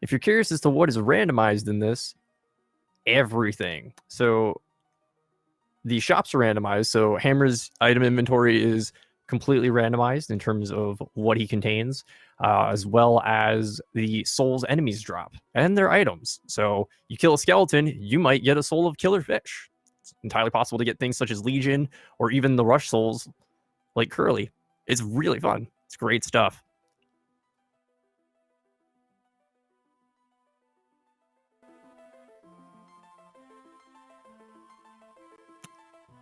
If you're curious as to what is randomized in this, everything. So the shops are randomized. So Hammer's item inventory is completely randomized in terms of what he contains, as well as the souls enemies drop and their items. So you kill a skeleton, you might get a soul of killer fish. It's entirely possible to get things such as Legion or even the rush souls like Curly. It's really fun. It's great stuff.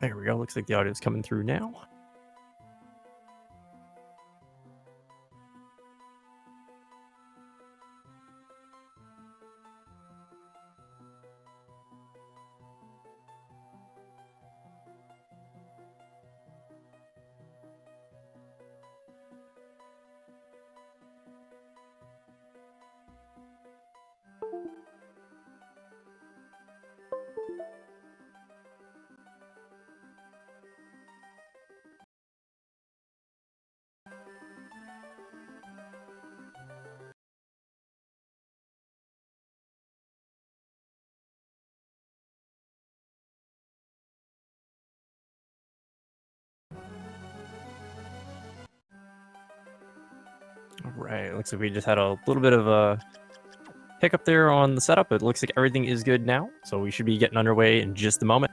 There we go. Looks like the audio is coming through now. All right, looks like we just had a little bit of a hiccup there on the setup. It looks like everything is good now, so we should be getting underway in just a moment.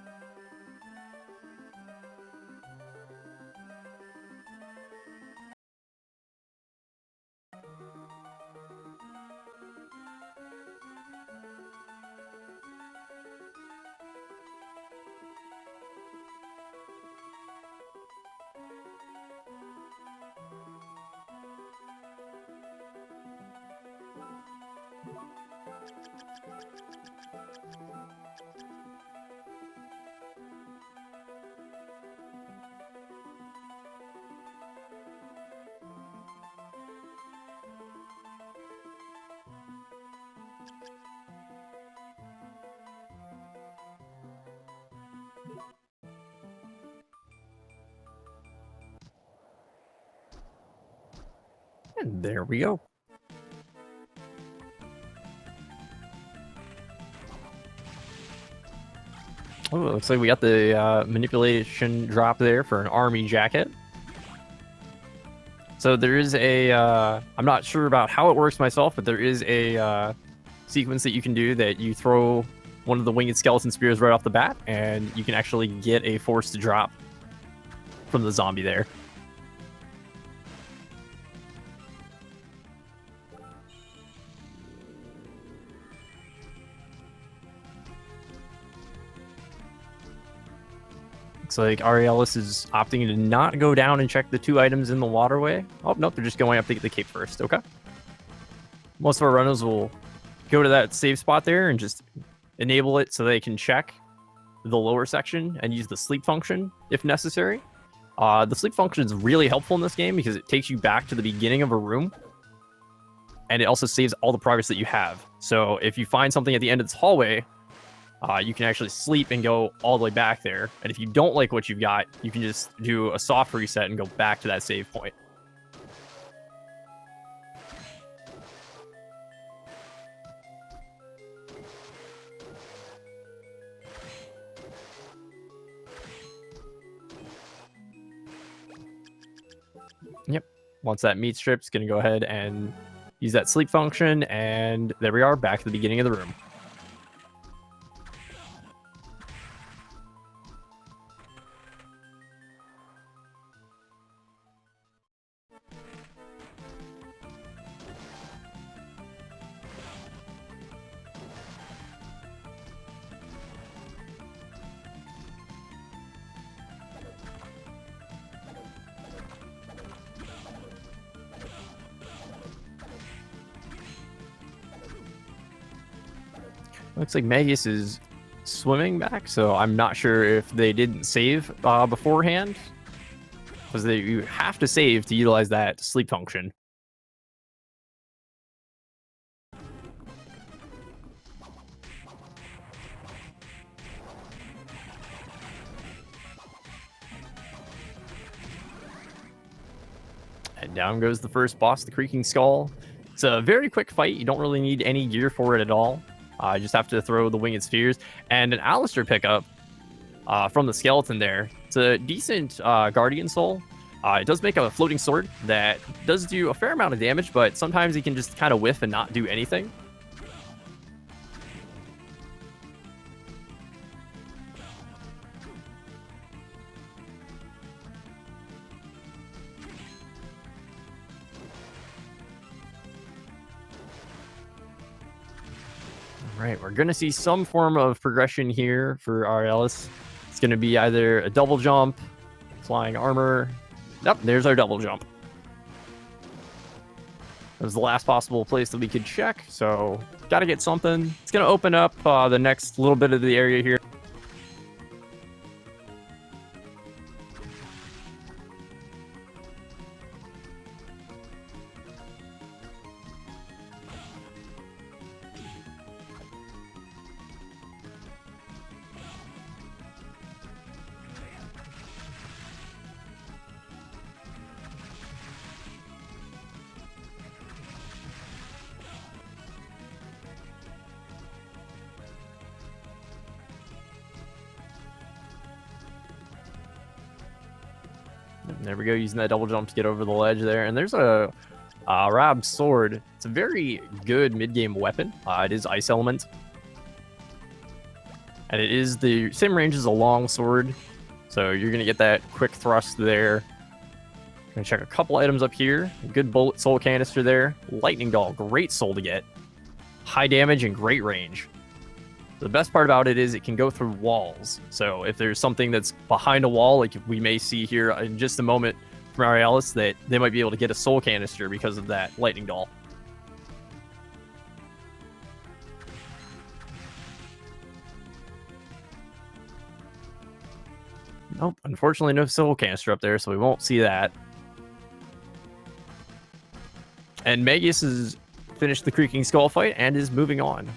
And there we go. Oh, it looks like we got the manipulation drop there for an army jacket. So there is a, I'm not sure about how it works myself, but there is a sequence that you can do that you throw one of the winged skeleton spears right off the bat, and you can actually get a force to drop from the zombie there. Looks like Aeralis is opting to not go down and check the 2 items in the waterway. Oh, nope, they're just going up to get the cape first. Okay. Most of our runners will go to that save spot there and just enable it so they can check the lower section and use the sleep function if necessary. The sleep function is really helpful in this game because it takes you back to the beginning of a room, and it also saves all the progress that you have. So if you find something at the end of this hallway, you can actually sleep and go all the way back there. And if you don't like what you've got, you can just do a soft reset and go back to that save point. Yep. Once that meat strip's going to go ahead and use that sleep function. And there we are, back to the beginning of the room. Looks like Mageius is swimming back, so I'm not sure if they didn't save beforehand, because you have to save to utilize that sleep function. And down goes the first boss, the Creaking Skull. It's a very quick fight. You don't really need any gear for it at all. You just have to throw the winged spheres. And an Alistair pickup from the skeleton there. It's a decent Guardian Soul. It does make a floating sword that does do a fair amount of damage, but sometimes it can just kind of whiff and not do anything. All right, we're going to see some form of progression here for Aeralis. It's going to be either a double jump, flying armor. Yep, there's our double jump. That was the last possible place that we could check, so got to get something. It's going to open up the next little bit of the area here. There we go, using that double jump to get over the ledge there. And there's a Rab sword. It's a very good mid-game weapon. It is ice element. And it is the same range as a long sword. So you're going to get that quick thrust there. Gonna check a couple items up here. Good bullet soul canister there. Lightning doll, great soul to get. High damage and great range. The best part about it is it can go through walls. So if there's something that's behind a wall, like we may see here in just a moment from Aeralis, that they might be able to get a soul canister because of that lightning doll. Nope, unfortunately no soul canister up there, so we won't see that. And Mageius has finished the Creaking Skull fight and is moving on.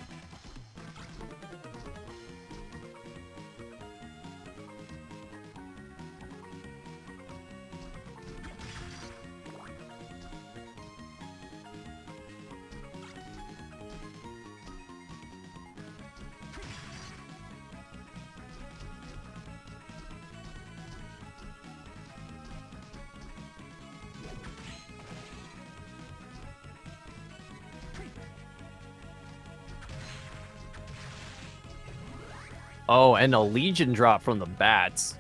Oh, and a Legion drop from the bats.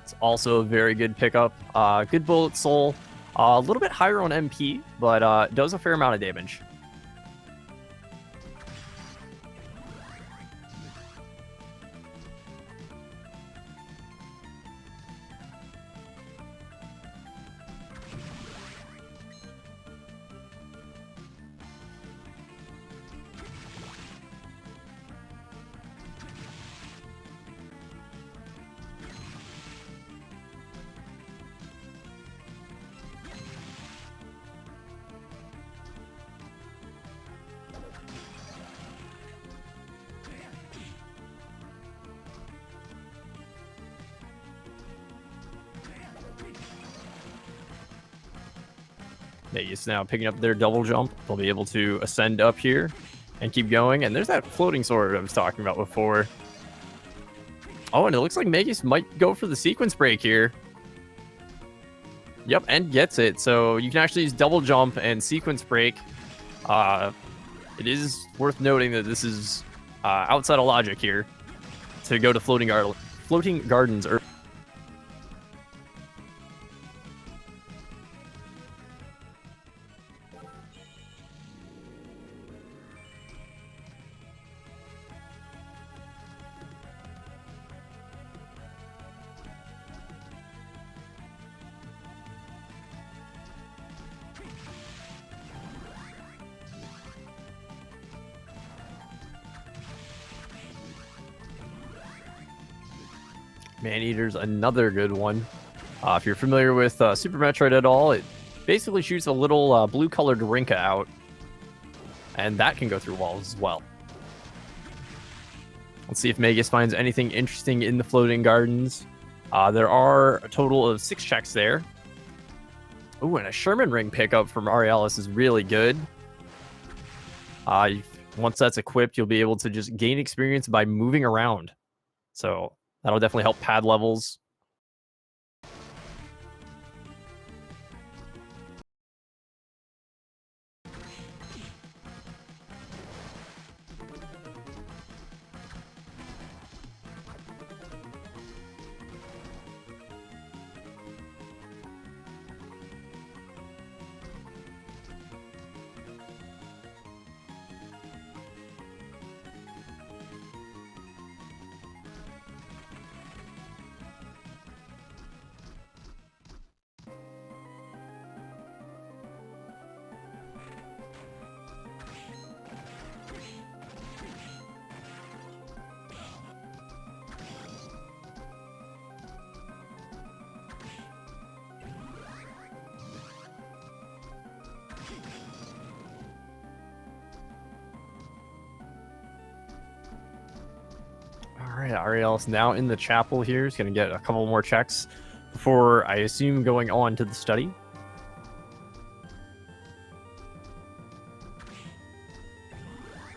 It's also a very good pickup. Good bullet soul. A little bit higher on MP, but does a fair amount of damage. Mageius now picking up their double jump. They'll be able to ascend up here and keep going. And there's that floating sword I was talking about before. Oh, and it looks like Mageius might go for the sequence break here. Yep, and gets it. So you can actually use double jump and sequence break. It is worth noting that this is outside of logic here to go to floating gardens. Maneater's another good one. If you're familiar with Super Metroid at all, it basically shoots a little blue-colored Rinka out. And that can go through walls as well. Let's see if Mageius finds anything interesting in the floating gardens. There are a total of 6 checks there. Ooh, and a Sherman ring pickup from Aeralis is really good. Once that's equipped, you'll be able to just gain experience by moving around. So that'll definitely help pad levels. All right, Aerialis now in the chapel here. He's going to get a couple more checks before, I assume, going on to the study.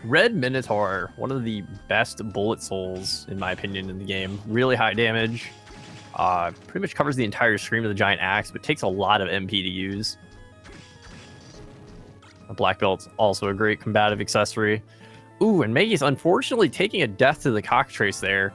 Red Minotaur, one of the best bullet souls, in my opinion, in the game. Really high damage. Pretty much covers the entire screen with a giant axe, but takes a lot of MP to use. A black belt's also a great combative accessory. Ooh, and Mageius unfortunately taking a death to the cockatrice there.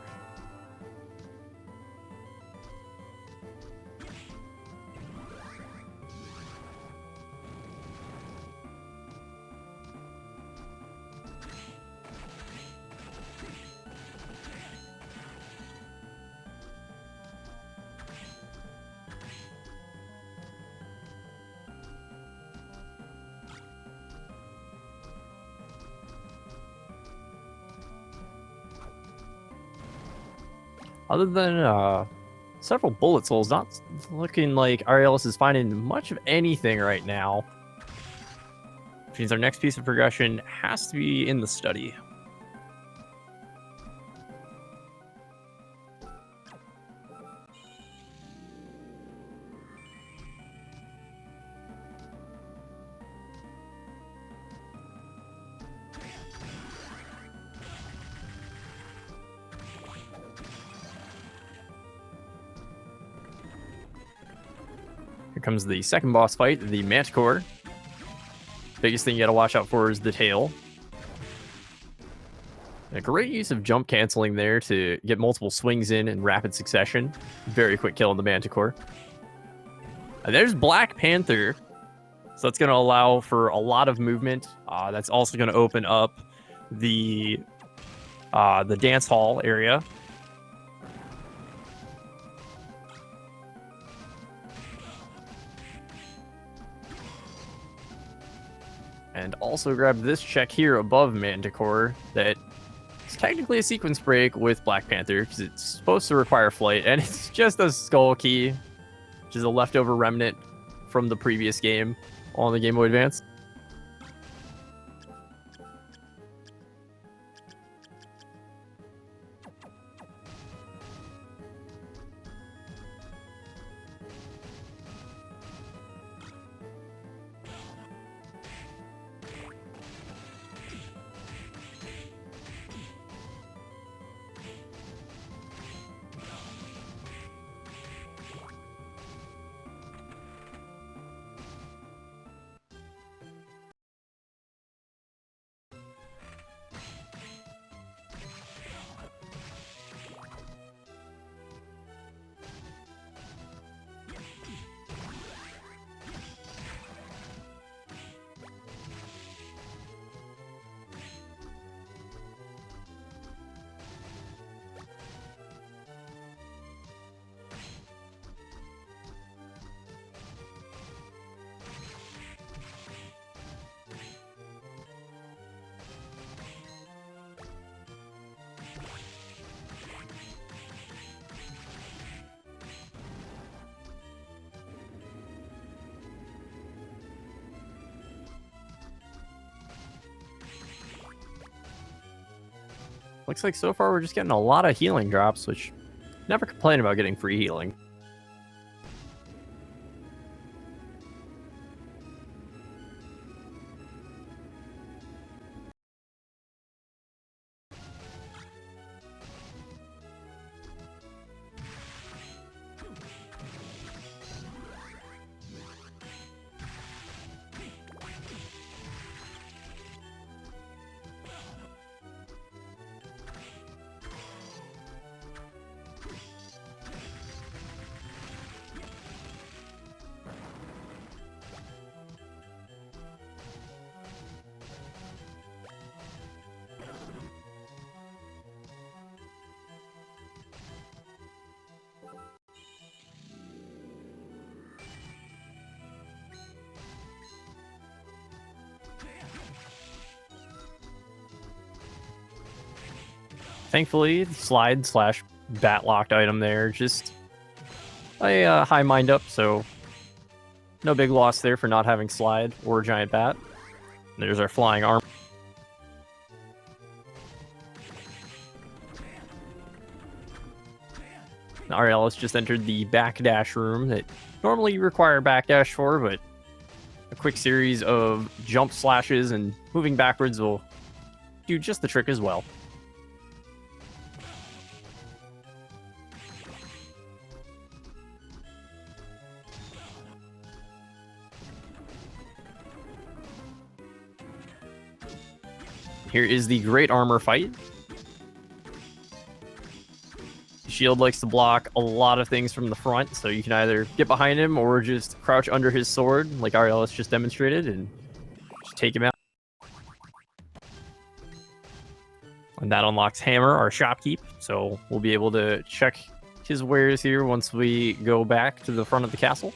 Other than several bullet souls, not looking like Aeralis is finding much of anything right now. Which means our next piece of progression has to be in the study. Here comes the second boss fight, the Manticore. Biggest thing you gotta watch out for is the tail. A great use of jump canceling there to get multiple swings in rapid succession. Very quick kill on the Manticore. And there's Black Panther. So that's going to allow for a lot of movement. That's also going to open up the dance hall area. And also grab this check here above Manticore that is technically a sequence break with Black Panther because it's supposed to require flight, and it's just a skull key, which is a leftover remnant from the previous game on the Game Boy Advance. Looks like so far we're just getting a lot of healing drops, which never complain about getting free healing. Thankfully, the slide slash bat locked item there, just a high mind up, so no big loss there for not having slide or giant bat. There's our flying arm. Aeralis just entered the backdash room that normally you require backdash for, but a quick series of jump slashes and moving backwards will do just the trick as well. Here is the great armor fight. Shield likes to block a lot of things from the front, so you can either get behind him or just crouch under his sword, like Aeralis just demonstrated, and just take him out. And that unlocks Hammer, our shopkeep, so we'll be able to check his wares here once we go back to the front of the castle.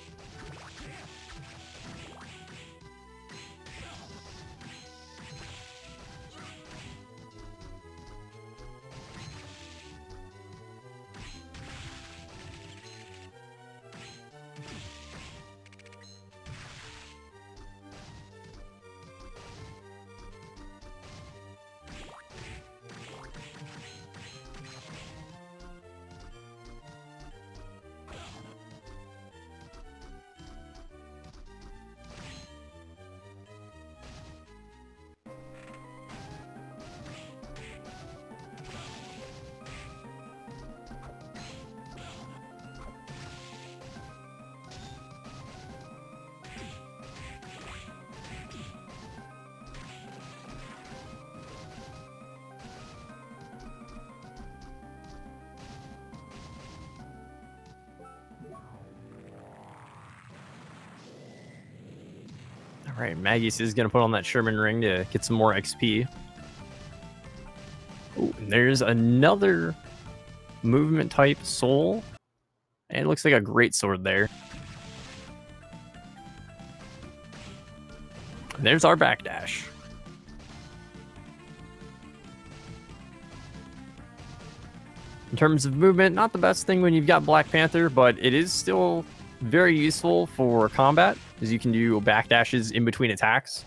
All right, Mageius is going to put on that Sherman ring to get some more XP. Ooh, and there's another movement type soul. And it looks like a great sword there. And there's our backdash. In terms of movement, not the best thing when you've got Black Panther, but it is still very useful for combat, as you can do backdashes in between attacks.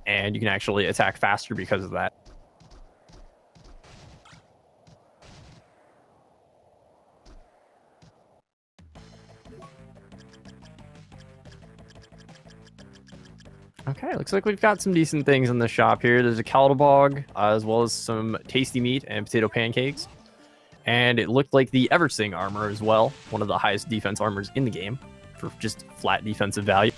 And you can actually attack faster because of that. Okay, looks like we've got some decent things in the shop here. There's a Caldabog, as well as some tasty meat and potato pancakes. And it looked like the Eversing armor as well, one of the highest defense armors in the game, for just flat defensive value.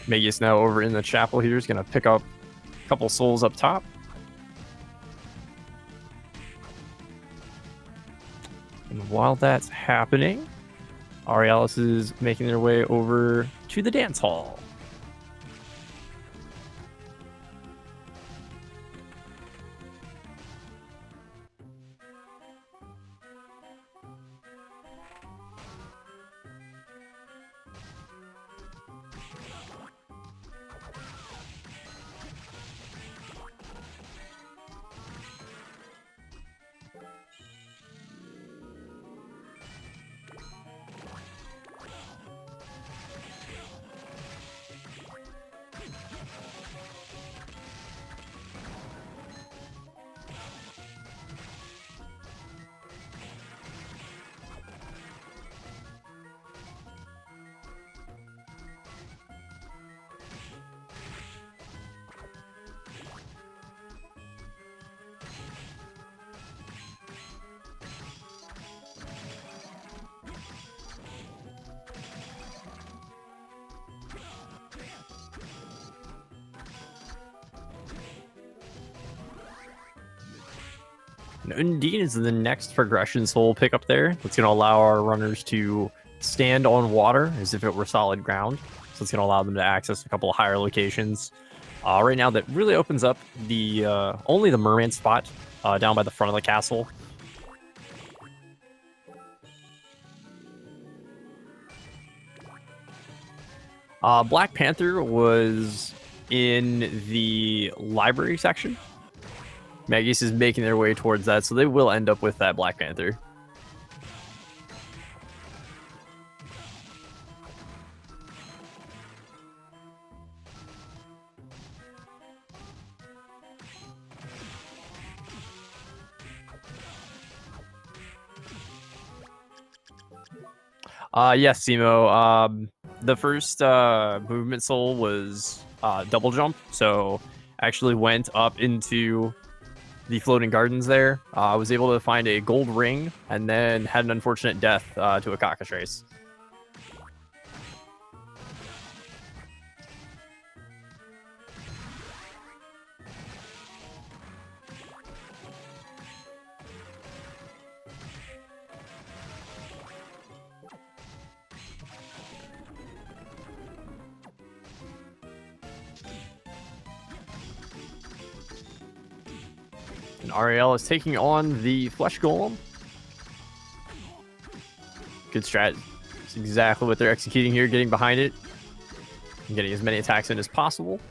Mageius now over in the chapel here is going to pick up a couple souls up top. And while that's happening, Aeralis is making their way over to the dance hall. And Undine is the next progression soul pickup there. That's going to allow our runners to stand on water as if it were solid ground. So it's going to allow them to access a couple of higher locations. Right now, that really opens up the only the merman spot down by the front of the castle. Black Panther was in the library section. Mageius is making their way towards that, so they will end up with that Black Panther. Yes, Simo. The first movement soul was double jump, so actually went up into the floating gardens there. I was able to find a gold ring and then had an unfortunate death to a cockatrice. And Ariel is taking on the Flesh Golem. Good strat. It's exactly what they're executing here, getting behind it and getting as many attacks in as possible.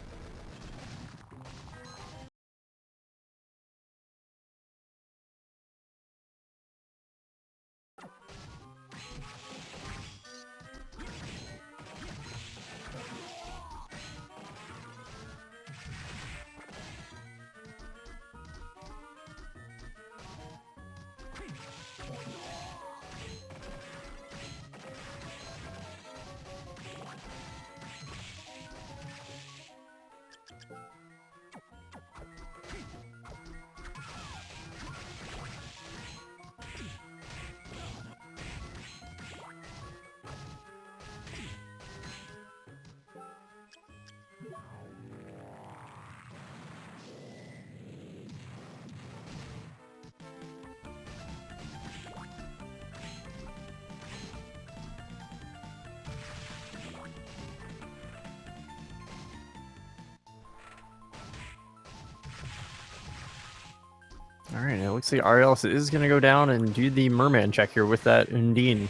All right, it looks like Aeralis is going to go down and do the merman check here with that Undine.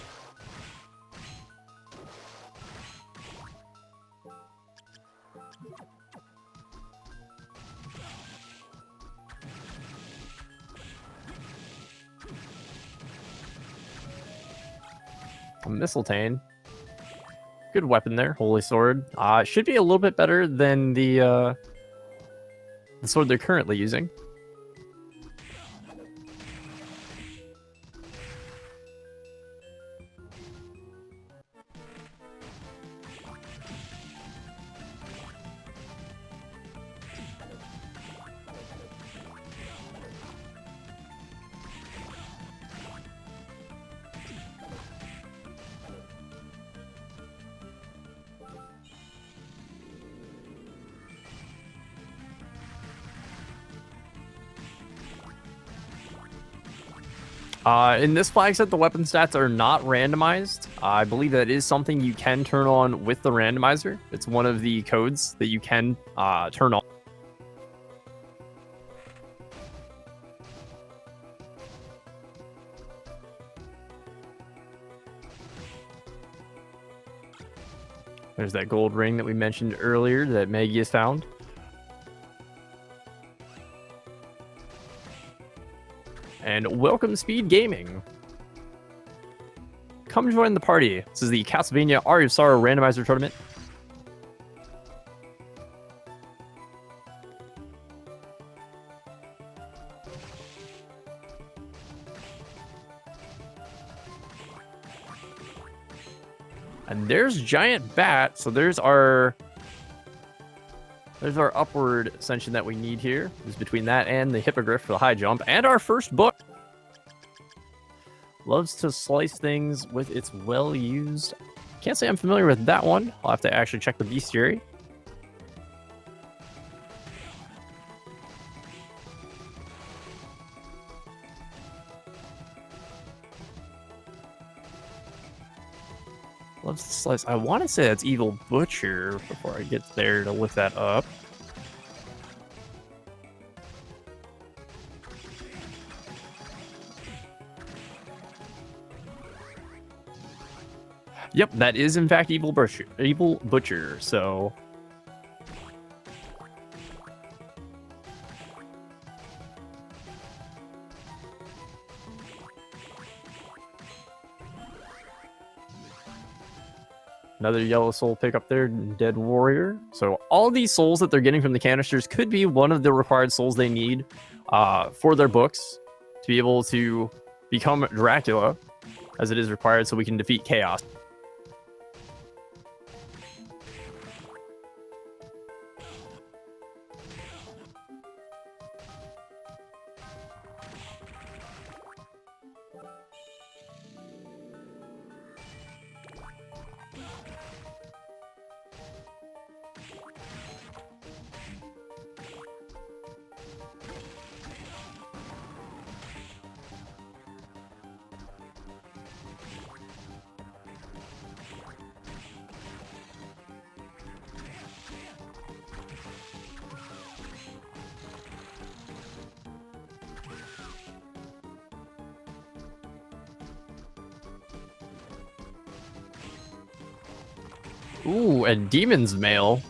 A Mistletoe. Good weapon there, Holy Sword. Should be a little bit better than the sword they're currently using. In this flag set, the weapon stats are not randomized. I believe that is something you can turn on with the randomizer. It's one of the codes that you can turn on. There's that gold ring that we mentioned earlier that Mageius found. And welcome, SpeedGaming. Come join the party. This is the Castlevania Aria Randomizer Tournament. And there's Giant Bat. So there's our upward ascension that we need here. Is between that and the Hippogriff for the high jump. And our first book. Loves to slice things with its well-used. Can't say I'm familiar with that one. I'll have to actually check the bestiary. Loves to slice. I want to say that's Evil Butcher before I get there to look that up. Yep, that is in fact Evil Butcher. Evil Butcher. So another yellow soul pick up there, Dead Warrior. So all these souls that they're getting from the canisters could be one of the required souls they need for their books to be able to become Dracula, as it is required, so we can defeat Chaos. Ooh, and Demon's Mail.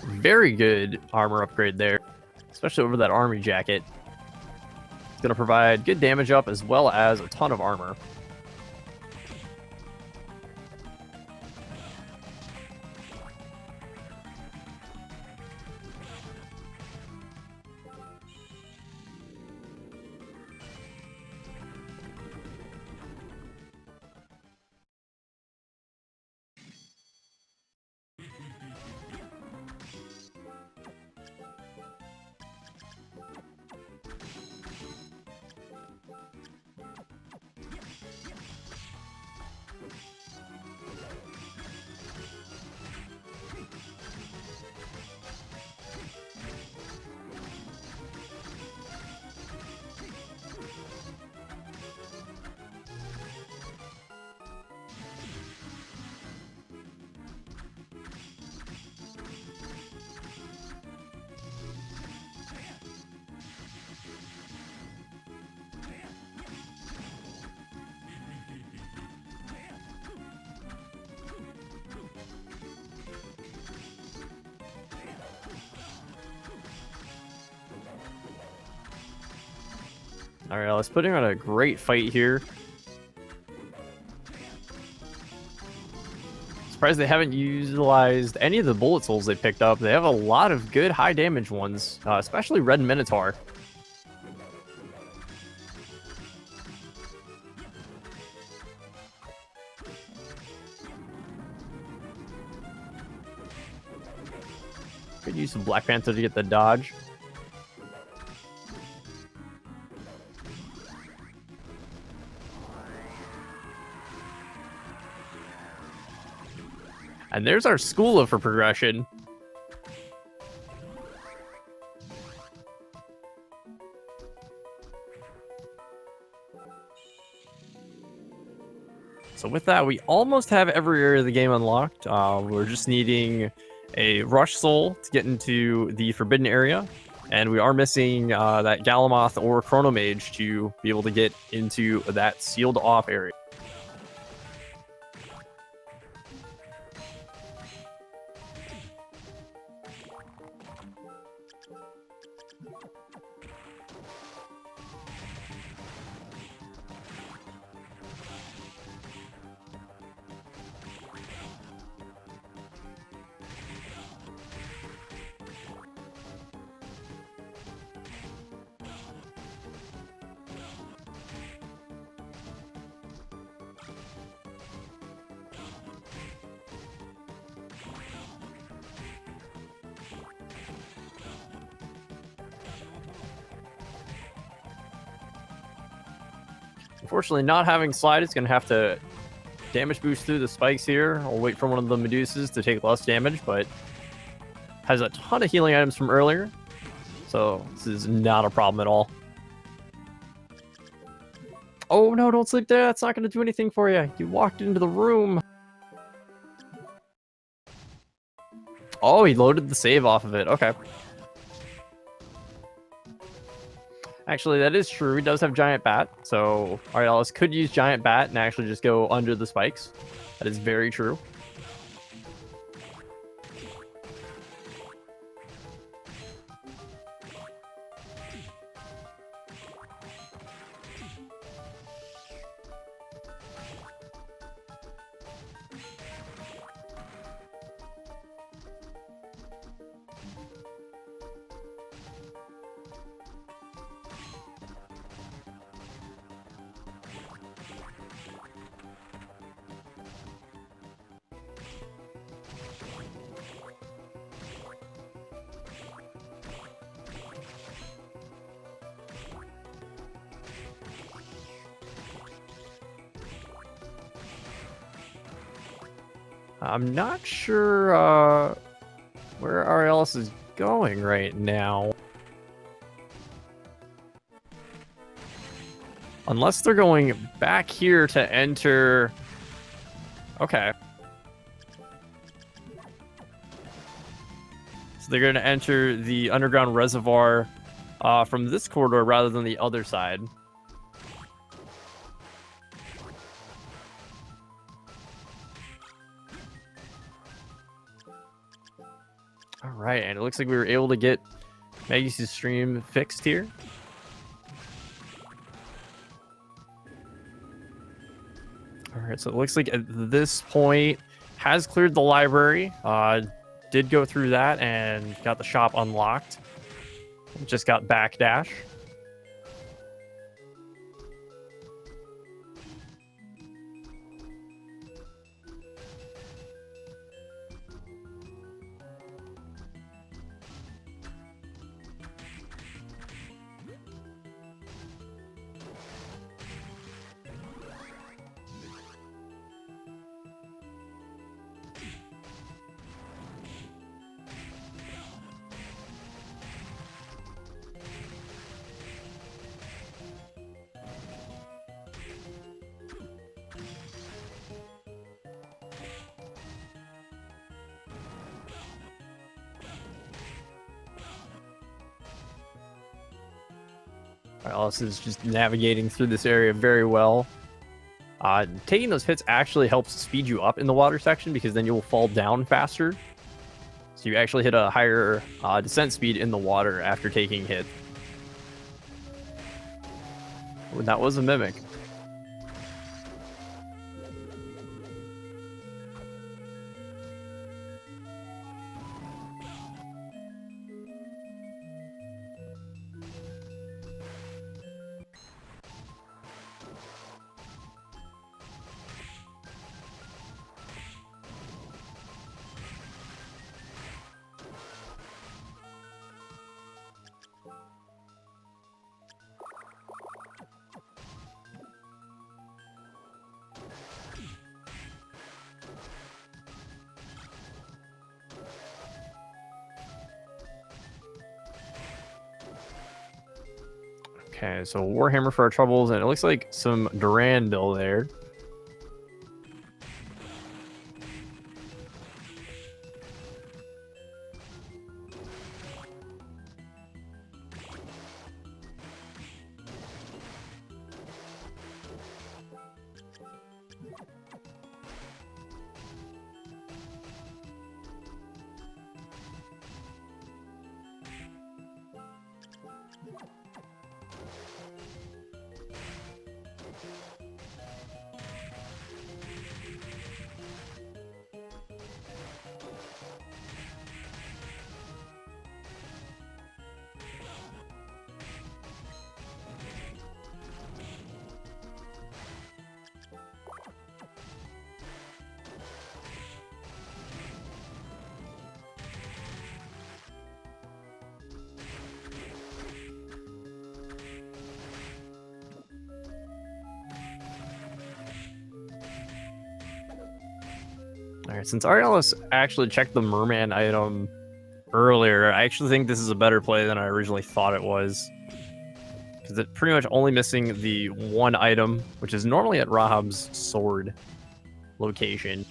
Very good armor upgrade there, especially over that army jacket. It's going to provide good damage up as well as a ton of armor. All right, let's put him on a great fight here. Surprised they haven't utilized any of the bullet souls they picked up. They have a lot of good high damage ones, especially Red Minotaur. Could use some Black Panther to get the dodge. And there's our Skula for progression. So with that, we almost have every area of the game unlocked. We're just needing a Rush Soul to get into the Forbidden area. And we are missing that Galamoth or Chronomage to be able to get into that sealed off area. Unfortunately, not having slide is going to have to damage boost through the spikes here. I'll wait for one of the Medusas to take less damage, but has a ton of healing items from earlier. So this is not a problem at all. Oh no, don't sleep there. That's not going to do anything for you. You walked into the room. Oh, he loaded the save off of it. Okay. Actually, that is true. He does have Giant Bat, so Aeralis could use Giant Bat and actually just go under the spikes. That is very true. I'm not sure where Aeralis is going right now. Unless they're going back here to enter... Okay. So they're going to enter the underground reservoir from this corridor rather than the other side. All right, and it looks like we were able to get Mageius' stream fixed here. All right, so it looks like at this point has cleared the library. Did go through that and got the shop unlocked. Just got backdash. Aeralis is just navigating through this area very well. Taking those hits actually helps speed you up in the water section because then you will fall down faster. So you actually hit a higher descent speed in the water after taking hit. Ooh, that was a mimic. Okay, so Warhammer for our troubles, and it looks like some Durandal there. All right, since Aeralis actually checked the merman item earlier, I actually think this is a better play than I originally thought it was. Because it's pretty much only missing the one item, which is normally at Rahab's sword location.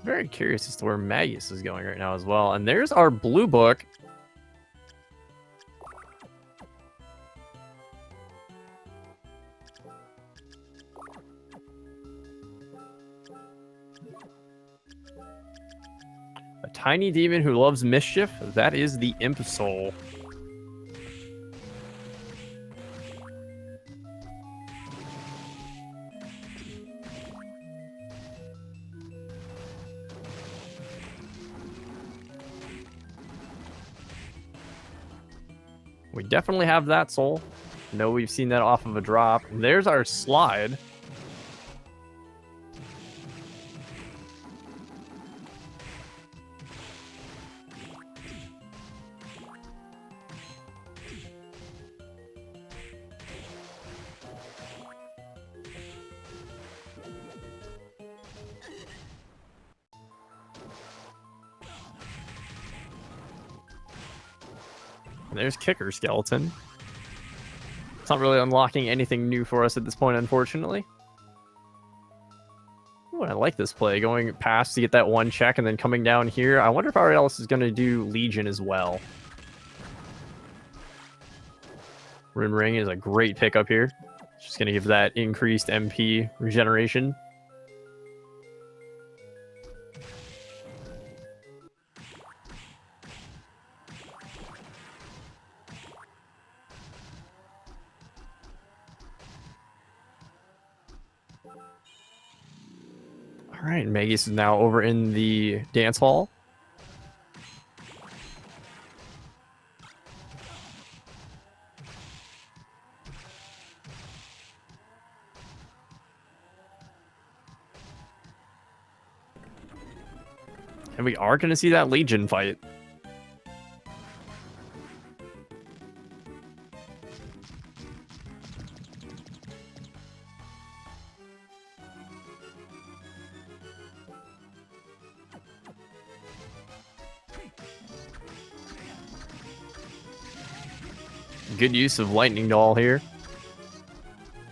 Very curious as to where Mageius is going right now as well. And there's our blue book. A tiny demon who loves mischief. That is the Imp Soul. We definitely have that soul. No, we've seen that off of a drop. There's our slide. And there's Kicker Skeleton. It's not really unlocking anything new for us at this point, unfortunately. Ooh, I like this play. Going past to get that one check and then coming down here. I wonder if Aeralis is going to do Legion as well. Rune Ring is a great pickup here. Just going to give that increased MP regeneration. All right, Mageius is now over in the dance hall. And we are going to see that Legion fight. Good use of Lightning Doll here.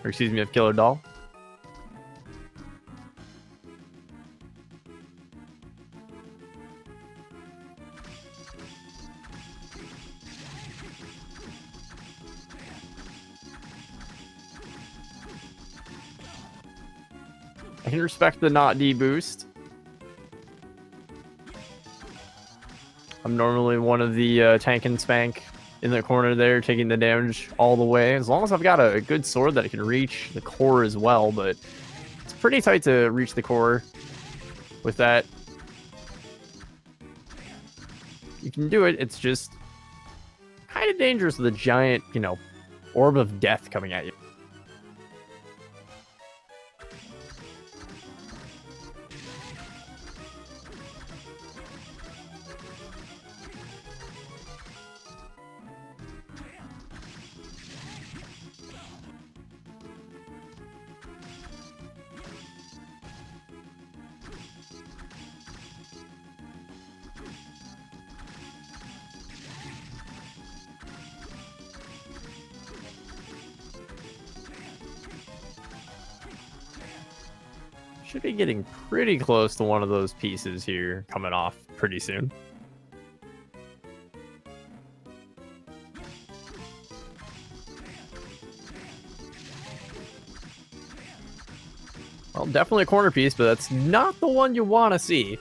Or excuse me, of Killer Doll. I can respect the not deboost. I'm normally one of the tank and spank in the corner there, taking the damage all the way. As long as I've got a good sword that I can reach the core as well, but it's pretty tight to reach the core with that. You can do it, it's just kind of dangerous with a giant, you know, orb of death coming at you. Should be getting pretty close to one of those pieces here coming off pretty soon. Well, definitely a corner piece, but that's not the one you want to see.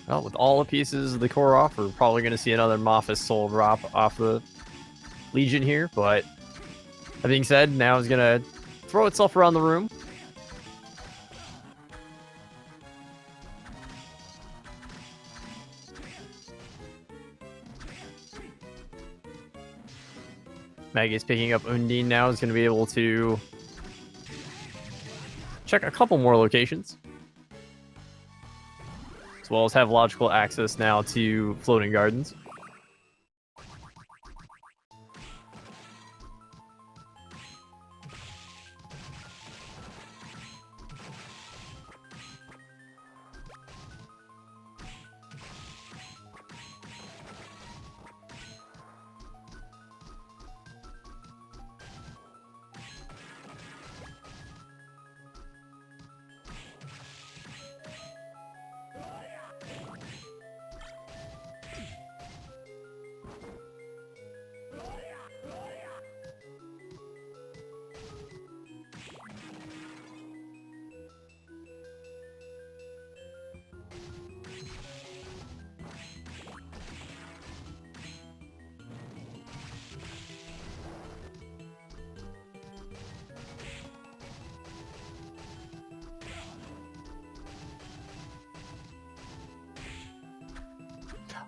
Well, with all the pieces of the core off, we're probably going to see another Moffus soul drop off the Legion here, but that being said, now it's going to throw itself around the room. Mageius picking up Undine now is going to be able to check a couple more locations, as well as have logical access now to Floating Gardens.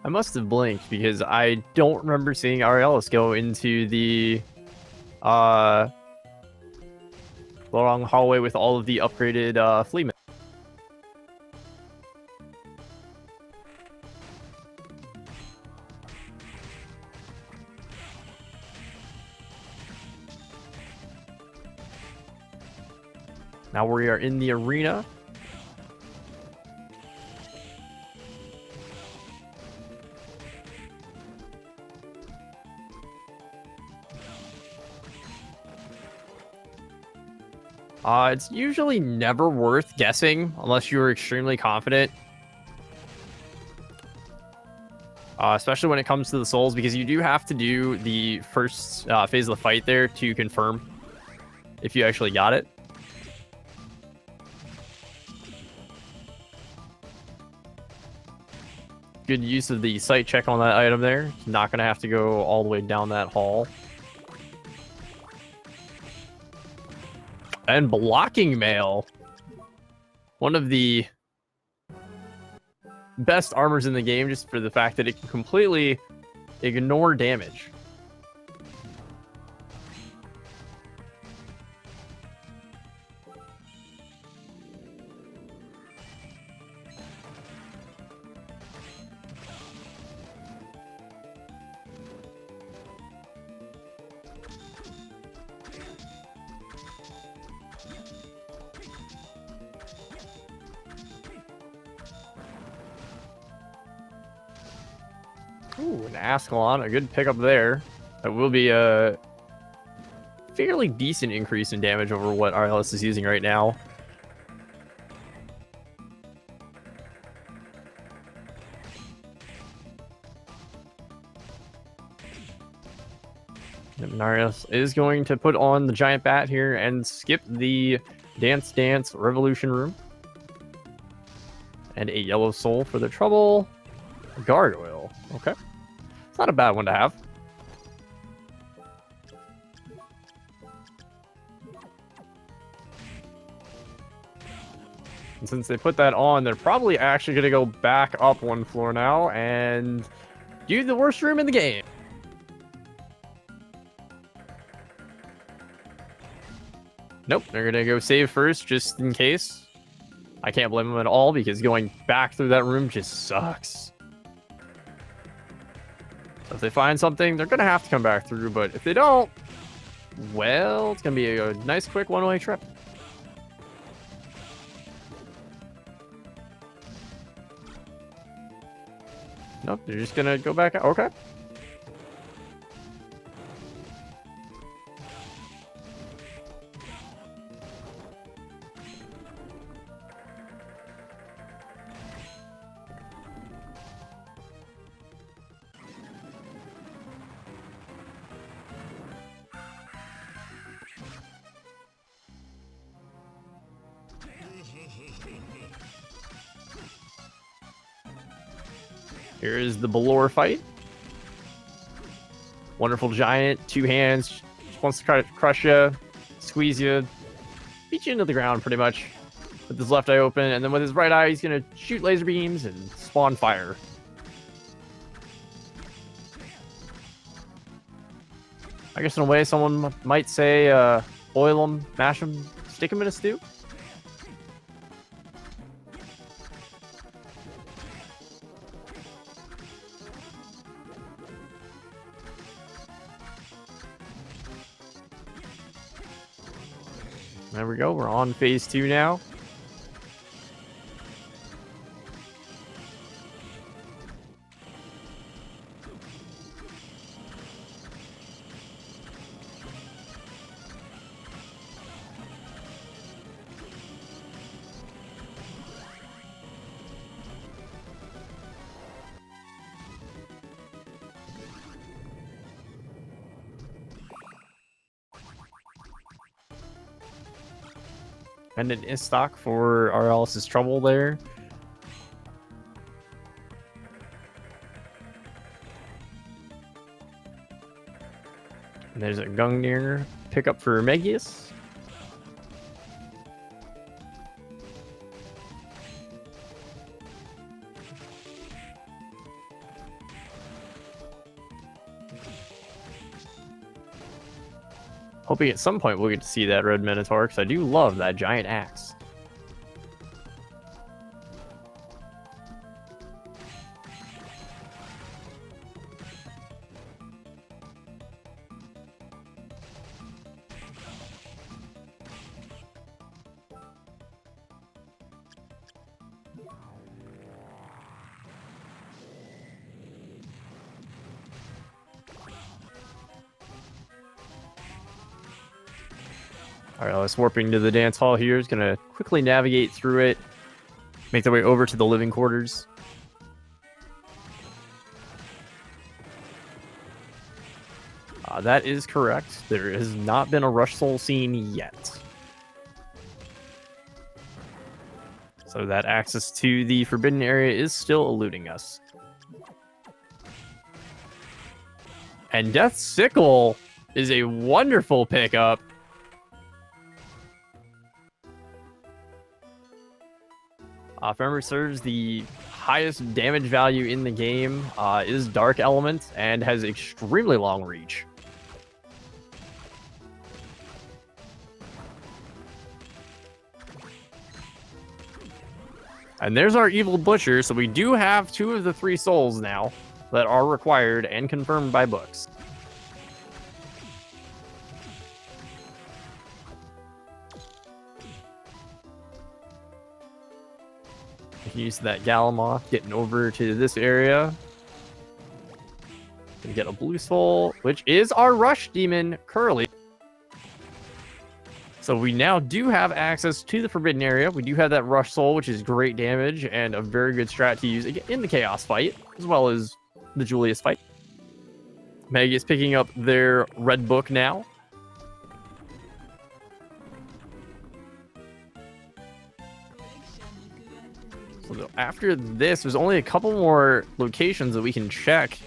I must have blinked because I don't remember seeing Aeralis go into the long hallway with all of the upgraded fleetmen. Now we are in the arena. It's usually never worth guessing unless you're extremely confident. Especially when it comes to the souls, because you do have to do the first phase of the fight there to confirm if you actually got it. Good use of the sight check on that item there. Not going to have to go all the way down that hall. And blocking mail. One of the best armors in the game, just for the fact that it can completely ignore damage. Ooh, an Ascalon, a good pickup there. That will be a fairly decent increase in damage over what Aeralis is using right now. Aeralis is going to put on the giant bat here and skip the Dance Dance Revolution room. And a yellow soul for the trouble. Gargoyle. Okay. It's not a bad one to have. And since they put that on, they're probably actually going to go back up one floor now and do the worst room in the game. Nope, they're going to go save first just in case. I can't blame them at all because going back through that room just sucks. So if they find something, they're going to have to come back through, but if they don't, well, it's going to be a nice quick one-way trip. Nope, they're just going to go back out. Okay. Here is the Balor fight. Wonderful giant, two hands, just wants to try to crush you, squeeze you, beat you into the ground pretty much. With his left eye open, and then with his right eye, he's going to shoot laser beams and spawn fire. I guess in a way, someone might say boil them, mash them, stick them in a stew. There we go. We're on phase 2 now. And an Istock for Aeralis' trouble there. And there's a Gungnir pickup for Mageius. Hoping at some point we'll get to see that red Minotaur, because I do love that giant axe. Alright, let's warping to the dance hall here. Is gonna quickly navigate through it, make their way over to the living quarters. That is correct. There has not been a Rush Soul scene yet. So that access to the forbidden area is still eluding us. And Death's Sickle is a wonderful pickup. If memory serves, the highest damage value in the game is Dark Element and has extremely long reach. And there's our Evil Butcher, so we do have 2 of the 3 souls now that are required and confirmed by books. Use that Galamoth, getting over to this area. Gonna get a blue soul, which is our Rush Demon, Curly. So we now do have access to the Forbidden Area. We do have that Rush Soul, which is great damage and a very good strat to use in the Chaos fight, as well as the Julius fight. Mageius picking up their red book now. So after this, there's only a couple more locations that we can check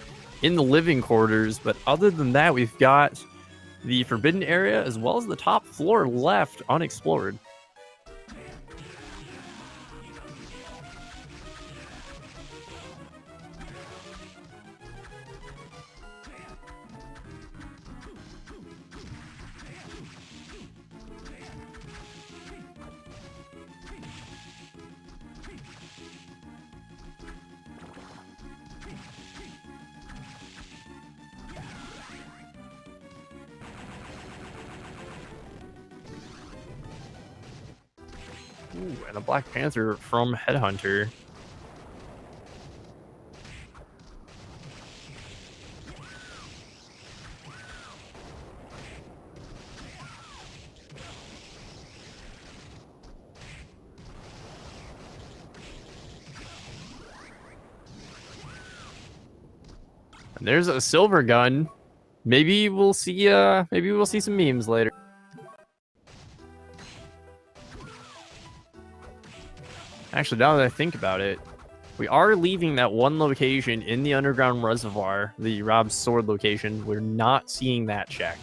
in the living quarters, but other than that, we've got the Forbidden Area as well as the top floor left unexplored. Ooh, and a Black Panther from Headhunter. And there's a silver gun. Maybe we'll see some memes later. Actually, now that I think about it, we are leaving that one location in the underground reservoir, the Rob's Sword location. We're not seeing that check.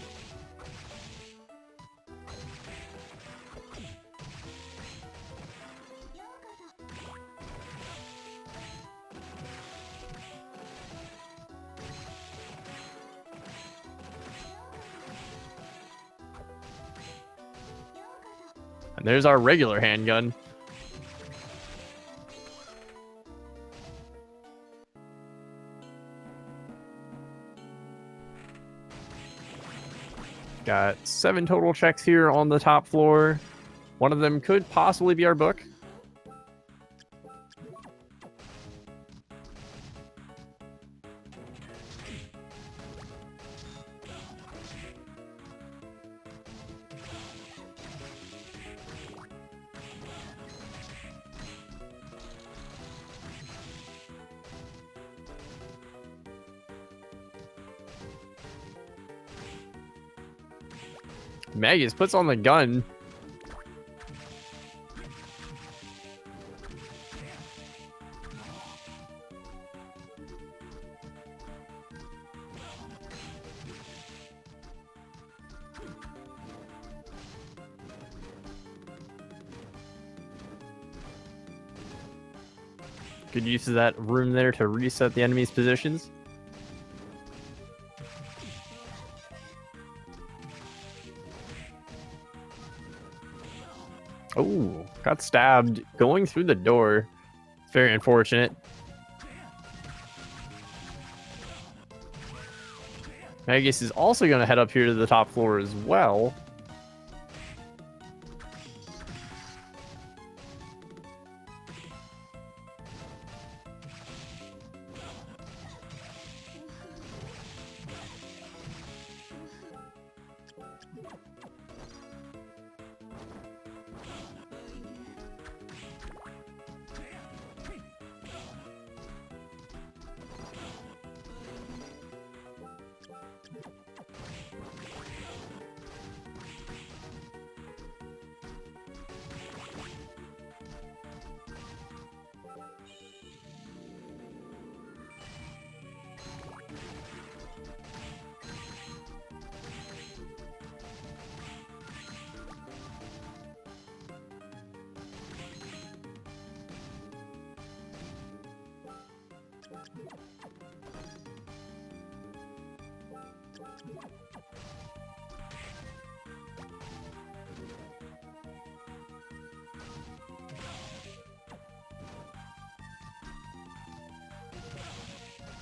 And there's our regular handgun. Got 7 total checks here on the top floor. One of them could possibly be our book. Mageius puts on the gun. Good use of that room there to reset the enemy's positions. Oh, got stabbed going through the door. It's very unfortunate. Mageius is also going to head up here to the top floor as well.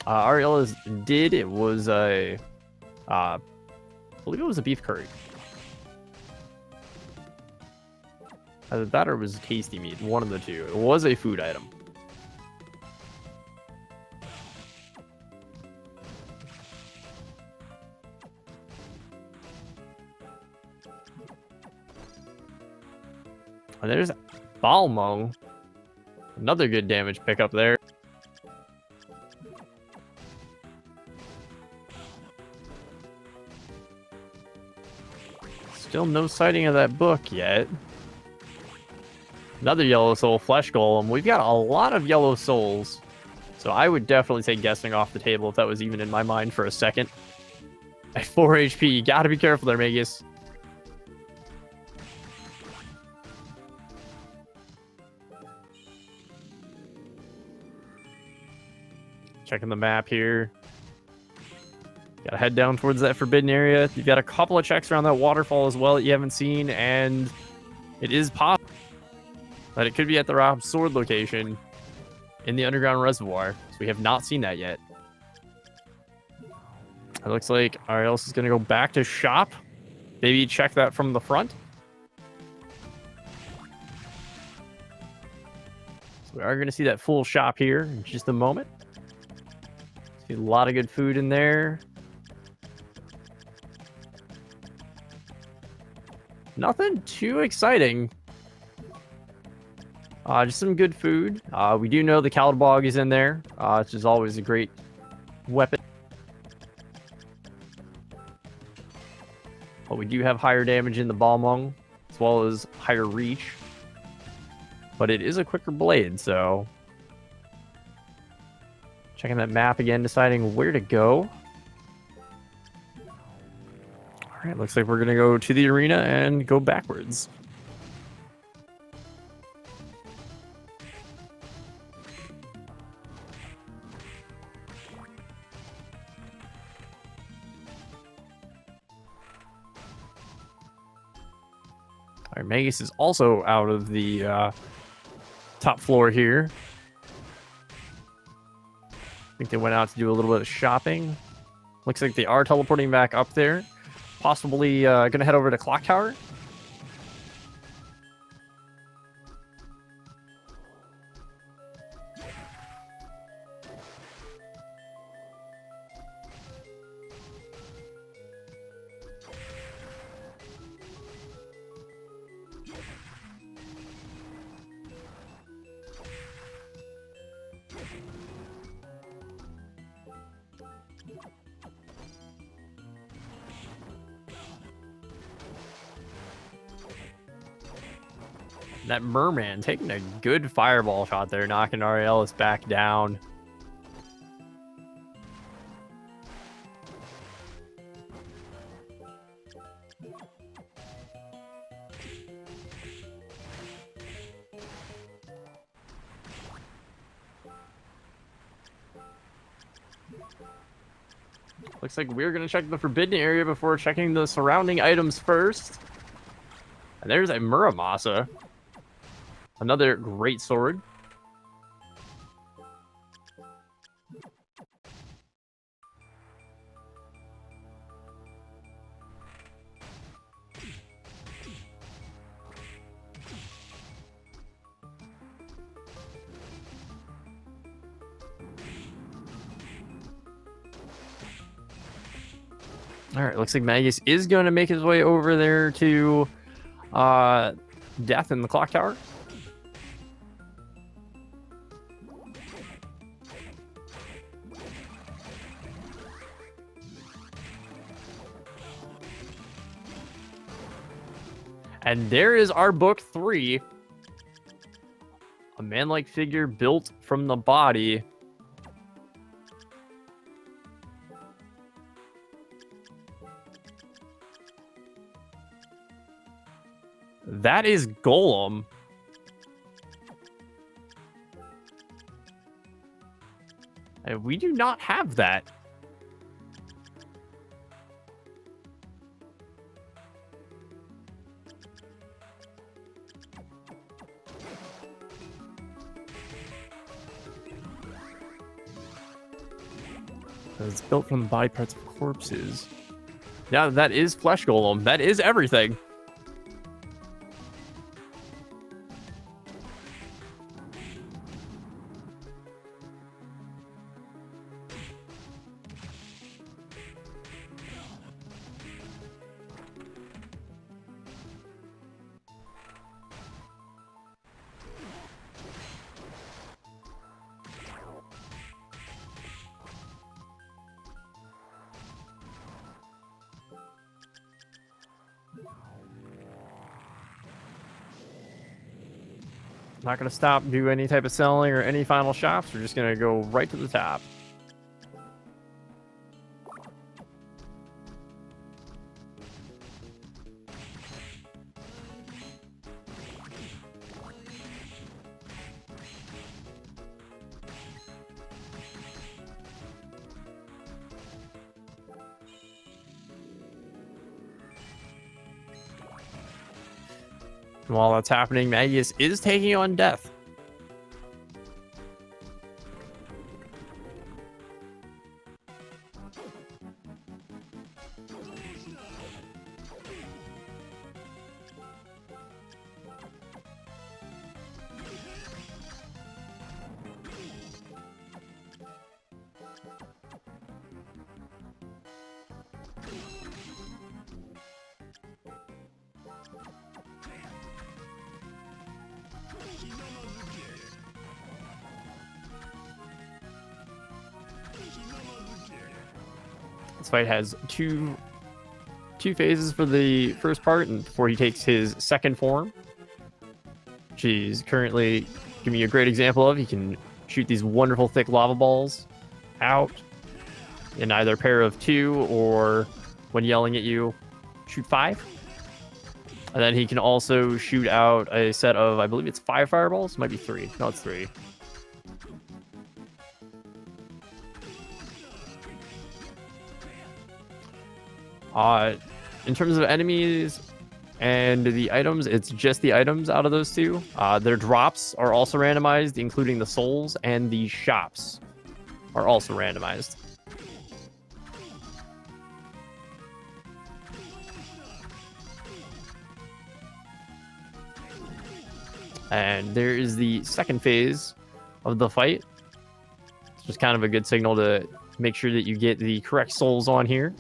Aeralis did. It was a, I believe it was a beef curry. Either that or it was tasty meat. One of the two. It was a food item. And there's Balmung. Another good damage pickup there. Still no sighting of that book yet. Another yellow soul flesh golem. We've got a lot of yellow souls. So I would definitely take guessing off the table if that was even in my mind for a second. At 4 HP, you gotta be careful there, Mageius. Checking the map here. Gotta head down towards that forbidden area. You've got a couple of checks around that waterfall as well that you haven't seen, and it is possible that it could be at the Rob Sword location in the underground reservoir. So we have not seen that yet. It looks like Aeralis is going to go back to shop. Maybe check that from the front. So we are going to see that full shop here in just a moment. See a lot of good food in there. Nothing too exciting. Just some good food. We do know the Caldbog is in there, which is always a great weapon. But we do have higher damage in the Balmung, as well as higher reach. But it is a quicker blade, so... Checking that map again, deciding where to go. Alright, looks like we're going to go to the arena and go backwards. Alright, Mageius is also out of the top floor here. I think they went out to do a little bit of shopping. Looks like they are teleporting back up there. Possibly going to head over to Clock Tower. That merman taking a good fireball shot there, knocking Aeralis back down. Looks like we're going to check the forbidden area before checking the surrounding items first. And there's a Muramasa. Another great sword. All right, looks like Mageius is going to make his way over there to Death in the clock tower. And there is our book 3. A man-like figure built from the body. That is Golem. And we do not have that. It's built from the body parts of corpses. Yeah, that is Flesh Golem. That is everything. Not going to stop, do any type of selling or any final shops. We're just going to go right to the top. And while that's happening, Mageius is taking on Death. This fight has two phases for the first part, and before he takes his second form, which he's currently giving you a great example of. He can shoot these wonderful thick lava balls out in either a pair of 2, or when yelling at you, shoot 5. And then he can also shoot out a set of, I believe it's 5 fireballs. Might be 3. No, it's 3. In terms of enemies and the items, it's just the items out of those 2. Their drops are also randomized, including the souls, and the shops are also randomized. And there is the second phase of the fight. It's just kind of a good signal to make sure that you get the correct souls on here.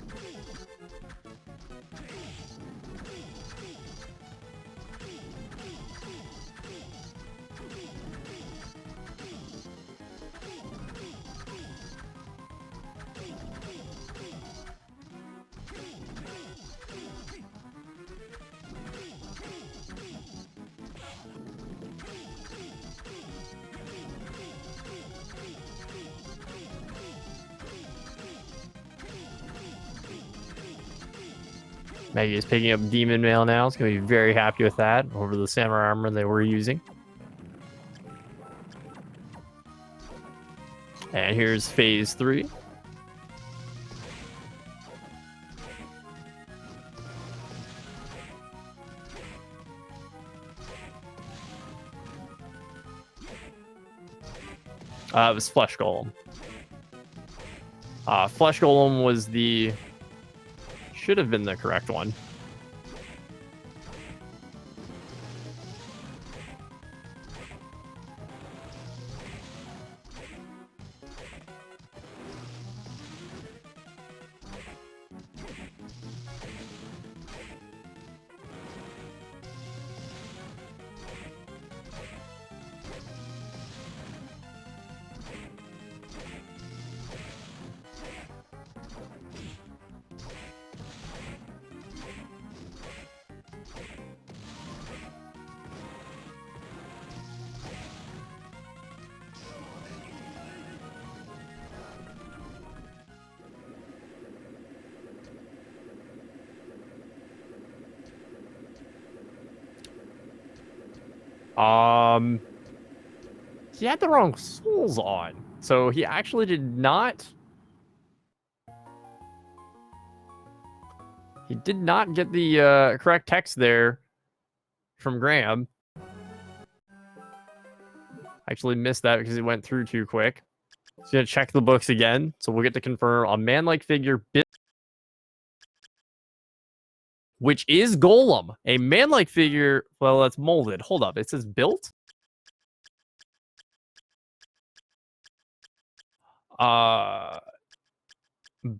Maggie is picking up Demon Mail now. It's going to be very happy with that over the Samurai armor they were using. And here's phase 3. It was Flesh Golem. Flesh Golem was the... should have been the correct one. He had the wrong souls on. So he actually did not... He did not get the correct text there from Graham. Actually missed that because he went through too quick. He's going to check the books again. So we'll get to confirm a man-like figure... which is Golem. A man-like figure... Well, that's molded. Hold up. It says built?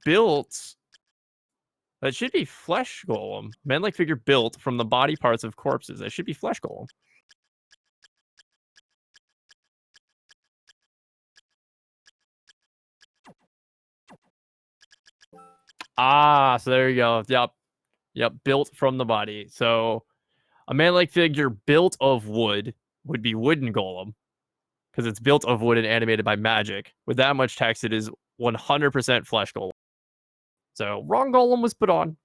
Built. That should be Flesh Golem. Man-like figure built from the body parts of corpses. That should be Flesh Golem. So there you go. Yep. Built from the body. So a man-like figure built of wood would be Wooden Golem, because it's built of wood and animated by magic. With that much text, it is 100% Flesh Golem. So wrong Golem was put on.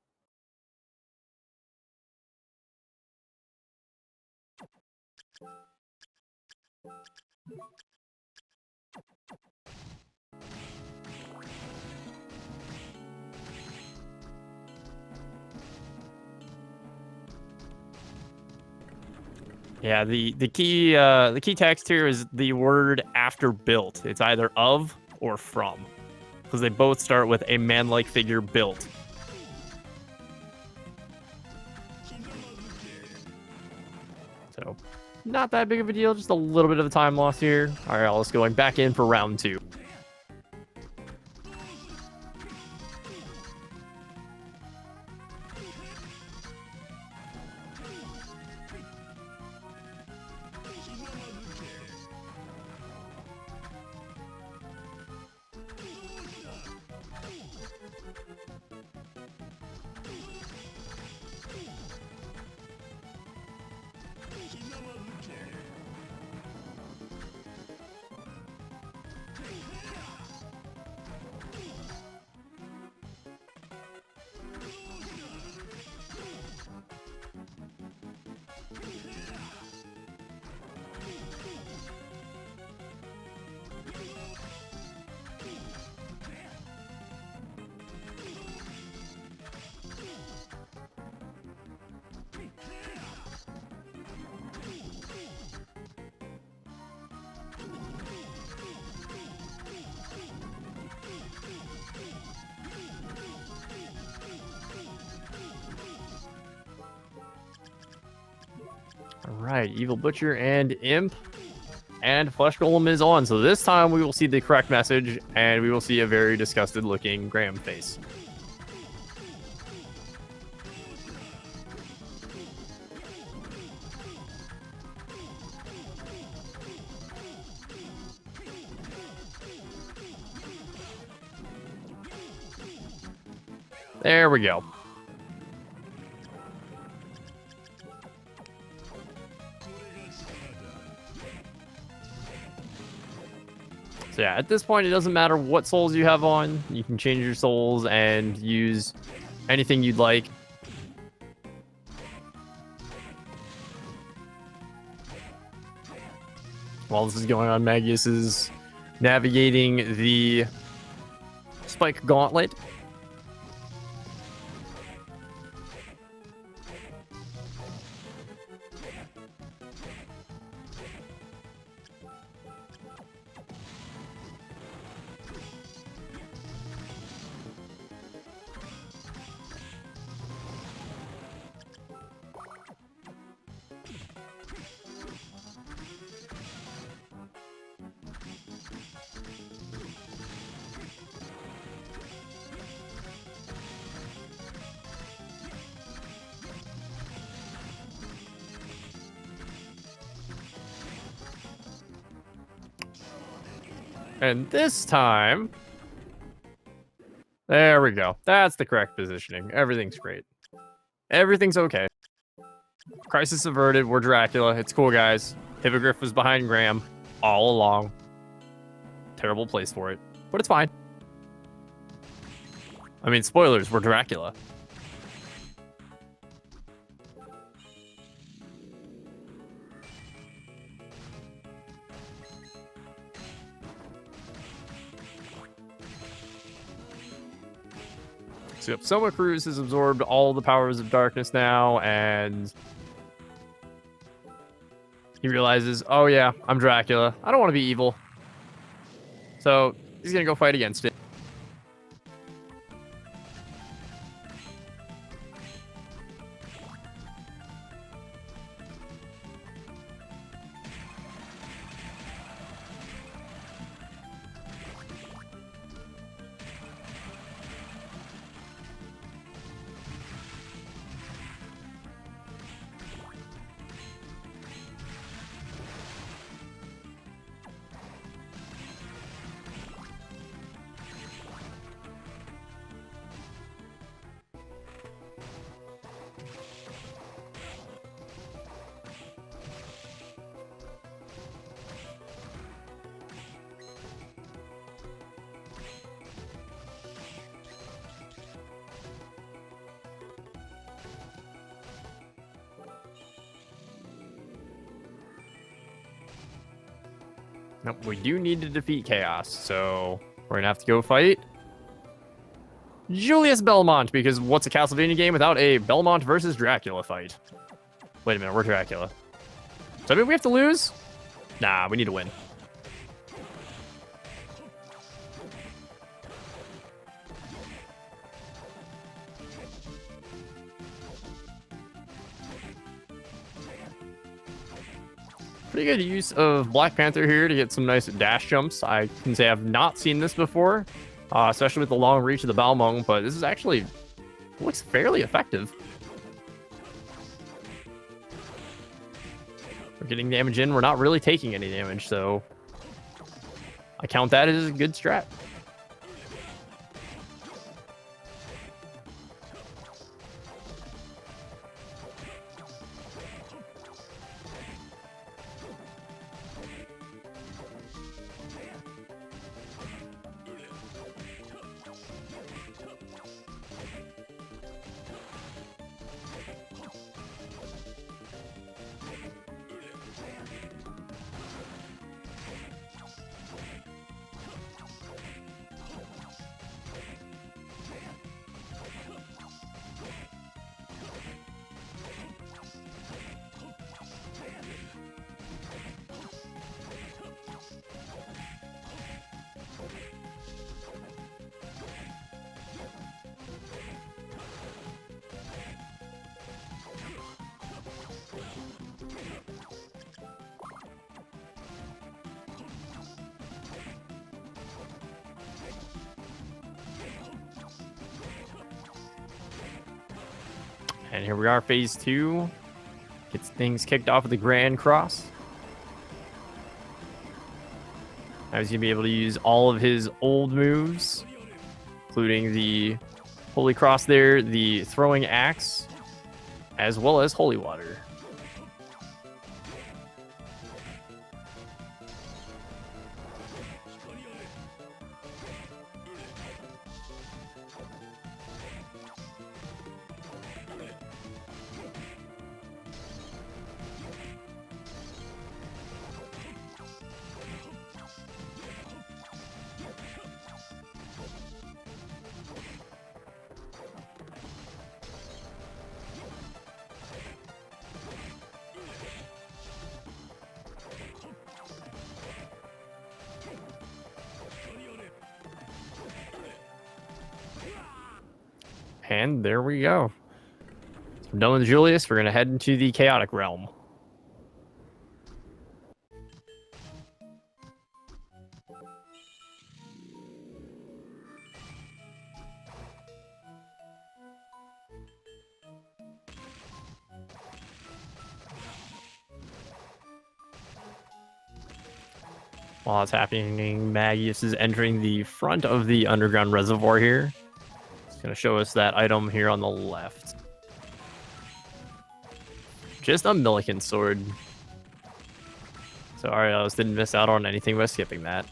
Yeah, the key text here is the word after built. It's either of or from, because they both start with a man-like figure built. So, not that big of a deal, just a little bit of a time loss here. All right, let's going back in for round 2. All right, Evil Butcher and Imp and Flesh Golem is on. So this time we will see the correct message and we will see a very disgusted looking Graham face. There we go. So yeah, at this point, it doesn't matter what souls you have on. You can change your souls and use anything you'd like. While this is going on, Mageius is navigating the Spike Gauntlet. And this time... There we go. That's the correct positioning. Everything's great. Everything's okay. Crisis averted. We're Dracula. It's cool, guys. Hippogriff was behind Graham all along. Terrible place for it, but it's fine. I mean, spoilers, we're Dracula. So yep, Soma Cruz has absorbed all the powers of darkness now, and he realizes, oh yeah, I'm Dracula. I don't want to be evil. So he's gonna go fight against it. Nope, we do need to defeat Chaos, so we're gonna have to go fight Julius Belmont, because what's a Castlevania game without a Belmont versus Dracula fight? Wait a minute, we're Dracula. So I mean, we have to lose? Nah, we need to win. Pretty good use of Black Panther here to get some nice dash jumps. I can say I've not seen this before, especially with the long reach of the Balmung, but this is actually looks fairly effective. We're getting damage in. We're not really taking any damage, so I count that as a good strat. And here we are, phase 2. Gets things kicked off with the Grand Cross. Now he's going to be able to use all of his old moves, including the Holy Cross there, the Throwing Axe, as well as Holy Water. And there we go. So we're done with Julius. We're going to head into the Chaotic Realm. While it's happening, Mageius is entering the front of the underground reservoir here. It's going to show us that item here on the left. Just a Milliken sword. So Aeralis didn't miss out on anything by skipping that.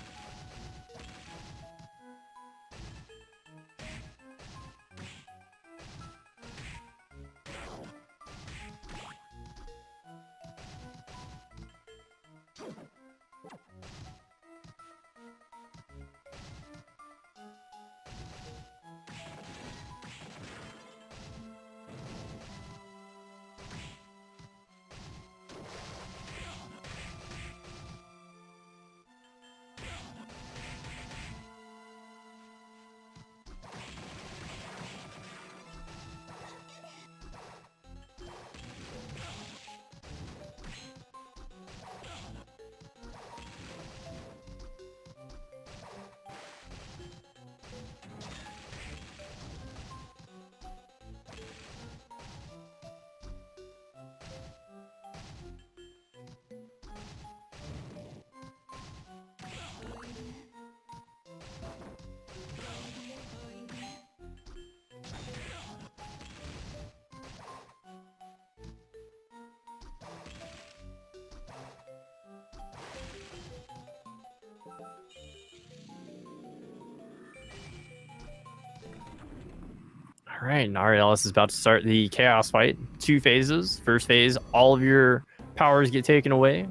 All right, and Aeralis is about to start the Chaos fight. 2 phases. First phase, all of your powers get taken away.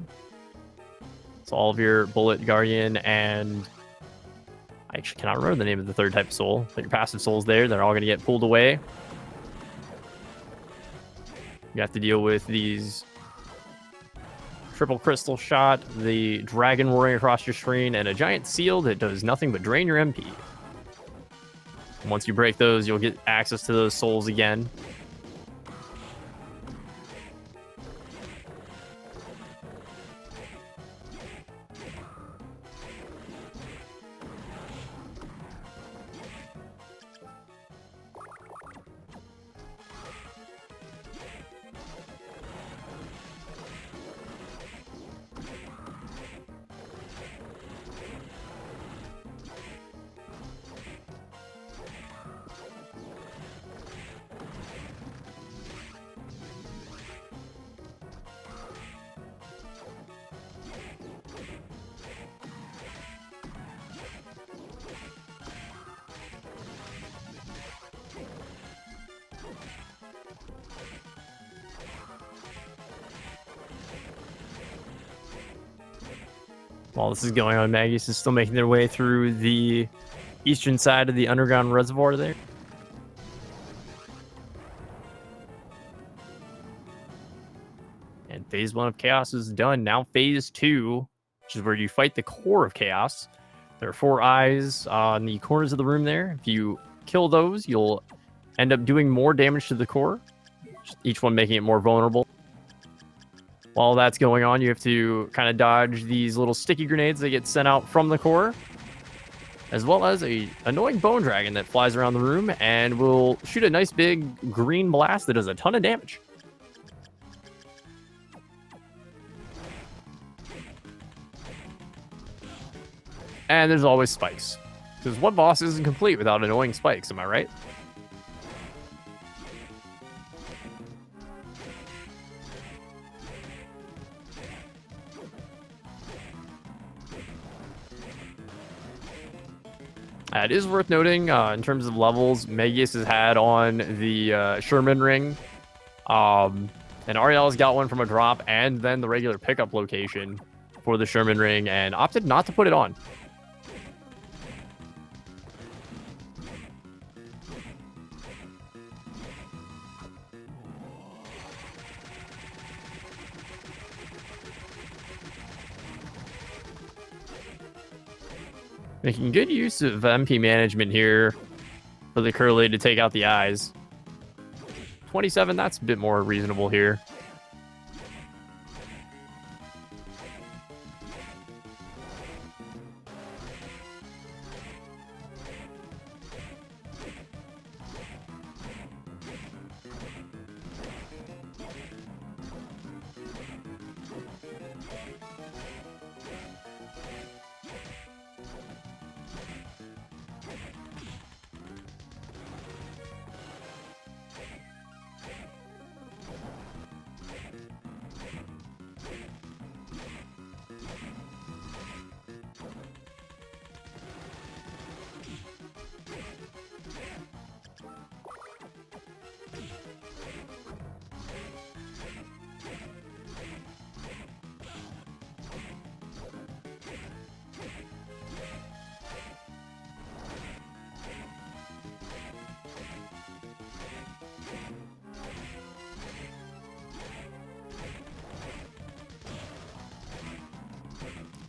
So all of your Bullet, Guardian, and I actually cannot remember the name of the third type of soul, but your passive souls there, they're all going to get pulled away. You have to deal with these triple crystal shot, the dragon roaring across your screen, and a giant seal that does nothing but drain your MP. Once you break those, you'll get access to those souls again. While this is going on, Mageius is still making their way through the eastern side of the underground reservoir there. And phase 1 of Chaos is done. Now phase 2, which is where you fight the core of Chaos. There are 4 eyes on the corners of the room there. If you kill those, you'll end up doing more damage to the core, each one making it more vulnerable. While that's going on, you have to kind of dodge these little sticky grenades that get sent out from the core, as well as a annoying bone dragon that flies around the room and will shoot a nice big green blast that does a ton of damage. And there's always spikes, because what boss isn't complete without annoying spikes, am I right? It is worth noting, in terms of levels, Mageius has had on the Sherman ring, and Ariel's got one from a drop, and then the regular pickup location for the Sherman ring, and opted not to put it on. Making good use of MP management here for the Curly to take out the eyes. 27, that's a bit more reasonable here.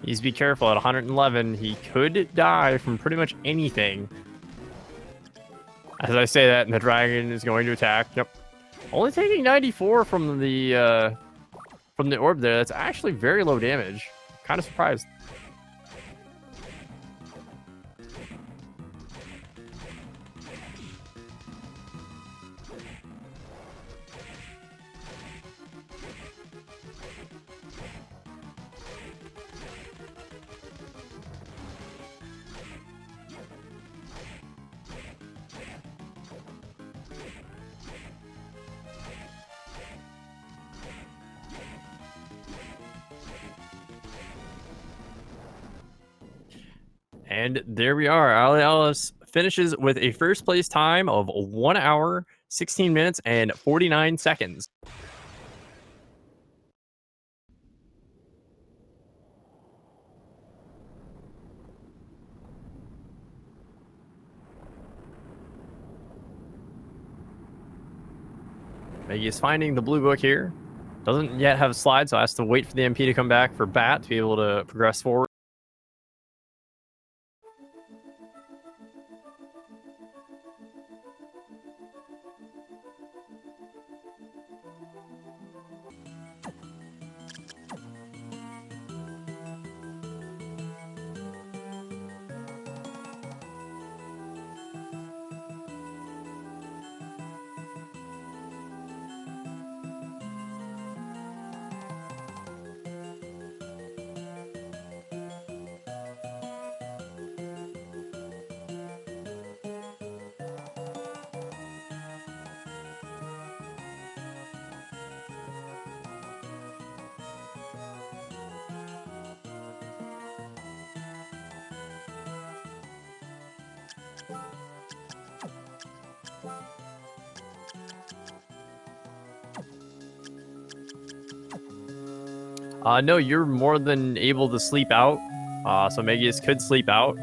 Needs to be careful at 111. He could die from pretty much anything. As I say that, and the dragon is going to attack. Yep. Only taking 94 from the orb there. That's actually very low damage. Kind of surprised. And there we are. Aeralis finishes with a first place time of 1 hour, 16 minutes, and 49 seconds. Mageius finding the blue book here. Doesn't yet have a slide, so has to wait for the MP to come back for Bat to be able to progress forward. No, you're more than able to sleep out. So Mageius could sleep out.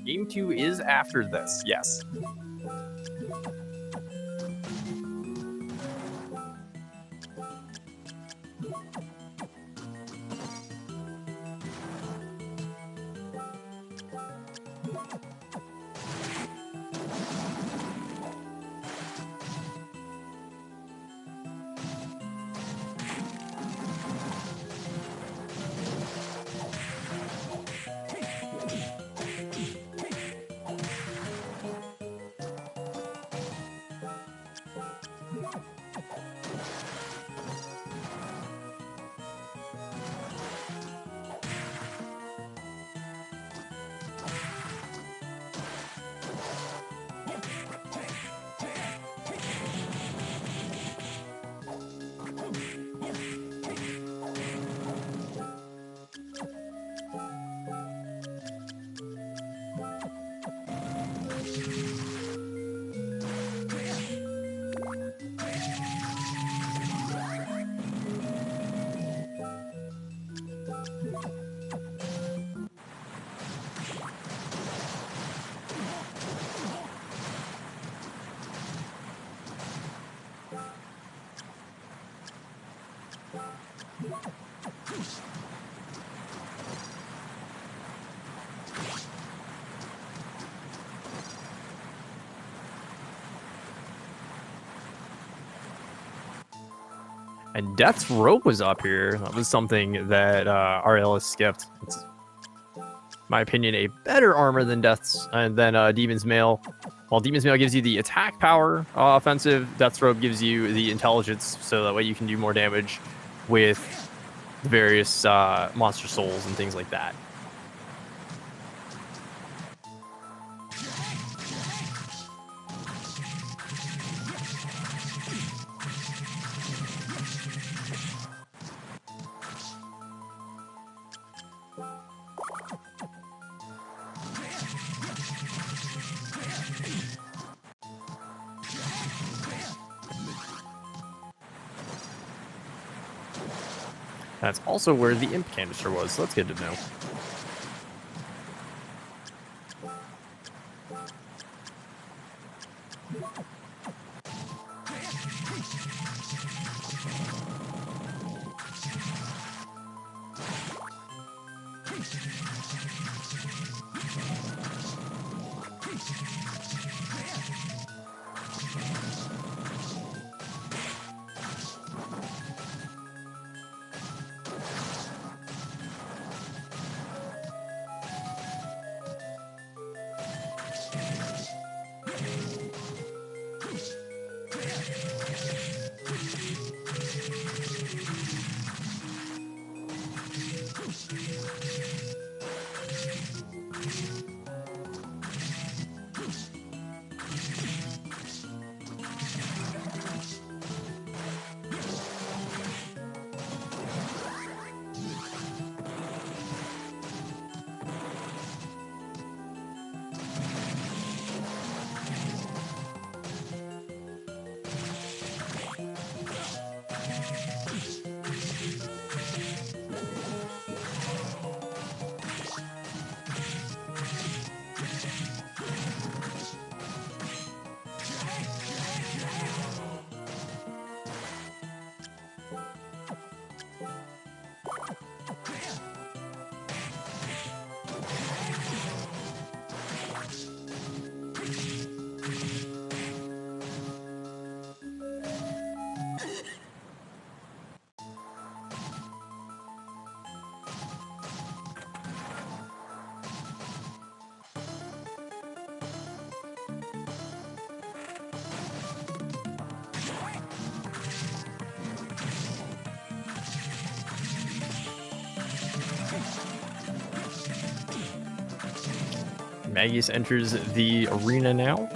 Game 2 is after this, yes. And Death's Rope was up here. That was something that Aeralis skipped. It's, in my opinion, a better armor than Death's and then Demon's Mail. While Demon's Mail gives you the attack power offensive, Death's Rope gives you the intelligence, so that way you can do more damage with the various monster souls and things like that. That's also where the imp canister was, so that's good to know. Mageius enters the arena now.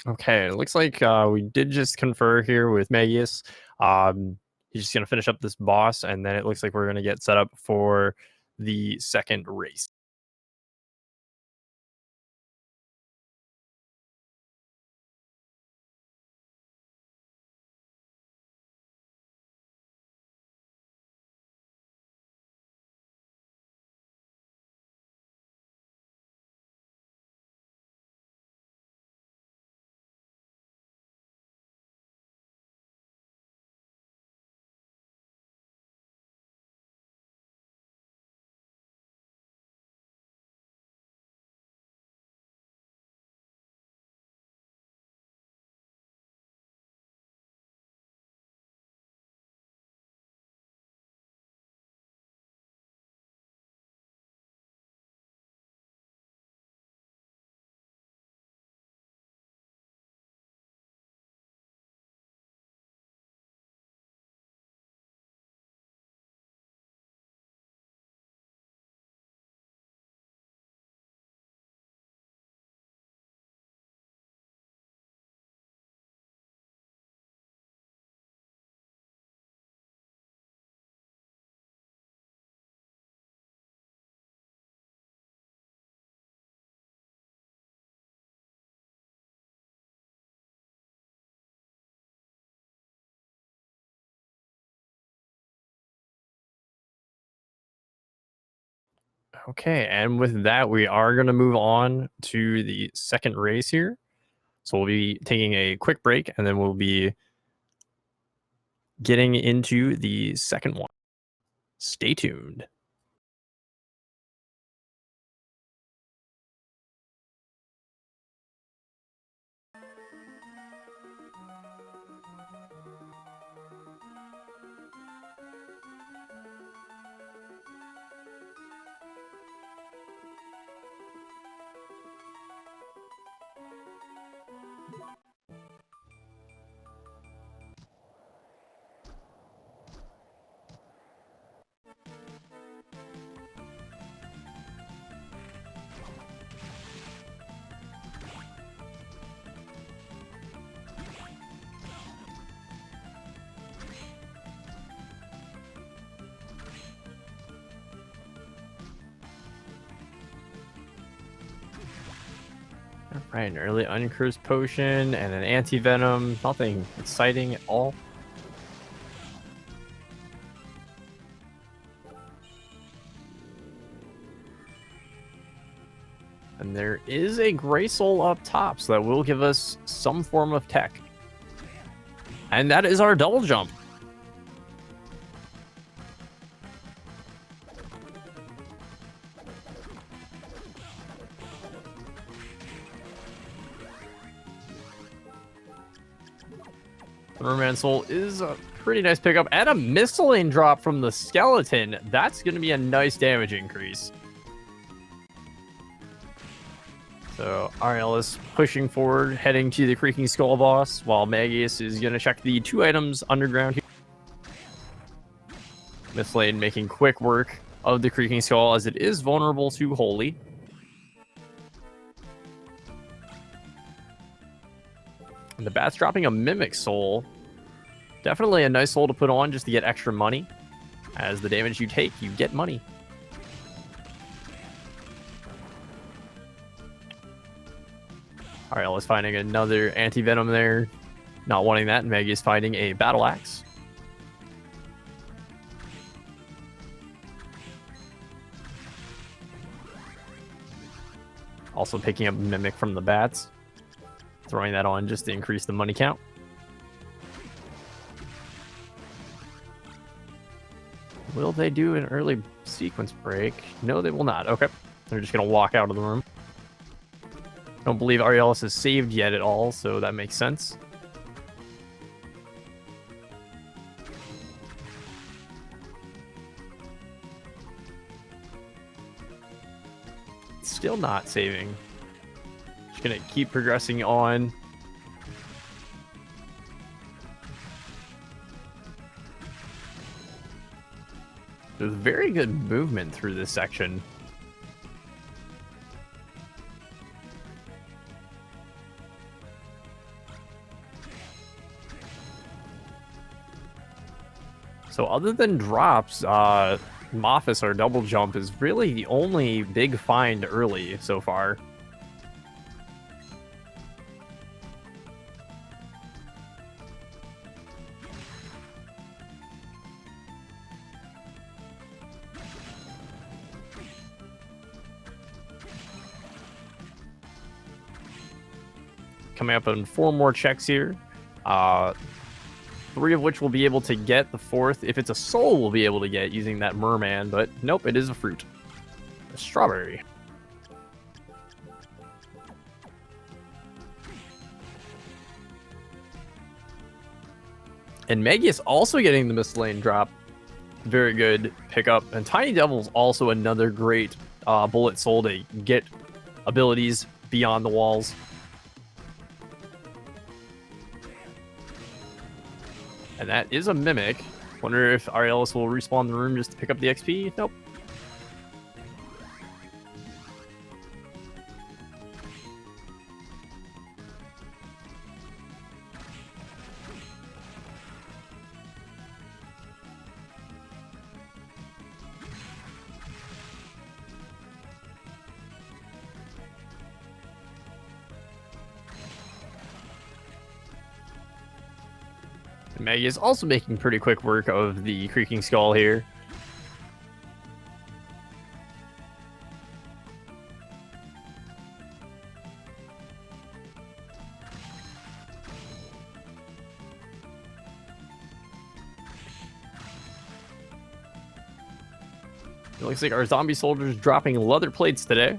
Okay, it looks like we did just confer here with Mageius. He's just gonna finish up this boss, and then it looks like we're gonna get set up for the second race. Okay, and with that, we are going to move on to the second race here. So we'll be taking a quick break, and then we'll be getting into the second one. Stay tuned. Right, an early uncurse potion and an anti-venom. Nothing exciting at all. And there is a Gray Soul up top, so that will give us some form of tech. And that is our double jump. Merman Soul is a pretty nice pickup, and a Mistlane drop from the skeleton. That's going to be a nice damage increase. So Aeralis pushing forward, heading to the Creaking Skull boss, while Mageius is going to check the 2 items underground here. Mistlane making quick work of the Creaking Skull, as it is vulnerable to Holy. And the Bat's dropping a Mimic Soul. Definitely a nice soul to put on just to get extra money. As the damage you take, you get money. Alright, let's finding another anti-venom there. Not wanting that, and Maggie is finding a battle axe. Also picking up Mimic from the bats. Throwing that on just to increase the money count. Will they do an early sequence break? No, they will not. Okay. They're just going to walk out of the room. Don't believe Aeralis is saved yet at all, so that makes sense. Still not saving. Just going to keep progressing on. There's very good movement through this section. So other than drops, Mophis, our double jump, is really the only big find early so far. Coming up on 4 more checks here. 3 of which we'll be able to get. The 4th, if it's a soul, we'll be able to get using that merman, but nope, it is a fruit. A strawberry. And Mageius also getting the Mistlane drop. Very good pickup. And Tiny Devil's also another great bullet soul to get abilities beyond the walls. And that is a Mimic. Wonder if Aeralis will respawn the room just to pick up the XP. Nope. Maggie is also making pretty quick work of the Creaking Skull here. It looks like our zombie soldiers dropping leather plates today.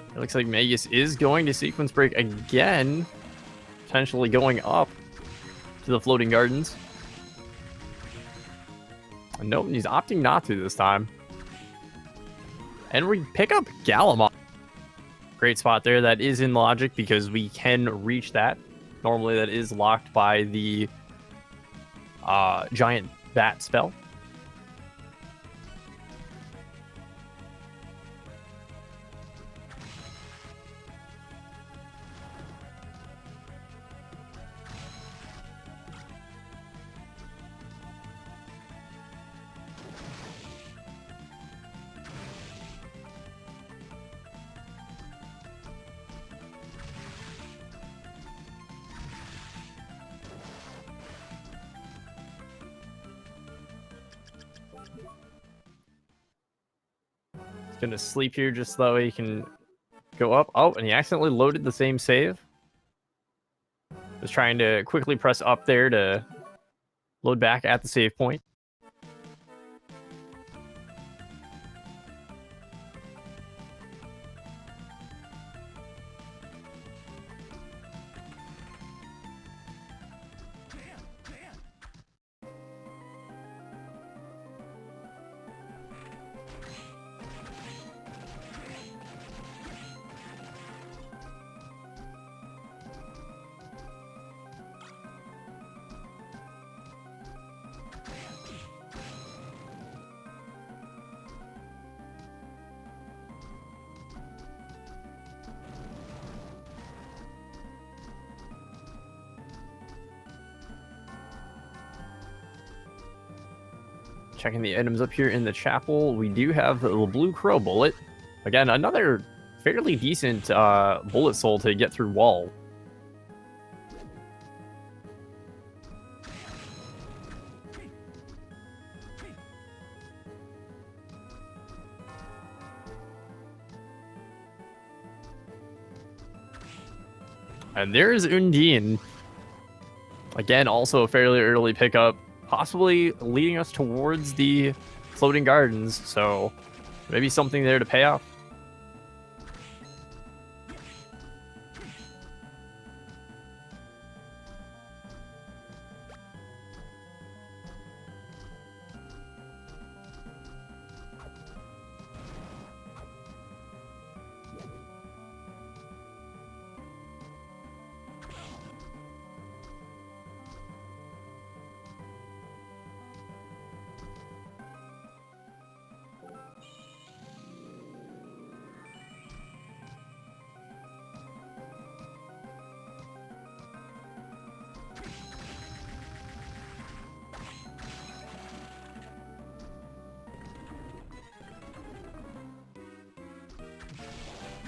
It looks like Mageius is going to sequence break again, potentially going up to the floating gardens. Nope, he's opting not to this time. And we pick up Gallimon. Great spot there. That is in logic because we can reach that. Normally that is locked by the giant bat spell. Gonna sleep here just so that way he can go up. Oh, and he accidentally loaded the same save. Was trying to quickly press up there to load back at the save point. Checking the items up here in the chapel, we do have the blue crow bullet. Again, another fairly decent bullet soul to get through wall. And there's Undine. Again, also a fairly early pickup, possibly leading us towards the floating gardens, so maybe something there to pay off.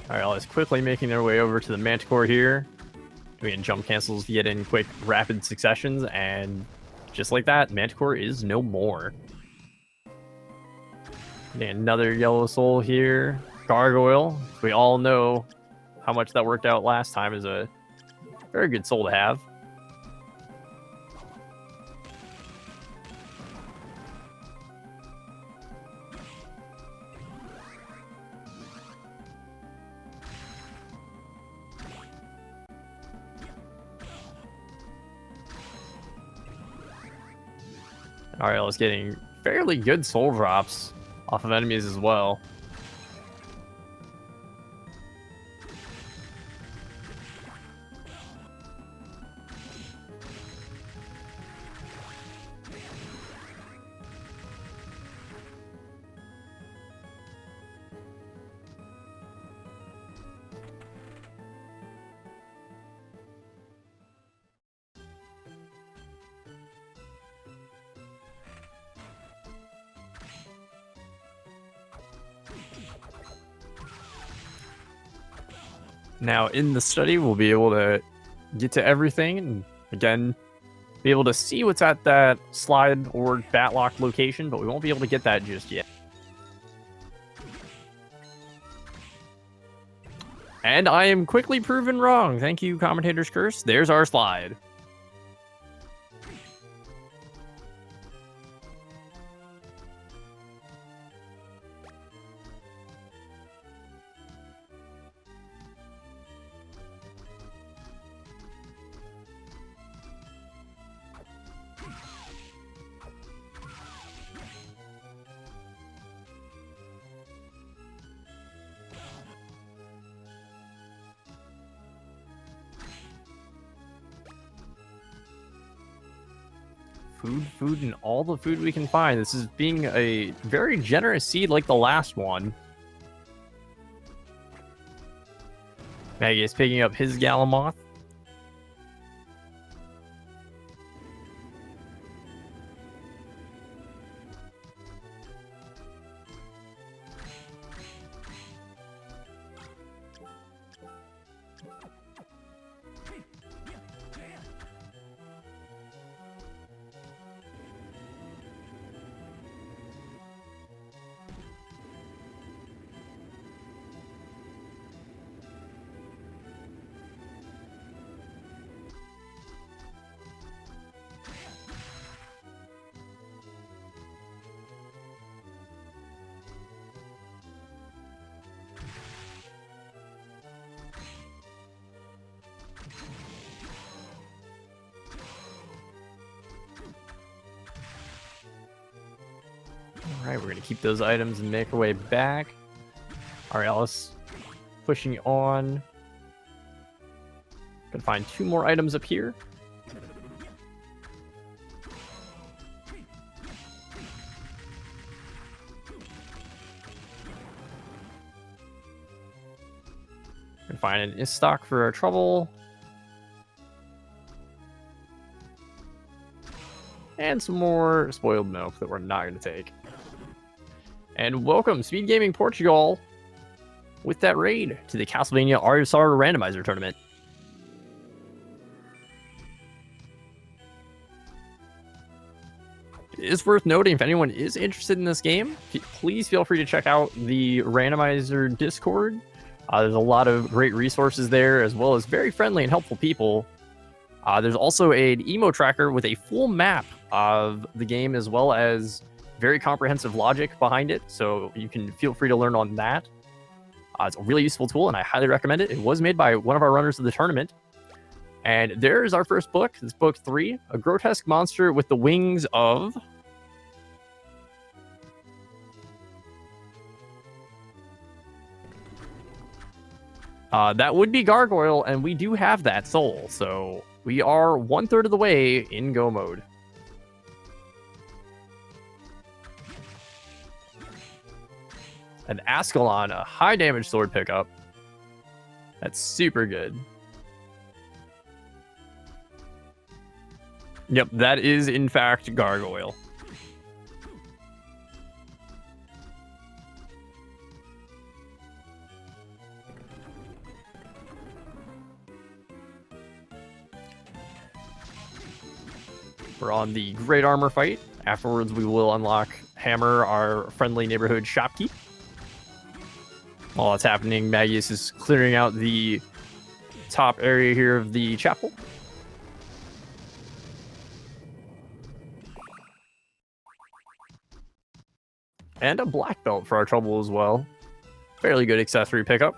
Aeralis quickly making their way over to the Manticore here. Doing jump cancels to get in quick, rapid successions, and just like that, Manticore is no more. And another yellow soul here. Gargoyle. We all know how much that worked out last time, is a very good soul to have. Ariel is getting fairly good soul drops off of enemies as well. Now in the study, we'll be able to get to everything and again, be able to see what's at that slide or batlock location, but we won't be able to get that just yet. And I am quickly proven wrong. Thank you, Commentator's Curse. There's our slide. Food, and all the food we can find. This is being a very generous seed like the last one. Mageius picking up his Galamoth. Alright, we're going to keep those items and make our way back. Aeralis pushing on. Gonna find 2 more items up here. Gonna find an Istock for our trouble. And some more spoiled milk that we're not going to take. And welcome, SpeedGaming Portugal, with that raid to the Castlevania Aria Randomizer tournament. It is worth noting, if anyone is interested in this game, please feel free to check out the Randomizer Discord. There's a lot of great resources there, as well as very friendly and helpful people. There's also an emo tracker with a full map of the game, as well as very comprehensive logic behind it, so you can feel free to learn on that. It's a really useful tool, and I highly recommend it. It was made by one of our runners of the tournament. And there's our first book. This book 3, a grotesque monster with the wings of... that would be Gargoyle, and we do have that soul, so we are 1/3 of the way in go mode. An Ascalon, a high damage sword pickup. That's super good. Yep, that is in fact Gargoyle. We're on the Great Armor fight. Afterwards, we will unlock Hammer, our friendly neighborhood shopkeep. While that's happening, Mageius is clearing out the top area here of the chapel. And a black belt for our trouble as well. Fairly good accessory pickup.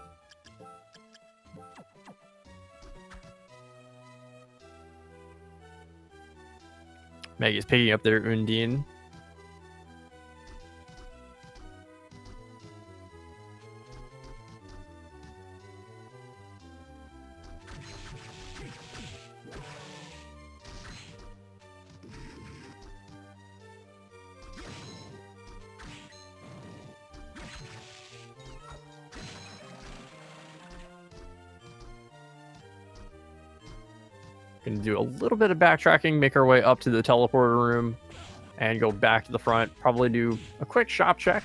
Mageius picking up their Undine. Gonna do a little bit of backtracking, make our way up to the teleporter room, and go back to the front. Probably do a quick shop check,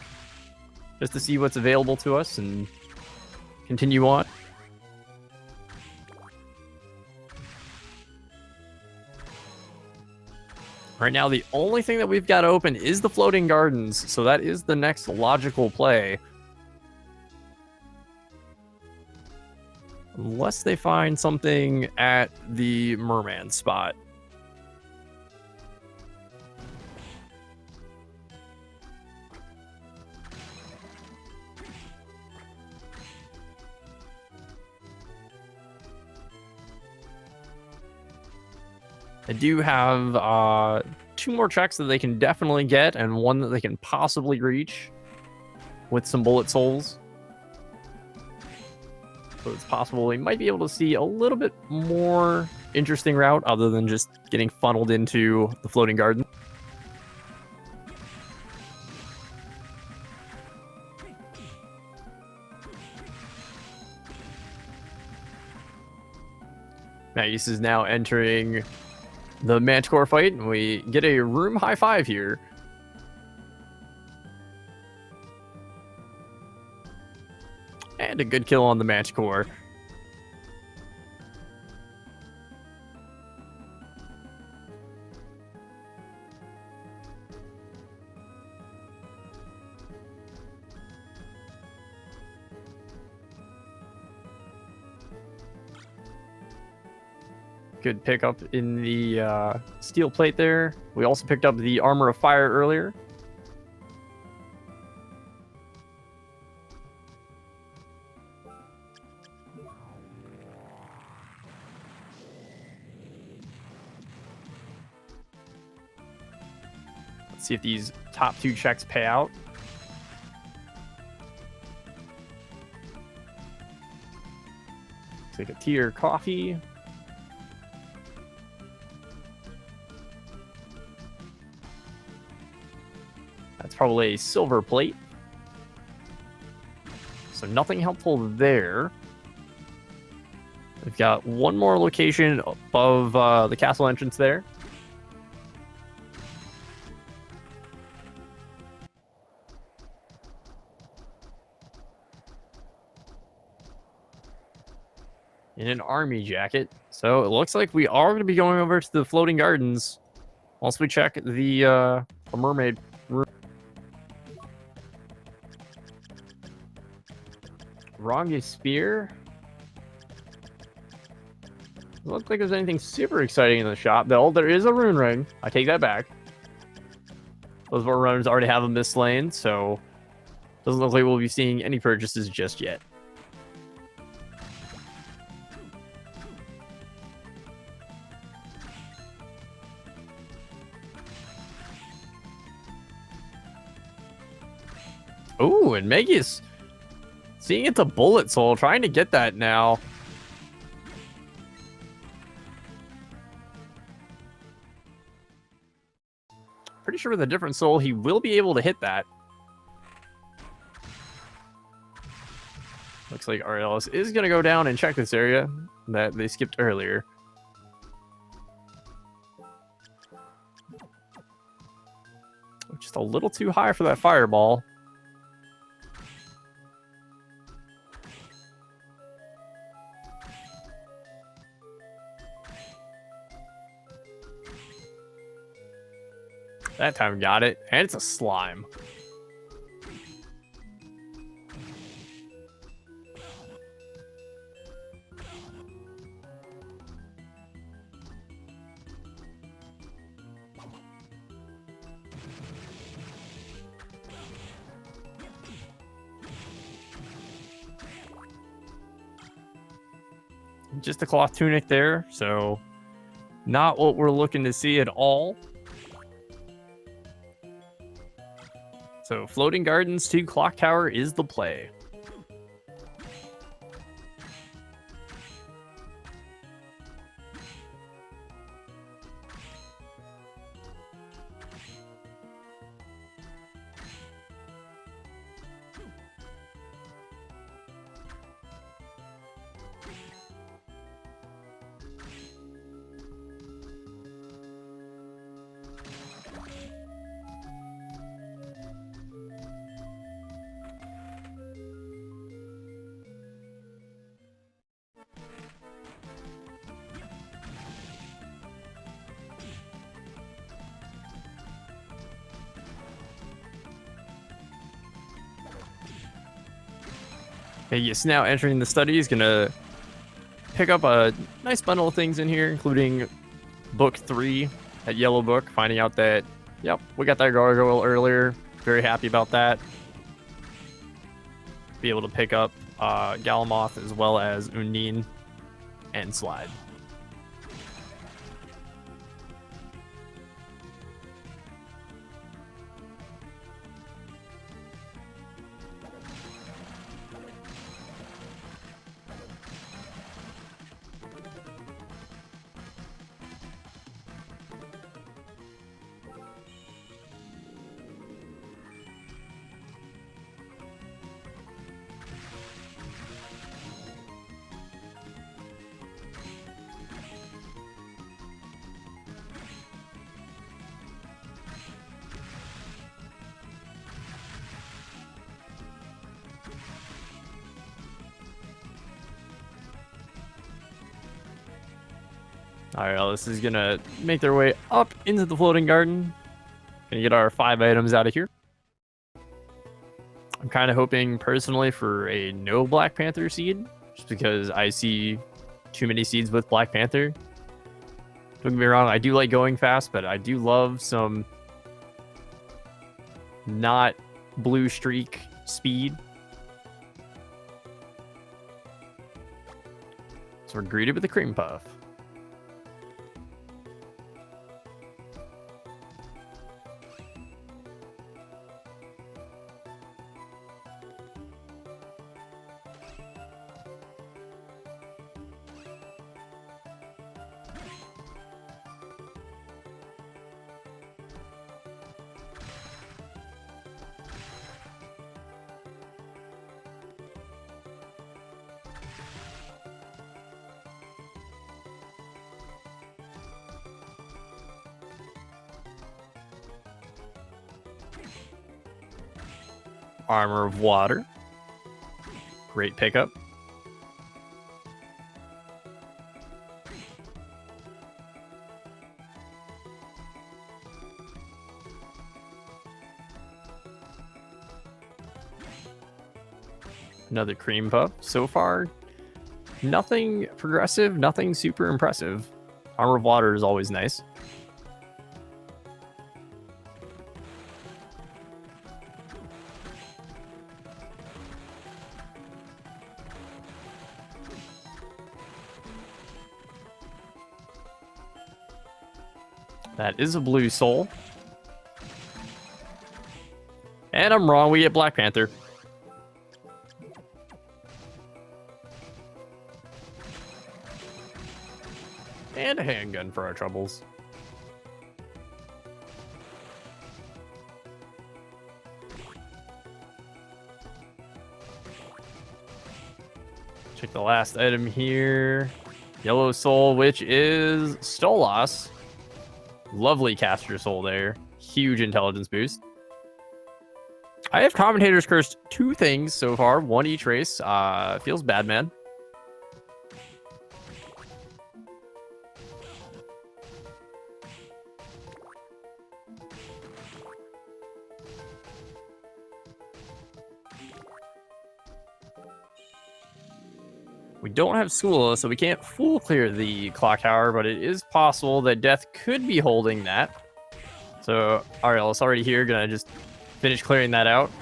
just to see what's available to us, and continue on. Right now, the only thing that we've got open is the floating gardens, so that is the next logical play. Unless they find something at the merman spot. They do have 2 more checks that they can definitely get, and 1 that they can possibly reach with some bullet souls. So it's possible we might be able to see a little bit more interesting route other than just getting funneled into the floating garden. Mageius is now entering the Manticore fight, and we get a room high 5 here. And a good kill on the Manticore. Good pickup in the steel plate there. We also picked up the armor of fire earlier. Let's see if these top 2 checks pay out. Take a tea or coffee. That's probably a silver plate. So nothing helpful there. We've got 1 more location above the castle entrance there. In an army jacket. So it looks like we are going to be going over to the floating gardens once we check the mermaid room. Wrong spear. Doesn't look like there's anything super exciting in the shop, though. There is a rune ring. I take that back. Those more runners already have a mist lane, so doesn't look like we'll be seeing any purchases just yet. Oh, and Mageius seeing it's a bullet soul, trying to get that now. Pretty sure with a different soul, he will be able to hit that. Looks like Aeralis is going to go down and check this area that they skipped earlier. Just a little too high for that fireball. That time got it, and it's a slime. Just a cloth tunic there, so not what we're looking to see at all. So floating gardens to clock tower is the play. Mageius now entering the study is gonna pick up a nice bundle of things in here, including book 3, that yellow book, finding out that, yep, we got that gargoyle earlier. Very happy about that. Be able to pick up Galamoth as well as Undine and Slide. Aeralis is gonna make their way up into the floating garden. Gonna get our 5 items out of here. I'm kind of hoping personally for a no Black Panther seed, just because I see too many seeds with Black Panther. Don't get me wrong, I do like going fast, but I do love some not blue streak speed. So we're greeted with a cream puff. Armor of Water. Great pickup. Another cream puff. So far, nothing progressive, nothing super impressive. Armor of Water is always nice. That is a blue soul. And I'm wrong, we get Black Panther. And a handgun for our troubles. Check the last item here. Yellow soul, which is Stolas. Lovely caster soul there. Huge intelligence boost. I have commentators cursed 2 things so far. 1 each race. Feels bad, man. We don't have Skula, so we can't full clear the clock tower, but it is possible that Death could be holding that. So Aeralis already here, gonna just finish clearing that out.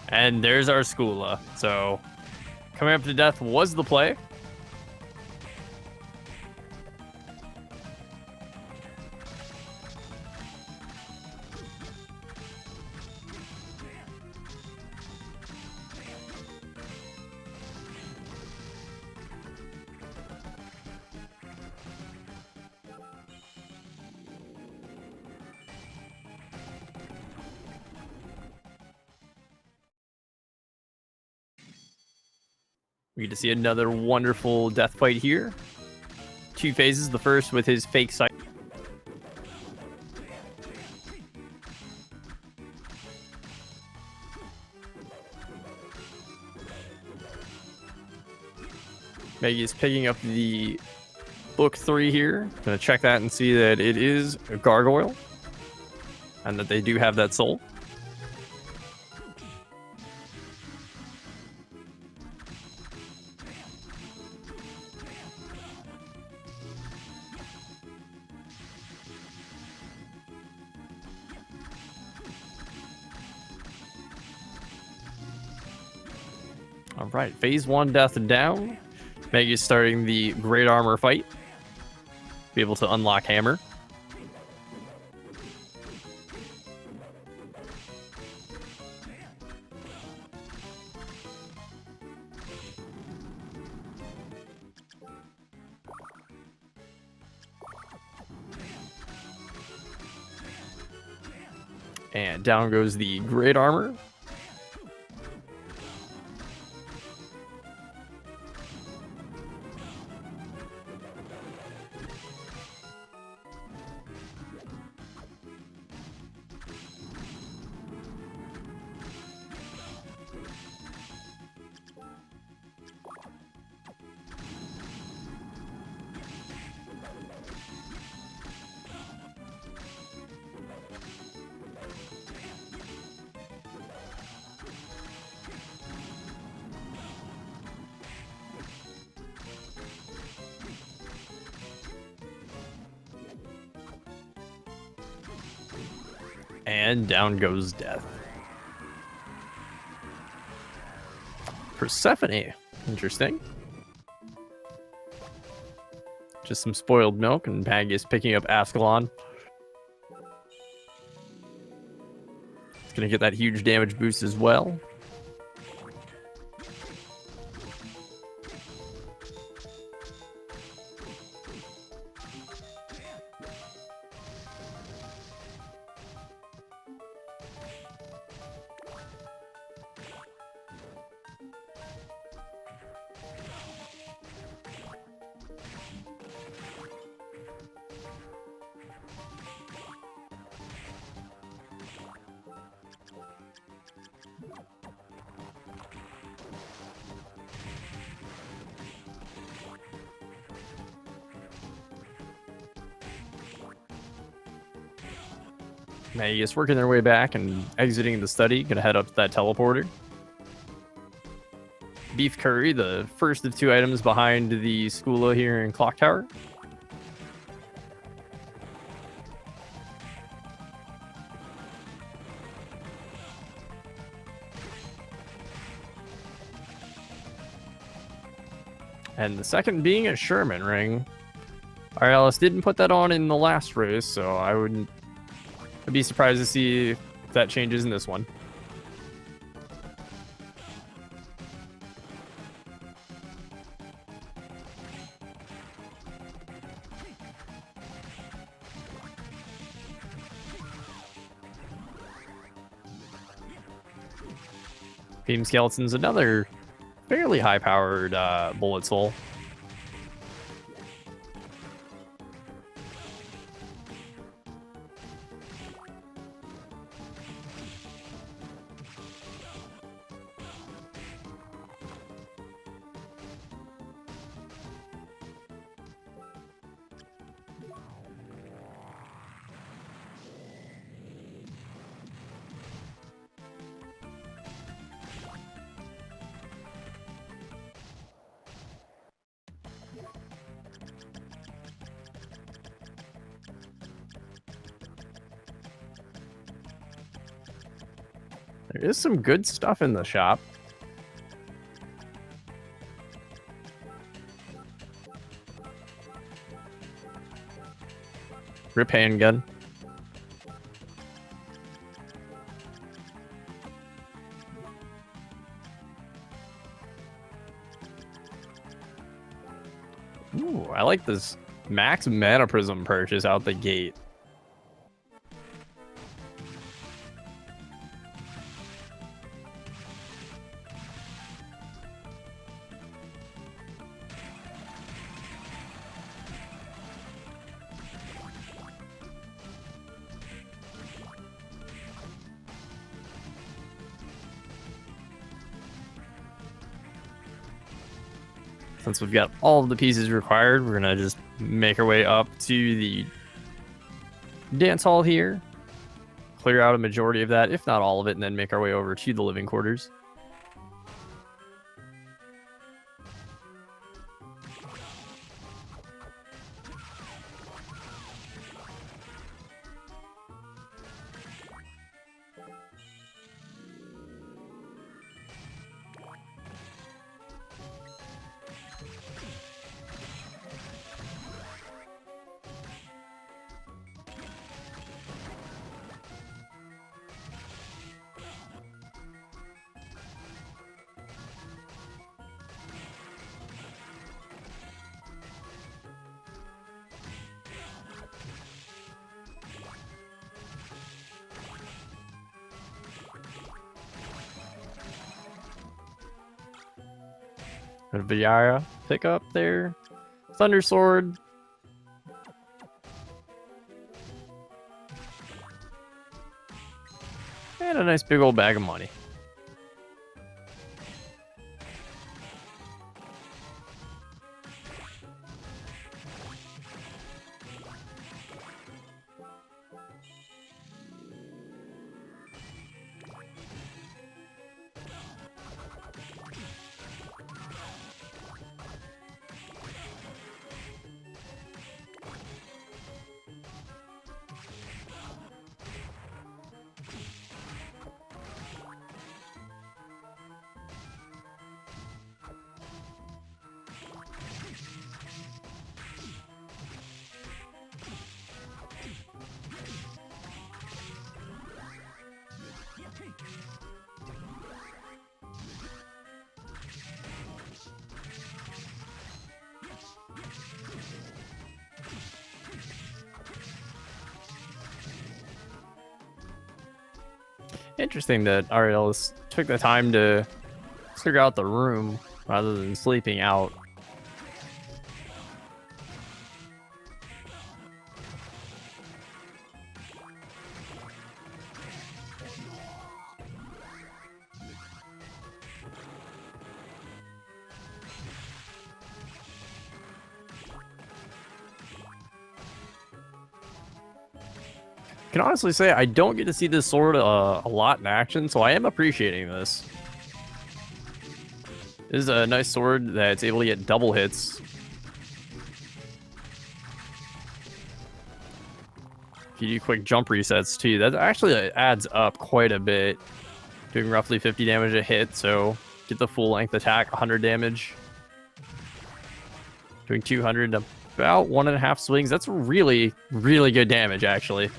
And there's our Skula. So coming up to Death was the play. We get to see another wonderful death fight here. 2 phases. The first with his fake sight. Mageius picking up the book 3 here. Gonna check that and see that it is a gargoyle and that they do have that soul. All right, phase 1 death down. Mageius starting the great armor fight. Be able to unlock hammer. And down goes the great armor. And down goes death. Persephone. Interesting. Just some spoiled milk, and Mageius picking up Ascalon. It's going to get that huge damage boost as well. Mageius working their way back and exiting the study. Gonna head up to that teleporter. Beef curry, the first of 2 items behind the Skula here in Clock Tower. And the second being a Sherman ring. Aeralis didn't put that on in the last race, so I'd be surprised to see if that changes in this one. Beam Skeleton's another fairly high-powered bullet soul. There is some good stuff in the shop. Rip handgun. Ooh, I like this max mana prism purchase out the gate. Since we've got all of the pieces required, we're gonna just make our way up to the dance hall here, clear out a majority of that, if not all of it, and then make our way over to the living quarters. A Viara pick up there. Thunder Sword. And a nice big old bag of money. Interesting that Aeralis took the time to clear out the room rather than sleeping out. I can honestly say I don't get to see this sword a lot in action, so I am appreciating this. This is a nice sword that's able to get double hits. If you do quick jump resets too, that actually adds up quite a bit. Doing roughly 50 damage a hit, so get the full length attack, 100 damage. Doing 200, about 1.5 swings. That's really, really good damage, actually.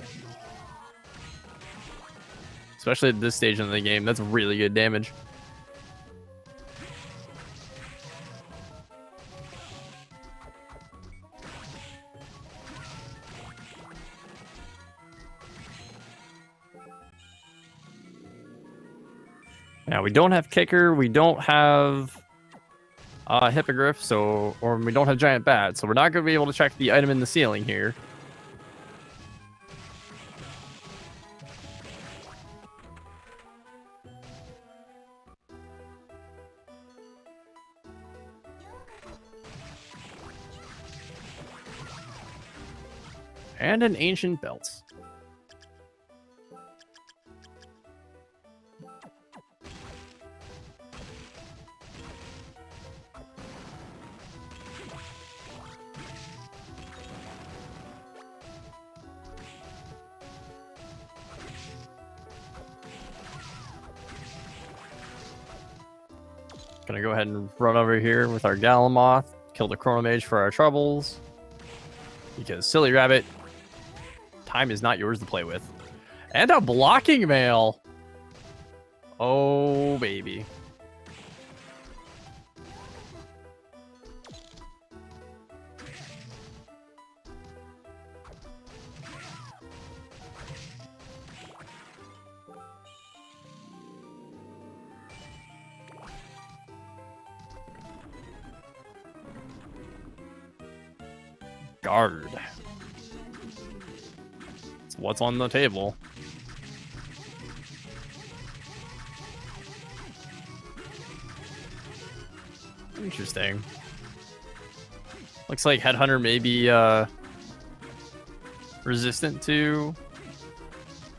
Especially at this stage in the game, that's really good damage. Now, we don't have Kicker, we don't have Hippogriff, or we don't have Giant Bat, so we're not going to be able to check the item in the ceiling here. And an ancient belt. Gonna go ahead and run over here with our Galamoth, kill the Chronomage for our troubles. Because Silly Rabbit, time is not yours to play with. And a blocking mail. Oh, baby. Guard. It's what's on the table. Interesting. Looks like Headhunter may be resistant to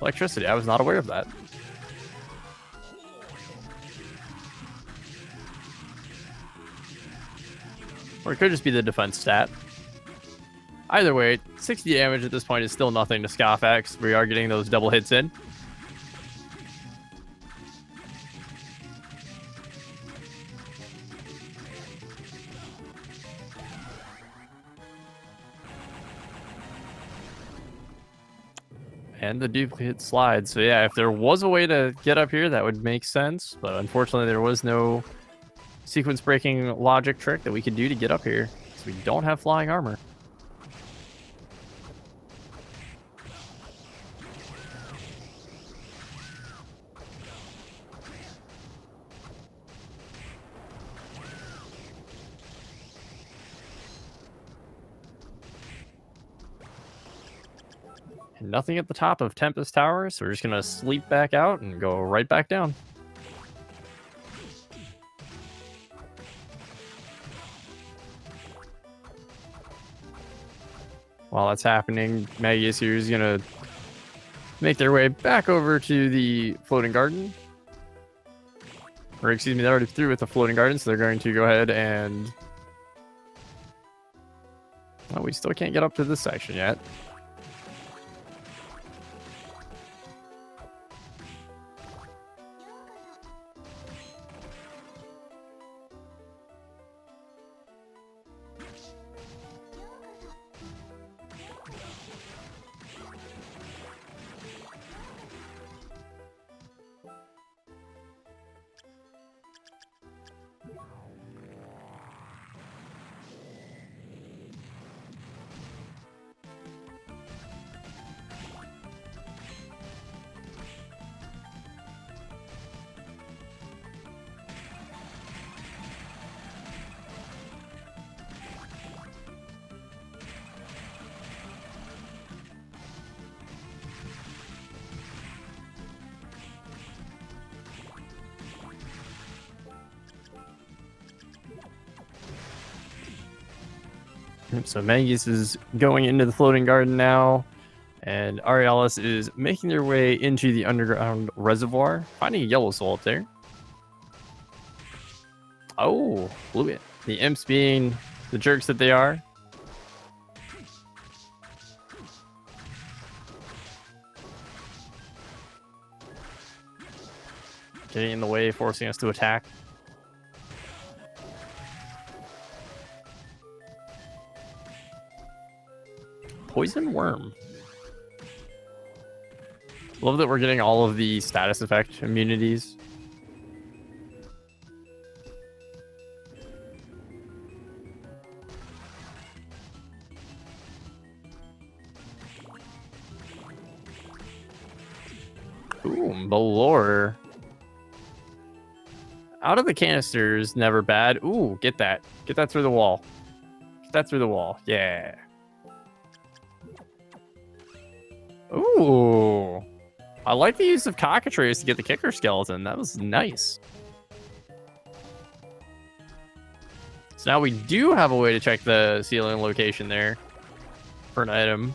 electricity. I was not aware of that. Or it could just be the defense stat. Either way, 60 damage at this point is still nothing to scoff at, 'cause we are getting those double hits in. And the duplicate slide. So yeah, if there was a way to get up here, that would make sense. But unfortunately, there was no sequence breaking logic trick that we could do to get up here. So we don't have flying armor. And nothing at the top of Tempest Tower, so we're just gonna sleep back out and go right back down. While that's happening, Mageius here is gonna make their way back over to the floating garden. Or excuse me, they're already through with the floating garden, so they're going to go ahead and... Well, we still can't get up to this section yet. So Mageius is going into the floating garden now, and Aeralis is making their way into the underground reservoir, finding a yellow soul up there. Oh, blew it. The imps being the jerks that they are. Getting in the way, forcing us to attack. Poison worm. Love that we're getting all of the status effect immunities. Ooh, Malor. Out of the canisters, never bad. Ooh, get that. Get that through the wall. Get that through the wall. Yeah. Ooh. I like the use of cockatrice to get the kicker skeleton. That was nice. So now we do have a way to check the ceiling location there for an item.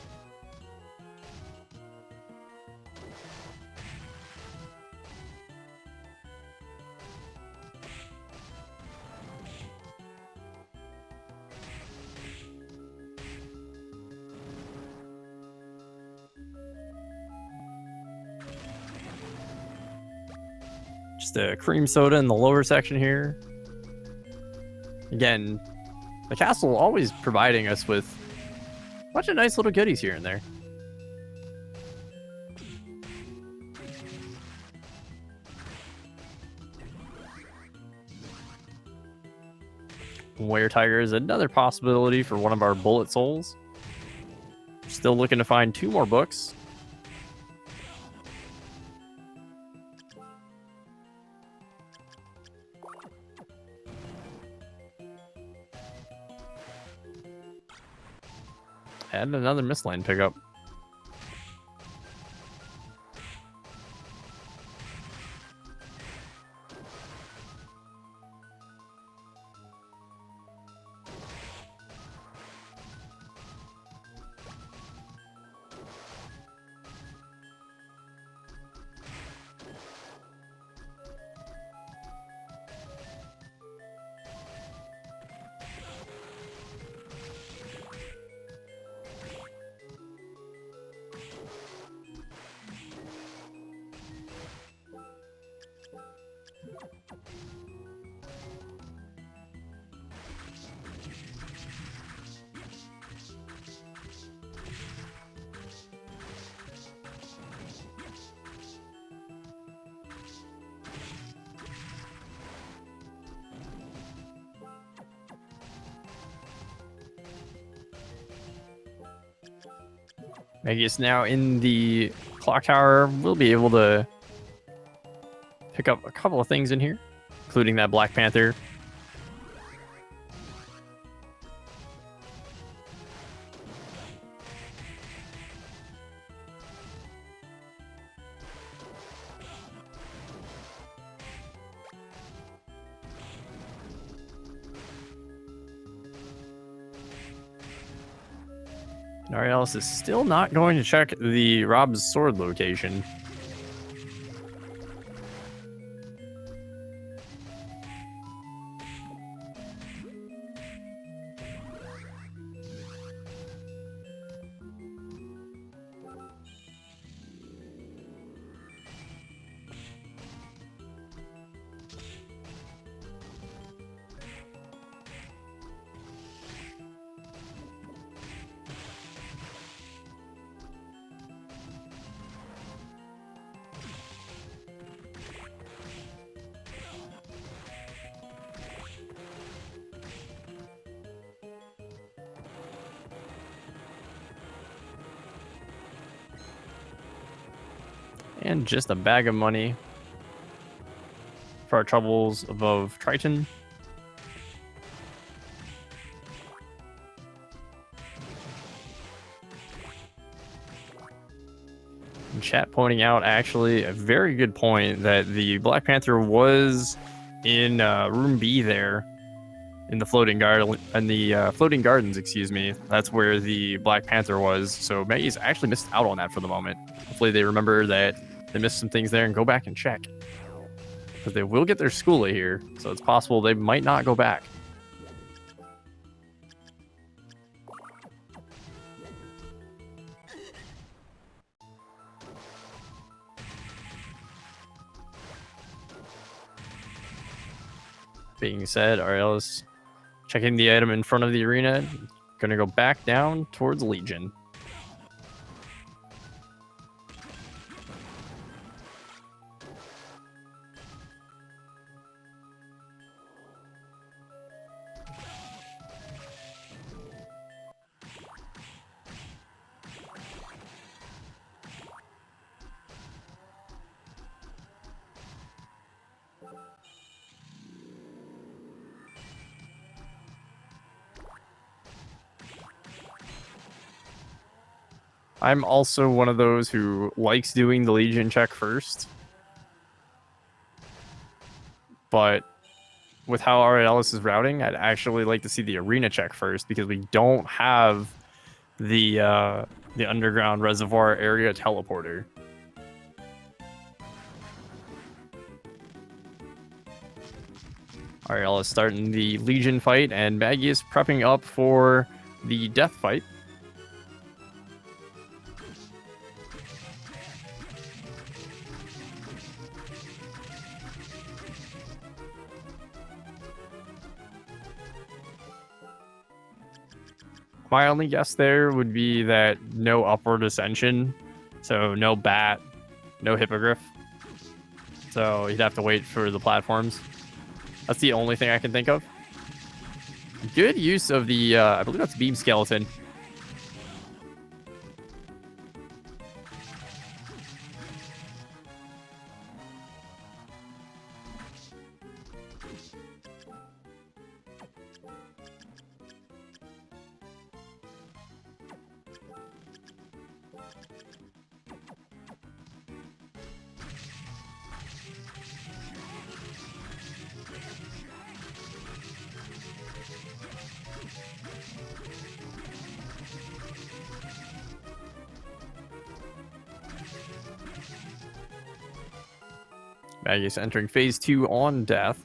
Just a cream soda in the lower section here. Again, the castle always providing us with a bunch of nice little goodies here and there. Were Tiger is another possibility for one of our bullet souls. Still looking to find 2 more books. And another misline pickup. Mageius now in the clock tower. We'll be able to pick up a couple of things in here, including that Black Panther. Aeralis is still not going to check the Rob's sword location. And just a bag of money for our troubles above Triton. And chat pointing out actually a very good point that the Black Panther was in room B there in the floating garden floating gardens, excuse me. That's where the Black Panther was. So Mageius actually missed out on that for the moment. Hopefully they remember that they missed some things there and go back and check. Because they will get their Skula here, so it's possible they might not go back. Being said, Aeralis checking the item in front of the arena, gonna go back down towards Legion. I'm also one of those who likes doing the Legion check first. But with how Aeralis is routing, I'd actually like to see the arena check first because we don't have the underground reservoir area teleporter. Aeralis starting the Legion fight and Mageius prepping up for the death fight. My only guess there would be that no upward ascension, so no bat, no hippogriff. So you'd have to wait for the platforms. That's the only thing I can think of. Good use of the, I believe that's beam skeleton. Mageius entering phase 2 on death.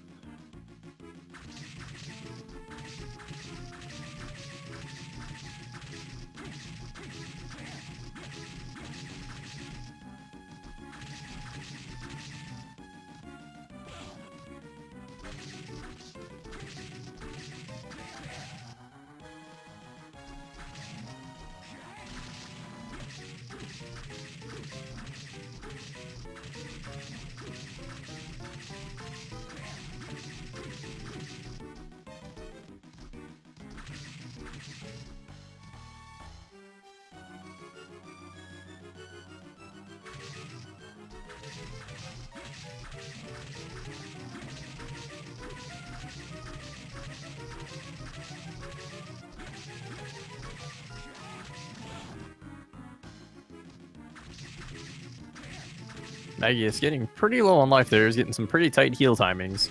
Mageius getting pretty low on life there. He's getting some pretty tight heal timings.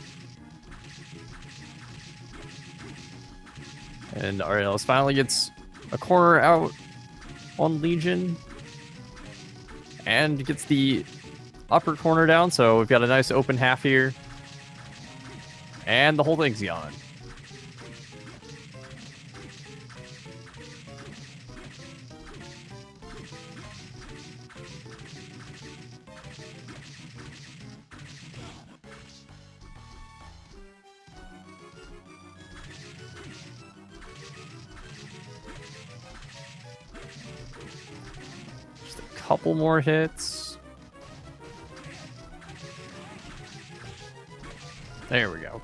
And Aeralis finally gets a corner out on Legion. And gets the upper corner down. So we've got a nice open half here. And the whole thing's gone. Couple more hits. There we go.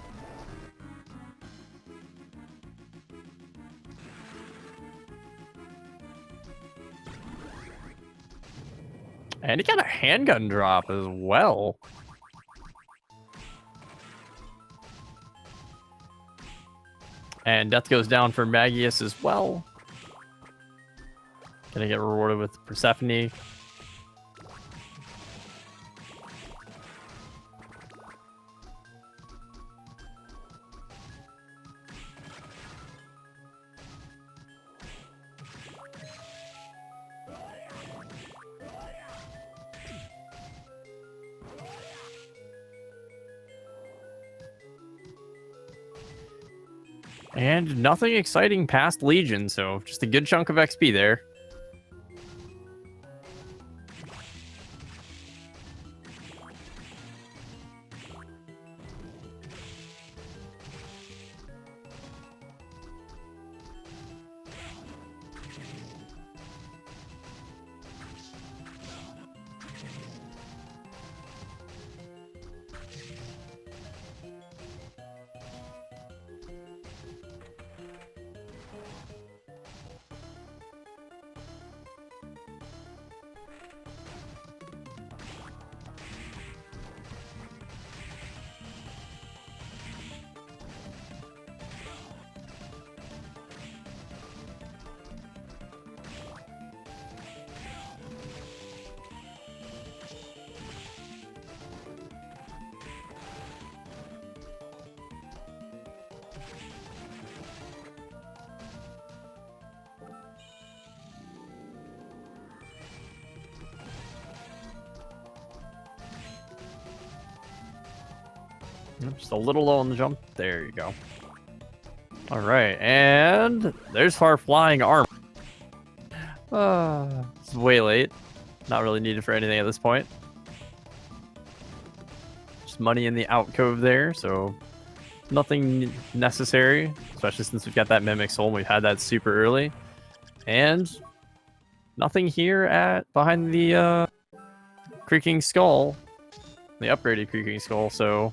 And he got a handgun drop as well. And death goes down for Mageius as well. Gonna get rewarded with Persephone. And nothing exciting past Legion, so just a good chunk of XP there. Just a little low on the jump. There you go. All right, and there's far flying armor. It's way late. Not really needed for anything at this point. Just money in the alcove there, so nothing necessary, especially since we've got that Mimic Soul and we've had that super early. And nothing here at behind the Creaking Skull, the upgraded Creaking Skull, so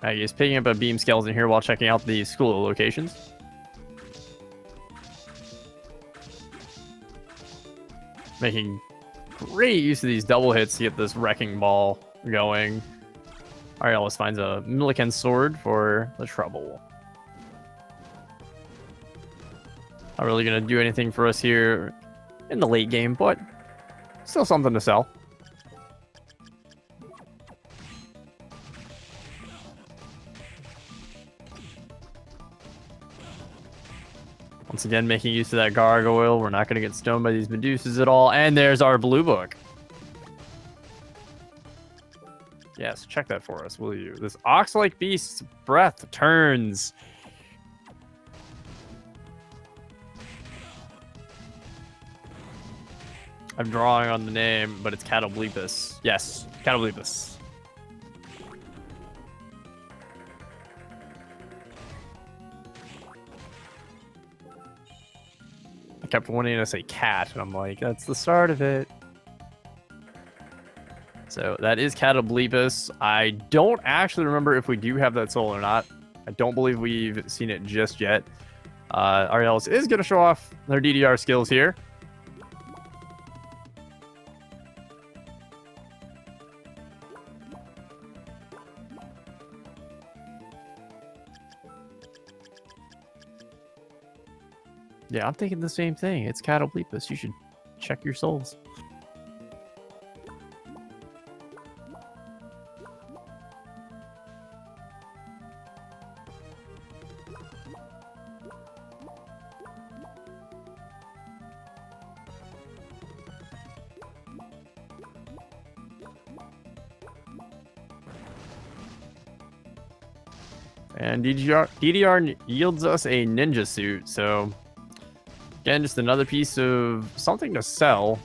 he's picking up a beam skeleton here while checking out the school locations. Making great use of these double hits to get this wrecking ball going. Aeralis finds a Milliken sword for the trouble. Not really going to do anything for us here in the late game, but still something to sell. Once again, making use of that gargoyle. We're not going to get stoned by these Medusas at all. And there's our blue book. Yes, check that for us, will you? This ox-like beast's breath turns. I'm drawing on the name, but it's Catoblepus. Yes, Catoblepus. I kept wanting to say cat, and I'm like, that's the start of it. So that is Catoblepus. I don't actually remember if we do have that soul or not. I don't believe we've seen it just yet. Aeralis is going to show off their DDR skills here. Yeah, I'm thinking the same thing. It's Catoblepus. You should check your souls. And DDR yields us a ninja suit, so again, just another piece of something to sell.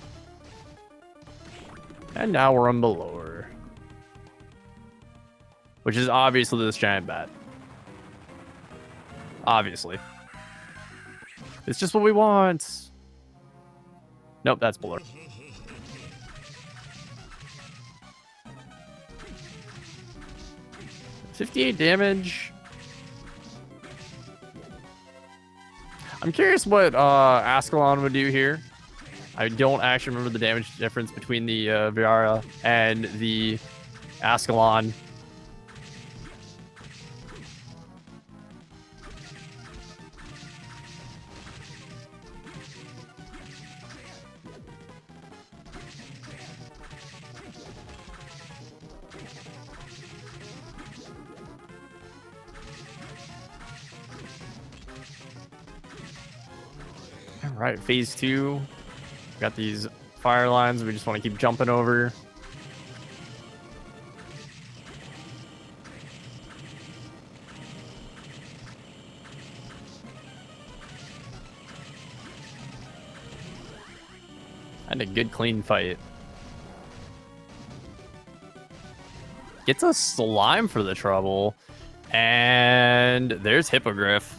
And now we're on Belore, which is obviously this giant bat. Obviously. It's just what we want. Nope, that's Belore. $58 damage. I'm curious what Ascalon would do here. I don't actually remember the damage difference between the Viara and the Ascalon. All right, phase 2. Got these fire lines we just want to keep jumping over. And a good clean fight. Gets a slime for the trouble. And there's Hippogriff.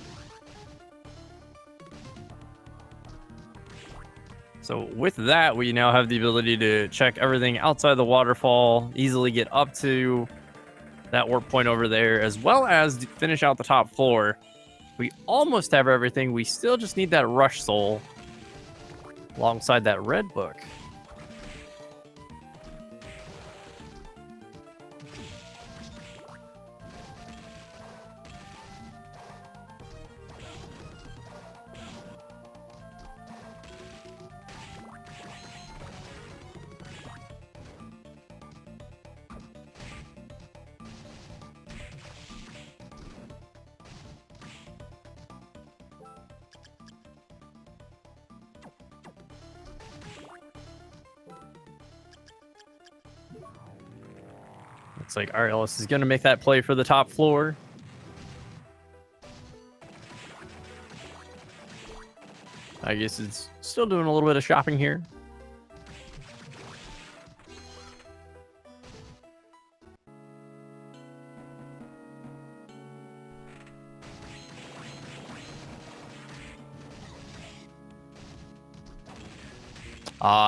So with that, we now have the ability to check everything outside the waterfall, easily get up to that warp point over there, as well as finish out the top floor. We almost have everything. We still just need that rush soul alongside that red book. Looks like Aeralis is going to make that play for the top floor. I guess it's still doing a little bit of shopping here.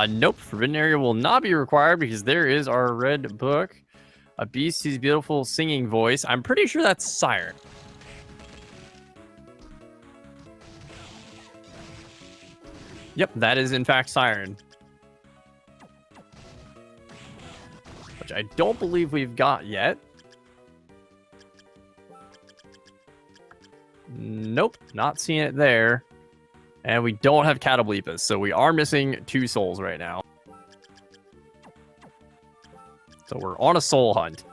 Nope, Forbidden Area will not be required because there is our red book. A beast whose beautiful singing voice. I'm pretty sure that's Siren. Yep, that is in fact Siren. Which I don't believe we've got yet. Nope, not seeing it there. And we don't have Catoblepus, so we are missing 2 souls right now. So we're on a soul hunt.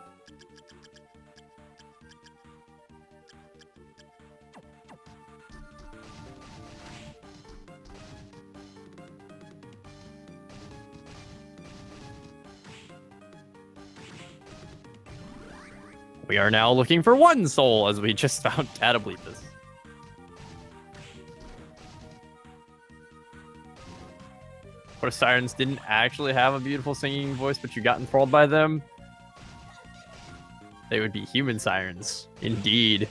We are now looking for 1 soul as we just found Catoblepus. What if Sirens didn't actually have a beautiful singing voice, but you got enthralled by them? They would be human sirens. Indeed.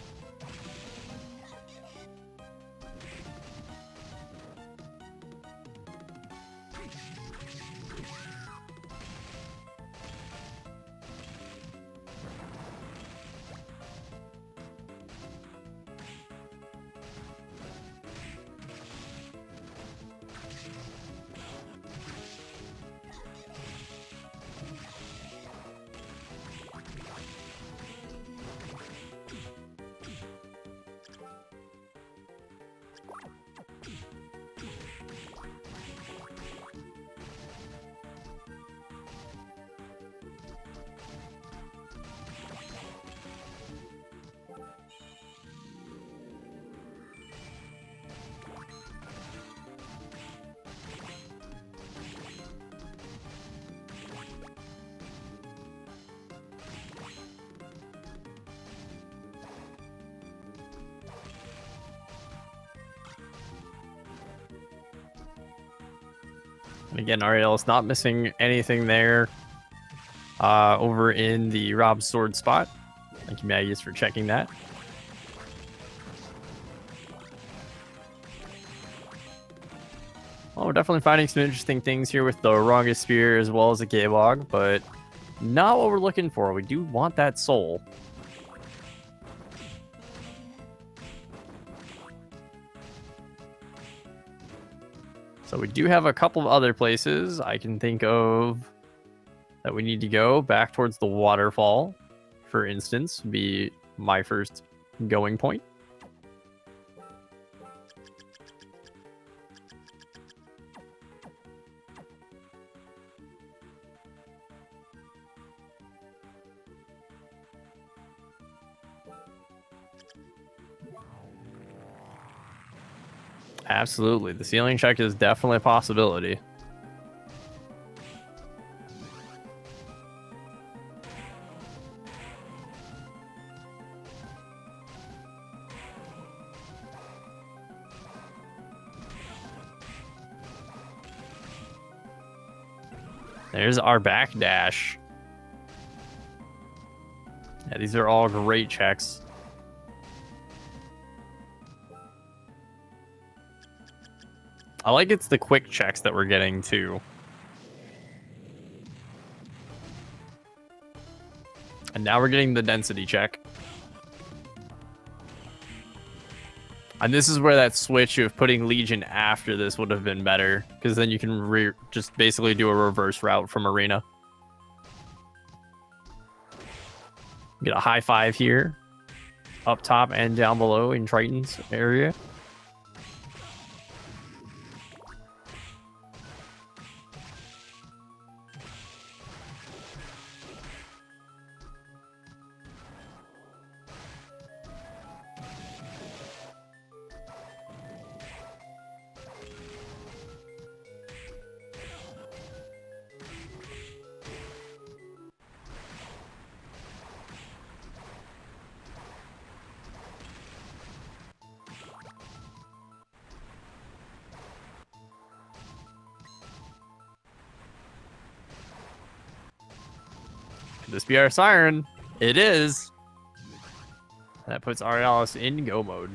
And again, Aeralis not missing anything there. Over in the Rob's sword spot. Thank you, Mageius, for checking that. Well, we're definitely finding some interesting things here with the Ronga Spear as well as the Gaylog, but not what we're looking for. We do want that soul. So we do have a couple of other places I can think of that we need to go. Back towards the waterfall, for instance, would be my first going point. Absolutely. The ceiling check is definitely a possibility. There's our back dash. Yeah, these are all great checks. I like it's the quick checks that we're getting too. And now we're getting the density check. And this is where that switch of putting Legion after this would have been better, because then you can just basically do a reverse route from Arena. Get a high five here, up top and down below in Triton's area. Could this be our siren? It is. That puts Aeralis in go mode.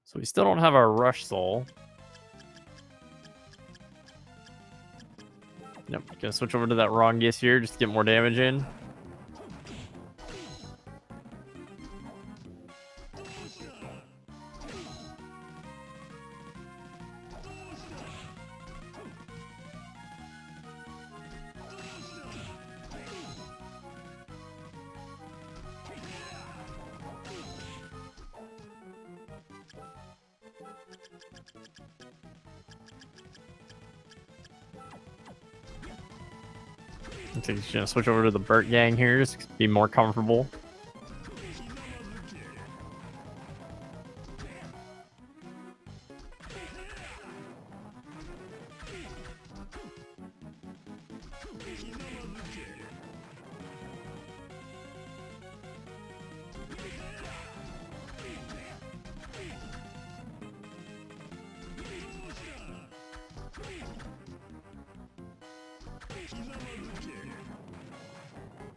So we still don't have our Rush Soul. Nope, gonna switch over to that Randomizer here just to get more damage in. I think he's gonna switch over to the Burt Gang here just to be more comfortable.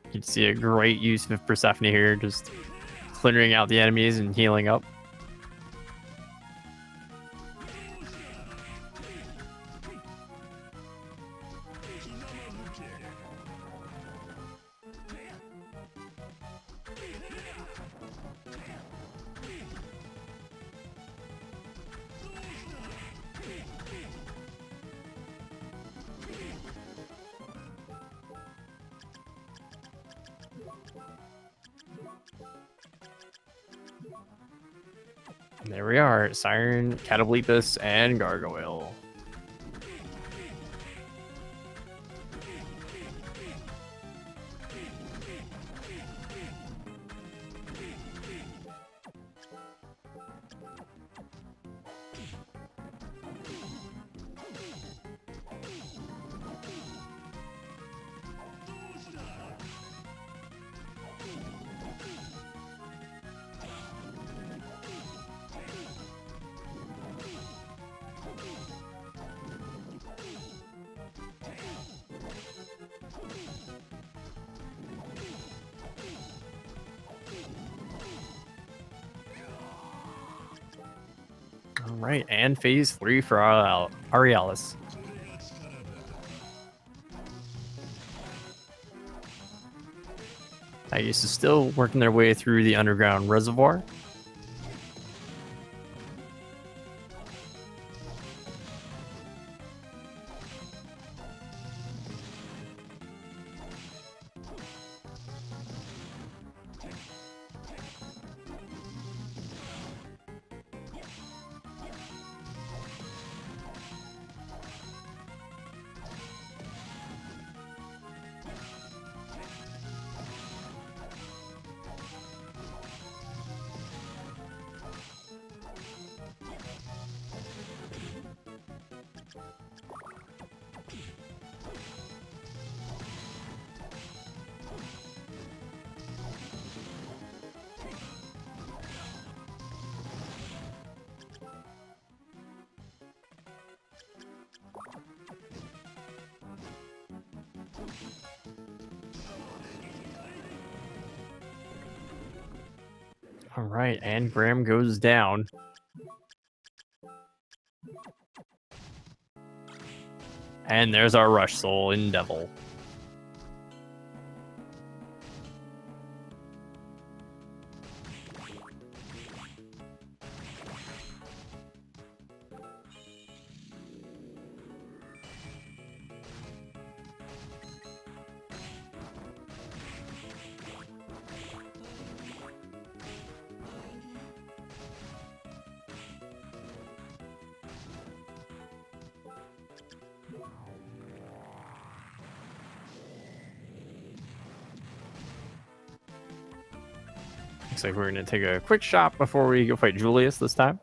You can see a great use of Persephone here, just clearing out the enemies and healing up. There we are. Siren, Catoblepus, and Gargoyle. All right, and phase 3 for Aeralis. Mageius is still working their way through the underground reservoir. All right, and Graham goes down. And there's our Rush Soul in Devil. Looks like we're going to take a quick shot before we go fight Julius this time.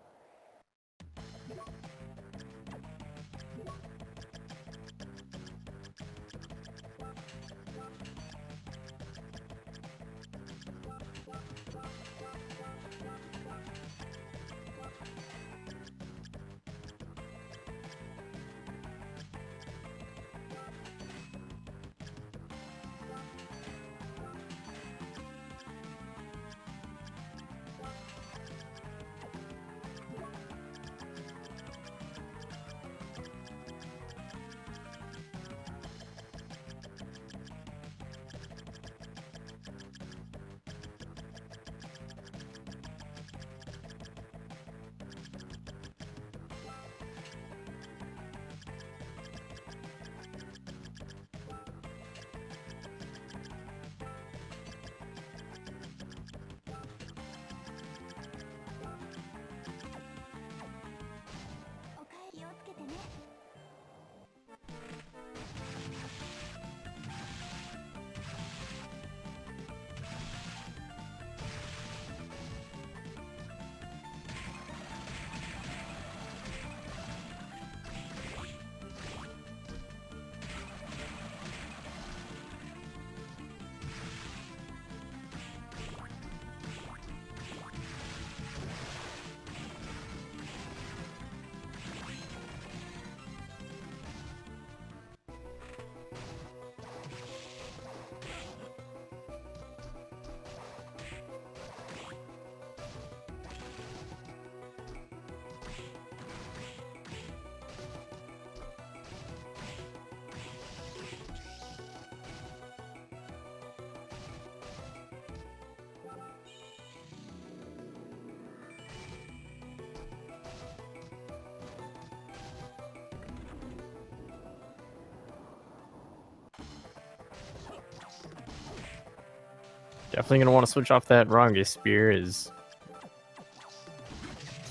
Definitely going to want to switch off that Range Spear. It's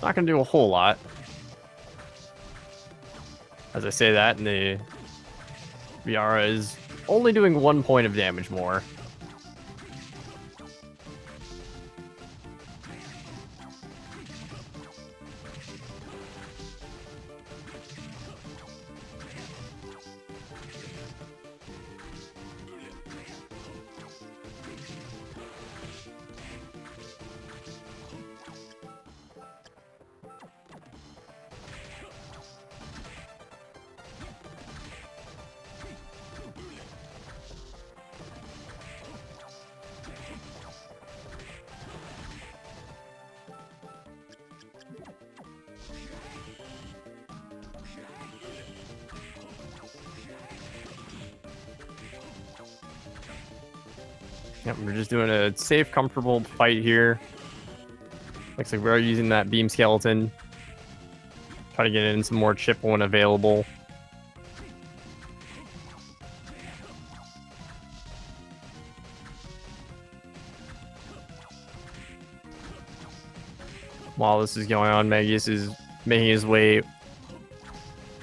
not going to do a whole lot. As I say that, and the Viara is only doing 1 point of damage more. Yep, we're just doing a safe, comfortable fight here. Looks like we're using that beam skeleton. Try to get in some more chip when available. While this is going on, Mageius is making his way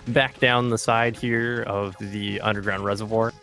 back down the side here of the underground reservoir.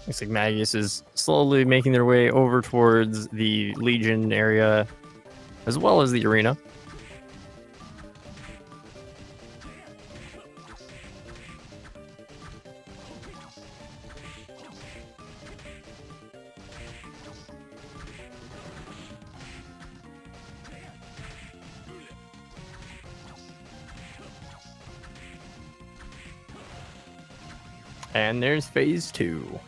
Looks like Mageius is slowly making their way over towards the Legion area, as well as the arena. And there's phase 2.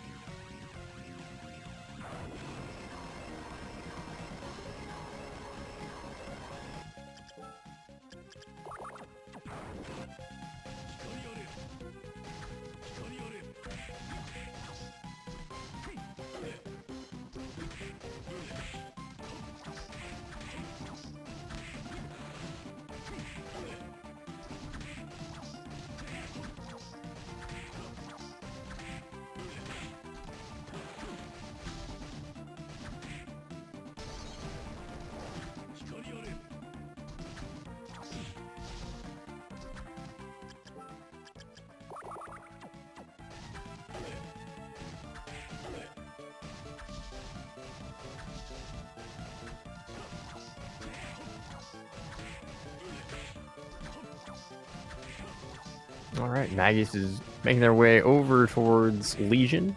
All right, Mageius is making their way over towards Legion.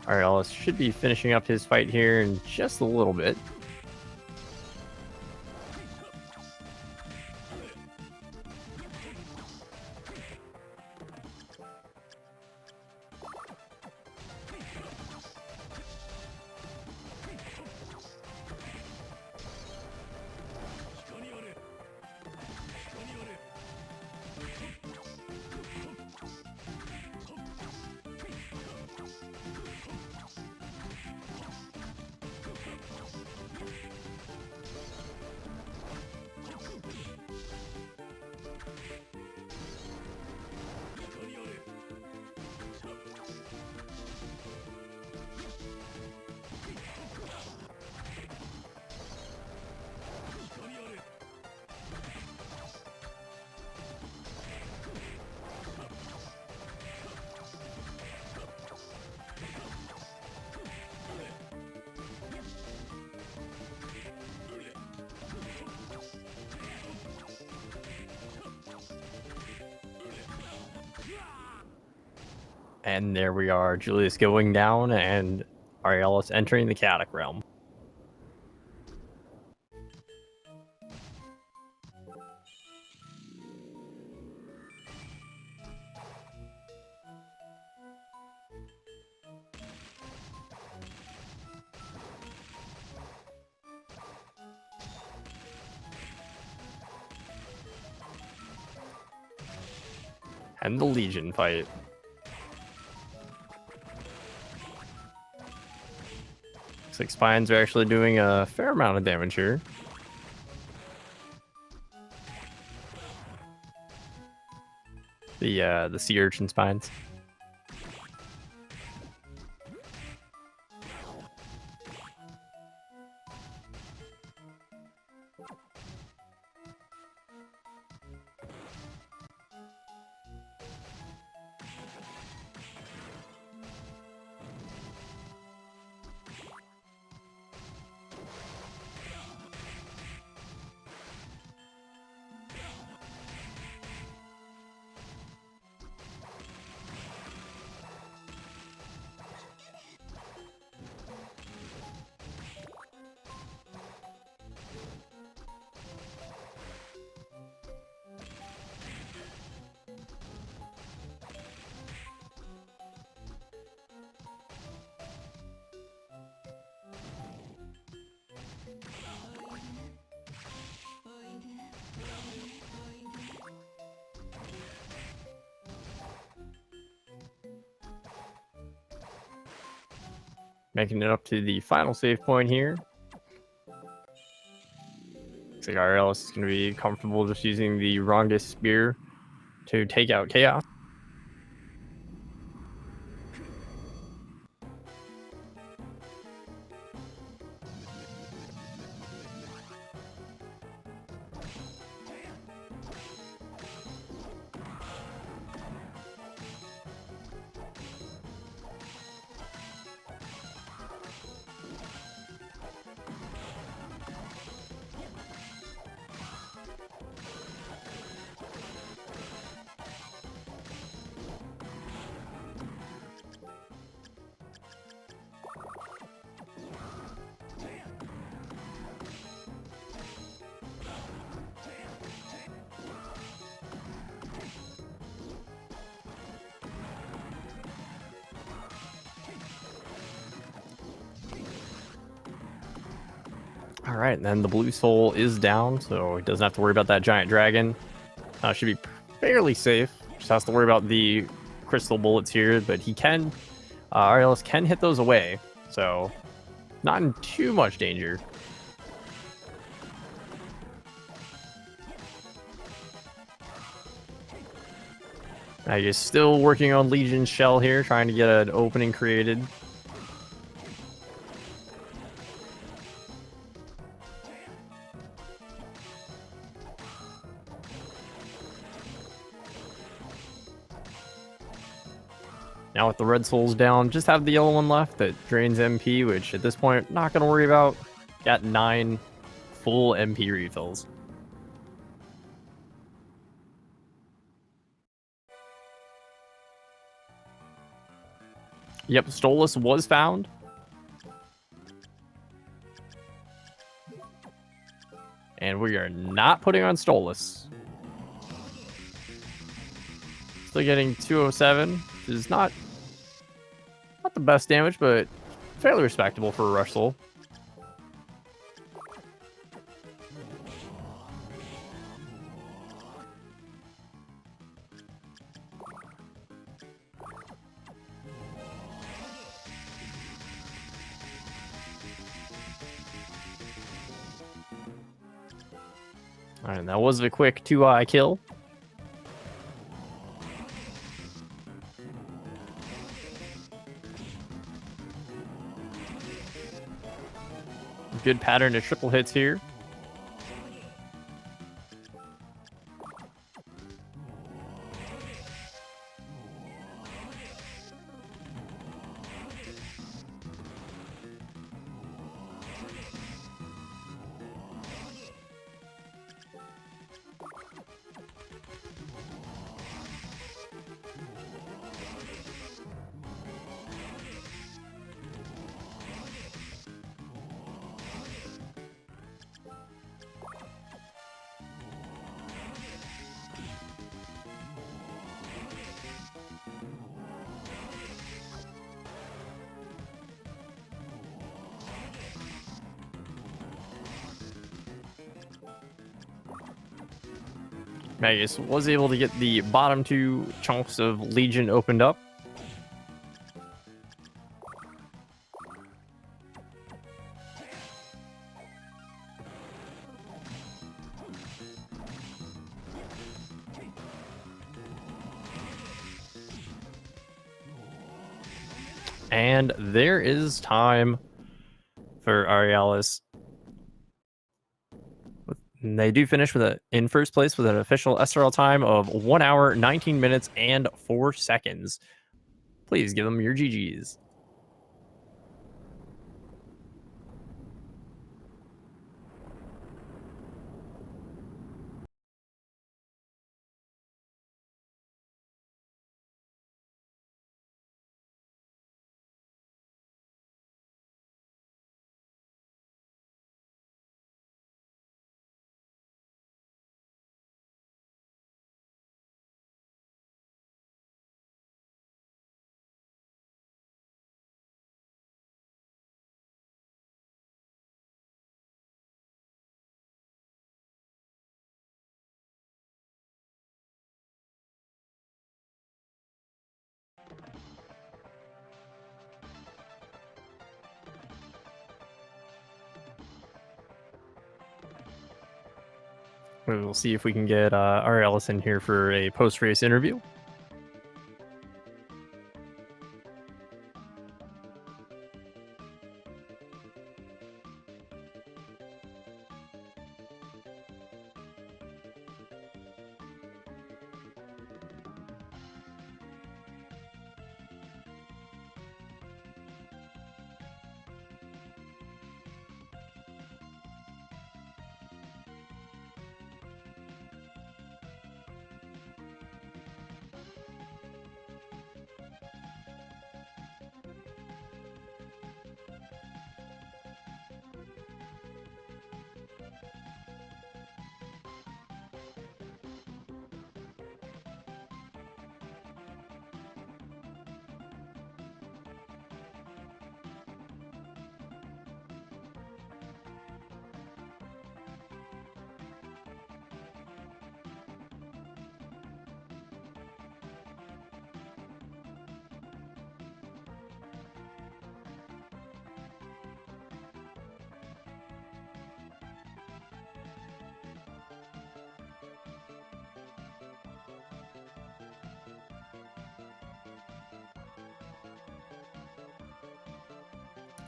Aeralis should be finishing up his fight here in just a little bit. And there we are, Julius going down and Aeralis entering the chaotic realm. And the Legion fight. Looks like spines are actually doing a fair amount of damage here. The sea urchin spines. Making it up to the final save point here. Looks like Aeralis is going to be comfortable just using the Rando spear to take out Chaos. All right, and then the blue soul is down, so he doesn't have to worry about that giant dragon. Should be fairly safe. Just has to worry about the crystal bullets here, but he can, Aeralis can hit those away, so not in too much danger. He's still working on Legion's shell here, trying to get an opening created. Now with the red souls down, just have the yellow one left that drains MP, which at this point, not going to worry about. Got 9 full MP refills. Yep, Stolas was found. And we are not putting on Stolas. Still getting 207, which is not the best damage, but fairly respectable for a rush soul. All right, that was a quick 2-eye kill. Good pattern of triple hits here. Mageius was able to get the bottom 2 chunks of Legion opened up. And there is time for Aeralis. And they do finish in first place with an official SRL time of 1 hour, 19 minutes, and 4 seconds. Please give them your GGs. We'll see if we can get Aeralis in here for a post-race interview.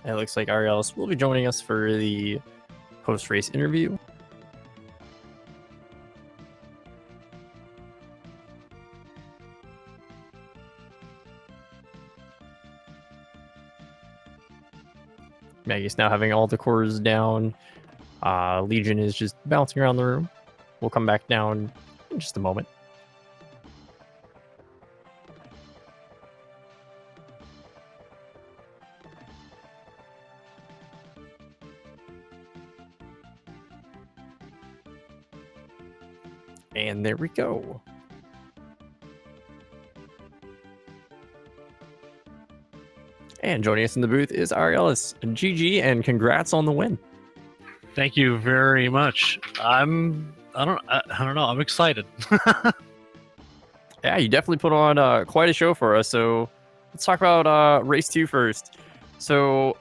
It looks like Aeralis will be joining us for the post-race interview. Mageius now having all the cores down. Legion is just bouncing around the room. We'll come back down in just a moment. And there we go. And joining us in the booth is Aeralis. GG and congrats on the win. Thank you very much. I don't know. I'm excited. Yeah, you definitely put on quite a show for us. So let's talk about race 2 first. So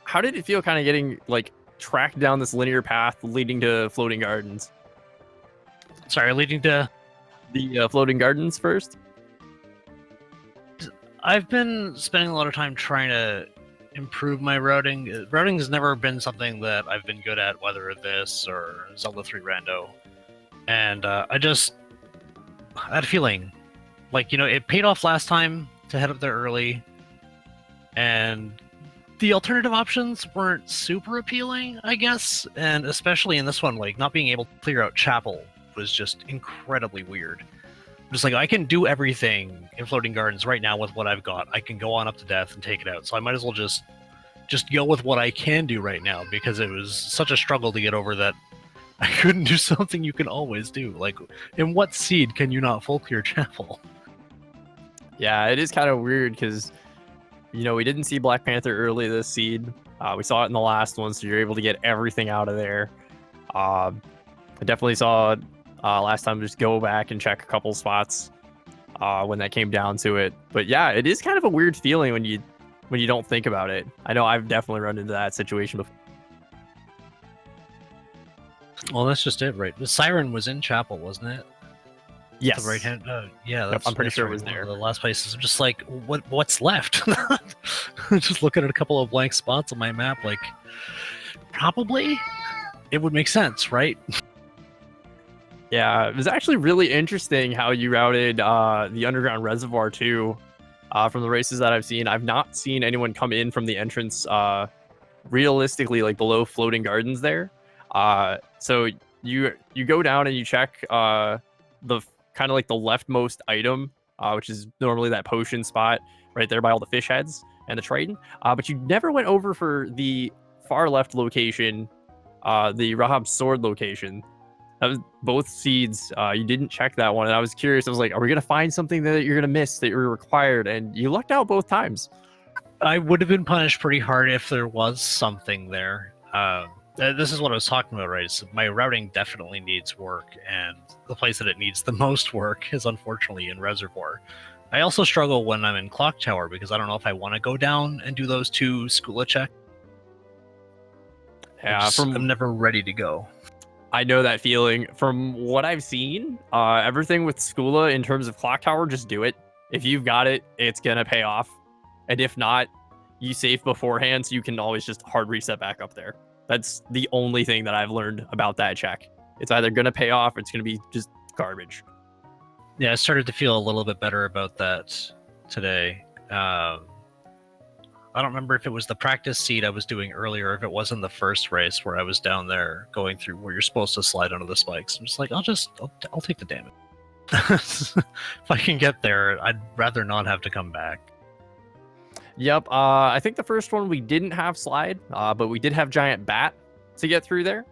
how did it feel kind of getting like tracked down this linear path leading to floating gardens? Sorry, leading to the floating gardens first? I've been spending a lot of time trying to improve my routing. Routing has never been something that I've been good at, whether this or Zelda 3 Rando. And I had a feeling, like, you know, it paid off last time to head up there early, and the alternative options weren't super appealing, I guess. And especially in this one, like, not being able to clear out Chapel was just incredibly weird. Just like, I can do everything in Floating Gardens right now with what I've got. I can go on up to death and take it out. So I might as well just go with what I can do right now, because it was such a struggle to get over that I couldn't do something you can always do. Like, in what seed can you not full clear Chapel? Yeah, it is kind of weird because, you know, we didn't see Black Panther early this seed. We saw it in the last one, so you're able to get everything out of there. I definitely saw last time. Just go back and check a couple spots when that came down to it. But yeah, it is kind of a weird feeling when you don't think about it. I know I've definitely run into that situation before. Well, that's just it, right? The siren was in chapel, wasn't it? Yes. The right hand. Yeah, Yep, I'm pretty sure it was one there. of the last places. I'm just like, what's left? Just looking at a couple of blank spots on my map, like, probably it would make sense, right? Yeah, it was actually really interesting how you routed the underground reservoir too. From the races that I've seen, I've not seen anyone come in from the entrance realistically like below floating gardens there. So you go down and you check the kind of like the leftmost item, which is normally that potion spot right there by all the fish heads and the Triton. But you never went over for the far left location, the Rahab's sword location. That was both seeds. You didn't check that one, and I was curious. I was like, "Are we gonna find something that you're gonna miss that you're required?" And you lucked out both times. I would have been punished pretty hard if there was something there. This is what I was talking about, right? So my routing definitely needs work, and the place that it needs the most work is unfortunately in Reservoir. I also struggle when I'm in Clock Tower because I don't know if I want to go down and do those 2 Skula checks. Yeah, I'm never ready to go. I know that feeling. From what I've seen, everything with Skula in terms of Clock Tower, just do it. If you've got it, it's gonna pay off. And if not, you save beforehand, so you can always just hard reset back up there. That's the only thing that I've learned about that check. It's either gonna pay off or it's gonna be just garbage. Yeah, I started to feel a little bit better about that today. I don't remember if it was the practice seed I was doing earlier, or if it was in the first race where I was down there going through where you're supposed to slide under the spikes. I'm just like, I'll take the damage. If I can get there, I'd rather not have to come back. Yep. I think the first one we didn't have slide, but we did have giant bat to get through there.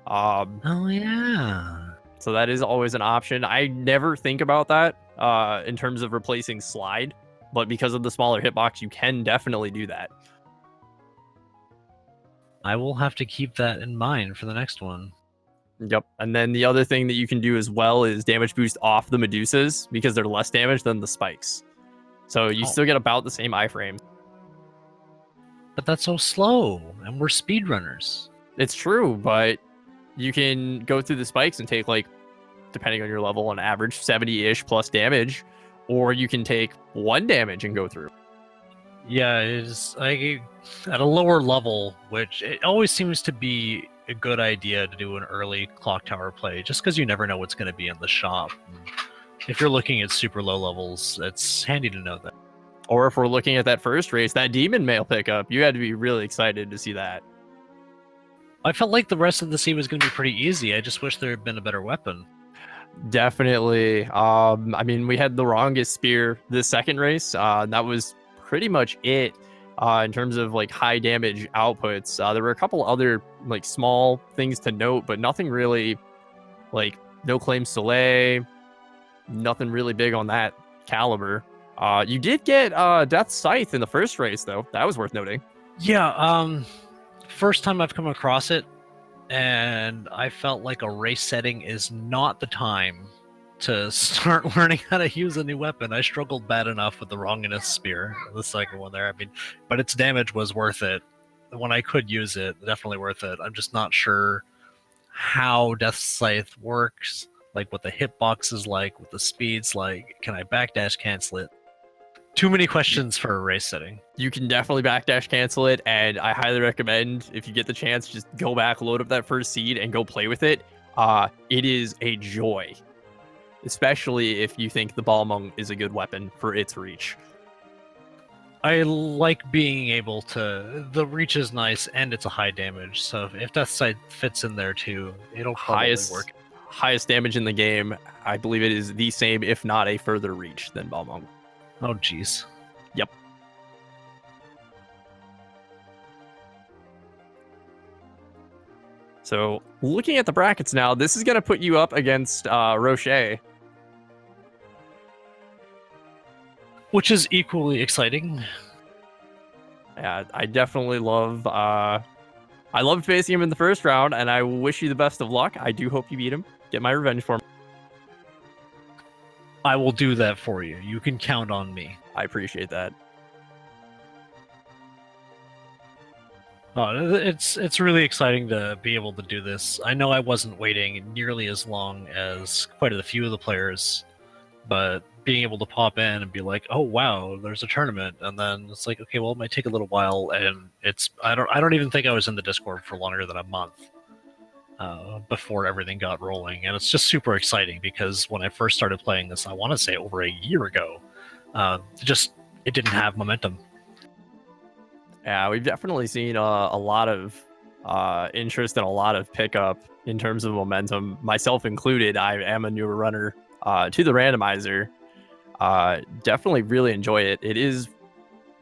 Oh yeah. So that is always an option. I never think about that in terms of replacing slide, but because of the smaller hitbox, you can definitely do that. I will have to keep that in mind for the next one. Yep. And then the other thing that you can do as well is damage boost off the Medusas because they're less damage than the spikes. So you still get about the same iframes. But that's so slow, and we're speedrunners. It's true, but you can go through the spikes and take, like, depending on your level, on average, 70-ish plus damage, or you can take 1 damage and go through. Yeah, it's like at a lower level, which it always seems to be a good idea to do an early Clock Tower play, just because you never know what's going to be in the shop. If you're looking at super low levels, it's handy to know that. Or if we're looking at that first race, that demon mail pickup, you had to be really excited to see that. I felt like the rest of the sea was going to be pretty easy. I just wish there had been a better weapon. Definitely. I mean, we had the wrongest spear this second race. That was pretty much it in terms of like high damage outputs. There were a couple other like small things to note, but nothing really like no claims to lay. Nothing really big on that caliber. You did get Death's Scythe in the first race, though. That was worth noting. Yeah, first time I've come across it, and I felt like a race setting is not the time to start learning how to use a new weapon. I struggled bad enough with the Wronginess Spear, the second one there. I mean, but its damage was worth it. When I could use it, definitely worth it. I'm just not sure how Death's Scythe works. Like what the hitbox is like, what the speed's like. Can I backdash cancel it? Too many questions for a race setting. You can definitely backdash cancel it, and I highly recommend if you get the chance, just go back, load up that first seed, and go play with it. It is a joy, especially if you think the Balmung is a good weapon for its reach. I like being able to. The reach is nice, and it's a high damage. So if Death Side fits in there too, it'll probably work. Highest damage in the game. I believe it is the same, if not a further reach than Balmung. Oh, jeez. Yep. So, looking at the brackets now, this is going to put you up against Rocher. Which is equally exciting. Yeah, I definitely love... I loved facing him in the first round, and I wish you the best of luck. I do hope you beat him. Get my revenge for him. I will do that for you. You can count on me. I appreciate that. It's really exciting to be able to do this. I know I wasn't waiting nearly as long as quite a few of the players, but being able to pop in and be like, "Oh wow, there's a tournament," and then it's like, "Okay, well, it might take a little while," and I don't even think I was in the Discord for longer than a month before everything got rolling, and it's just super exciting because when I first started playing this, I want to say over a year ago, it didn't have momentum. Yeah, we've definitely seen a lot of interest and a lot of pickup in terms of momentum, myself included. I am a newer runner to the randomizer. Definitely really enjoy it. It is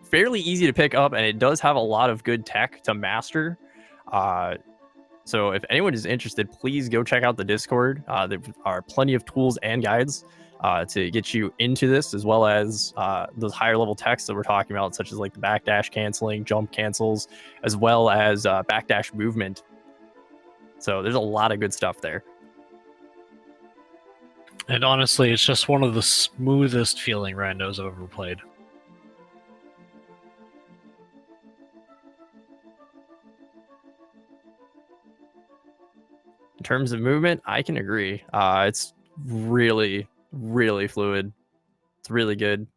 fairly easy to pick up, and it does have a lot of good tech to master. So if anyone is interested, please go check out the Discord. There are plenty of tools and guides to get you into this, as well as those higher level techs that we're talking about, such as like the backdash canceling, jump cancels, as well as backdash movement. So there's a lot of good stuff there. And honestly, it's just one of the smoothest feeling randos I've ever played. In terms of movement, I can agree. It's really, really fluid. It's really good.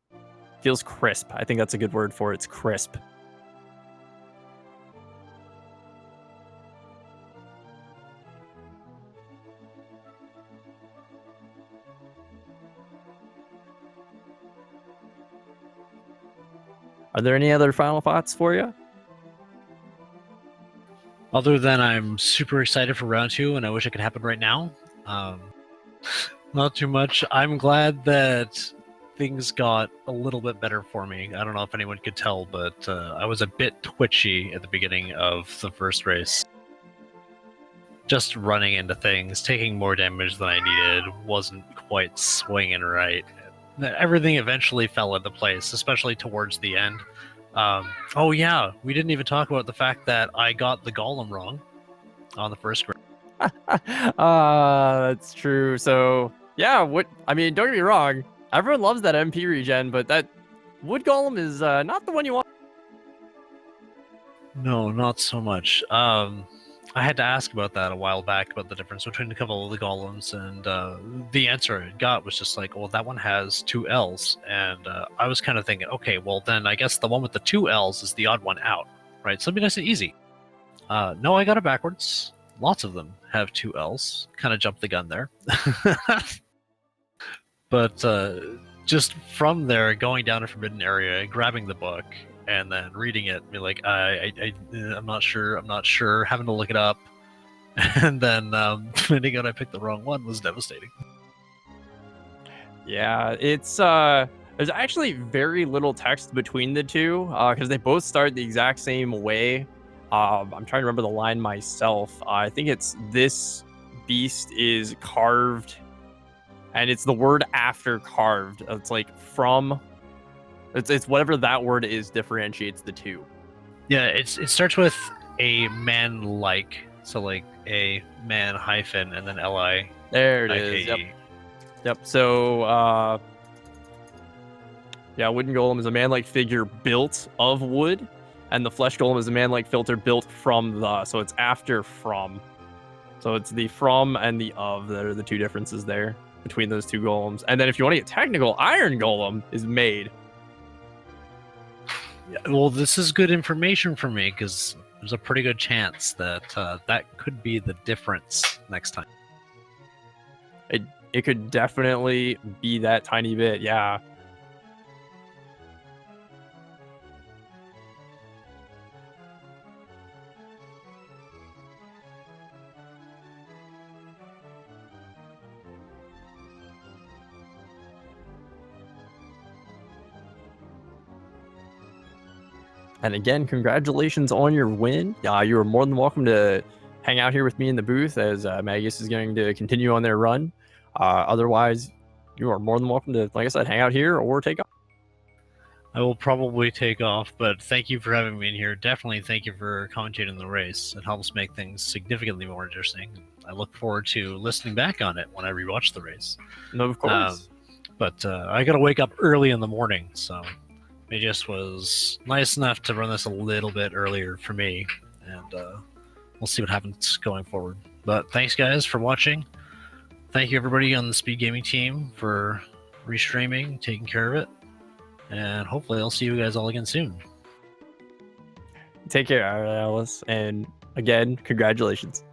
Feels crisp. I think that's a good word for it. It's crisp. Are there any other final thoughts for you? Other than I'm super excited for round 2 and I wish it could happen right now. Not too much. I'm glad that things got a little bit better for me. I don't know if anyone could tell, but I was a bit twitchy at the beginning of the first race. Just running into things, taking more damage than I needed, wasn't quite swinging right. Everything eventually fell into place, especially towards the end. Oh yeah, we didn't even talk about the fact that I got the golem wrong on the first round. That's true. So yeah, I mean, don't get me wrong. Everyone loves that MP regen, but that wood golem is not the one you want. No, not so much. I had to ask about that a while back, about the difference between a couple of the golems, and the answer I got was just like, well, that one has 2 L's, and I was kind of thinking, okay, well then I guess the one with the 2 L's is the odd one out, right? Something nice and easy. No, I got it backwards. Lots of them have 2 L's. Kind of jumped the gun there. But just from there, going down a forbidden area, grabbing the book, and then reading it, be like, I'm not sure, having to look it up, and then finding out I picked the wrong one was devastating. Yeah, it's there's actually very little text between the two because they both start the exact same way. I'm trying to remember the line myself. I think it's "This beast is carved," and it's the word after carved. It's like from. It's whatever that word is differentiates the two. Yeah, it starts with a man like, so like a man hyphen and then li. There it is. Yep. So yeah, wooden golem is a man-like figure built of wood, and the flesh golem is a man-like filter built from the. So it's after from. So it's the from and the of that are the two differences there between those two golems. And then if you want to get technical, iron golem is made. Yeah, well, this is good information for me because there's a pretty good chance that that could be the difference next time. It could definitely be that tiny bit, yeah. And again, congratulations on your win. You are more than welcome to hang out here with me in the booth as Mageius is going to continue on their run. Otherwise, you are more than welcome to, like I said, hang out here or take off. I will probably take off, but thank you for having me in here. Definitely thank you for commentating the race. It helps make things significantly more interesting. I look forward to listening back on it when I rewatch the race. No, of course. But I got to wake up early in the morning, so Mageius was nice enough to run this a little bit earlier for me, and we'll see what happens going forward. But thanks, guys, for watching. Thank you, everybody on the Speed Gaming team, for restreaming, taking care of it, and hopefully I'll see you guys all again soon. Take care, Aeralis, and again, congratulations.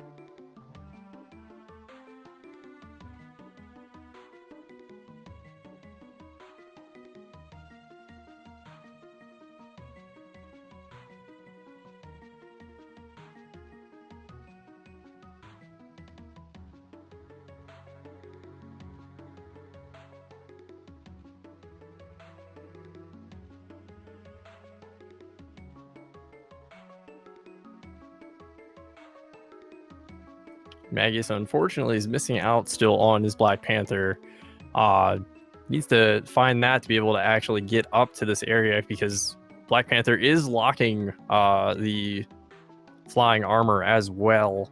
Mageius, unfortunately, is missing out still on his Black Panther. Needs to find that to be able to actually get up to this area, because Black Panther is locking the flying armor as well.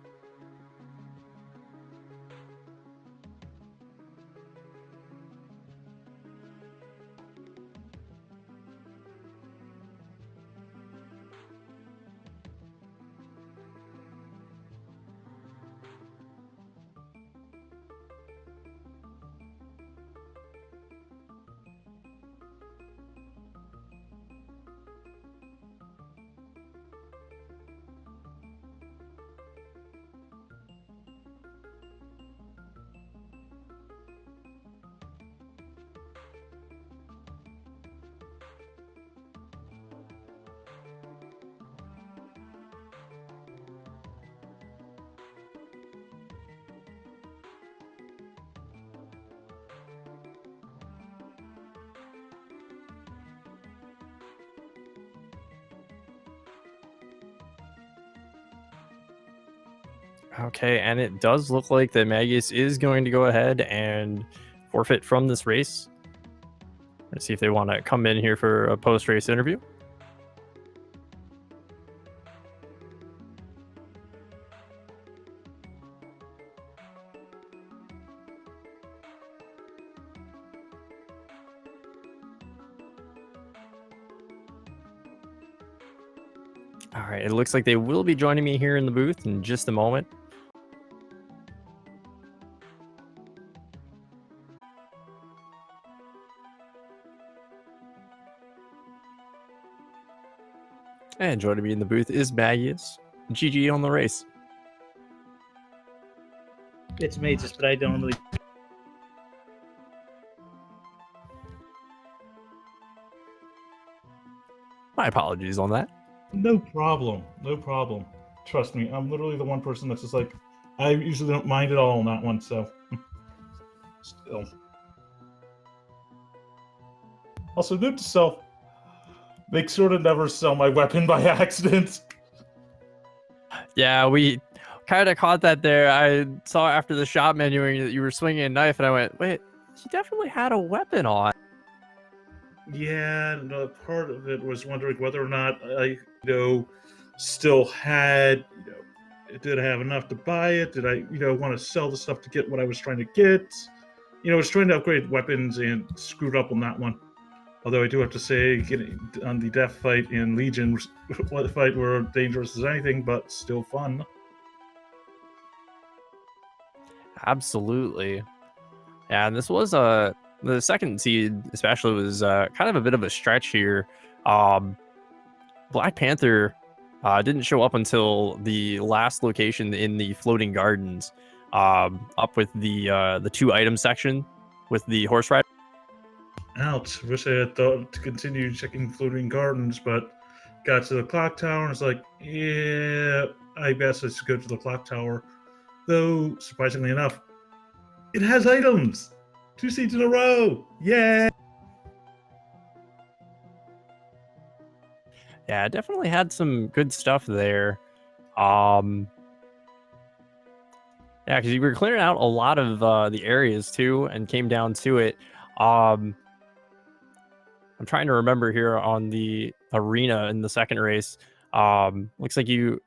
Okay, and it does look like that Mageius is going to go ahead and forfeit from this race. Let's see if they want to come in here for a post-race interview. All right, it looks like they will be joining me here in the booth in just a moment. And joining me in the booth is Mageius. GG on the race. It's Mageius, but I don't really. My apologies on that. No problem. No problem. Trust me, I'm literally the one person that's just like, I usually don't mind at all on that one, so. Still. Also, note to self, make sure to never sell my weapon by accident. Yeah, we kind of caught that there. I saw after the shop menuing that you were swinging a knife, and I went, wait, he definitely had a weapon on. Yeah, and part of it was wondering whether or not I, still had, did I have enough to buy it? Did I, want to sell the stuff to get what I was trying to get? I was trying to upgrade weapons and screwed up on that one. Although I do have to say, getting on the death fight in Legion, fight were dangerous as anything, but still fun. Absolutely. Yeah, and this was the second seed especially was kind of a bit of a stretch here. Black Panther didn't show up until the last location in the floating gardens, up with the 2 item section with the horse rider. Ouch. Wish I had thought to continue checking floating gardens, but got to the clock tower and it's like, yeah, I guess I should go to the clock tower. Though, surprisingly enough, it has items! 2 seeds in a row! Yay! Yeah, it definitely had some good stuff there. Yeah, because you were clearing out a lot of the areas too, and came down to it. I'm trying to remember here on the arena in the second race. Looks like you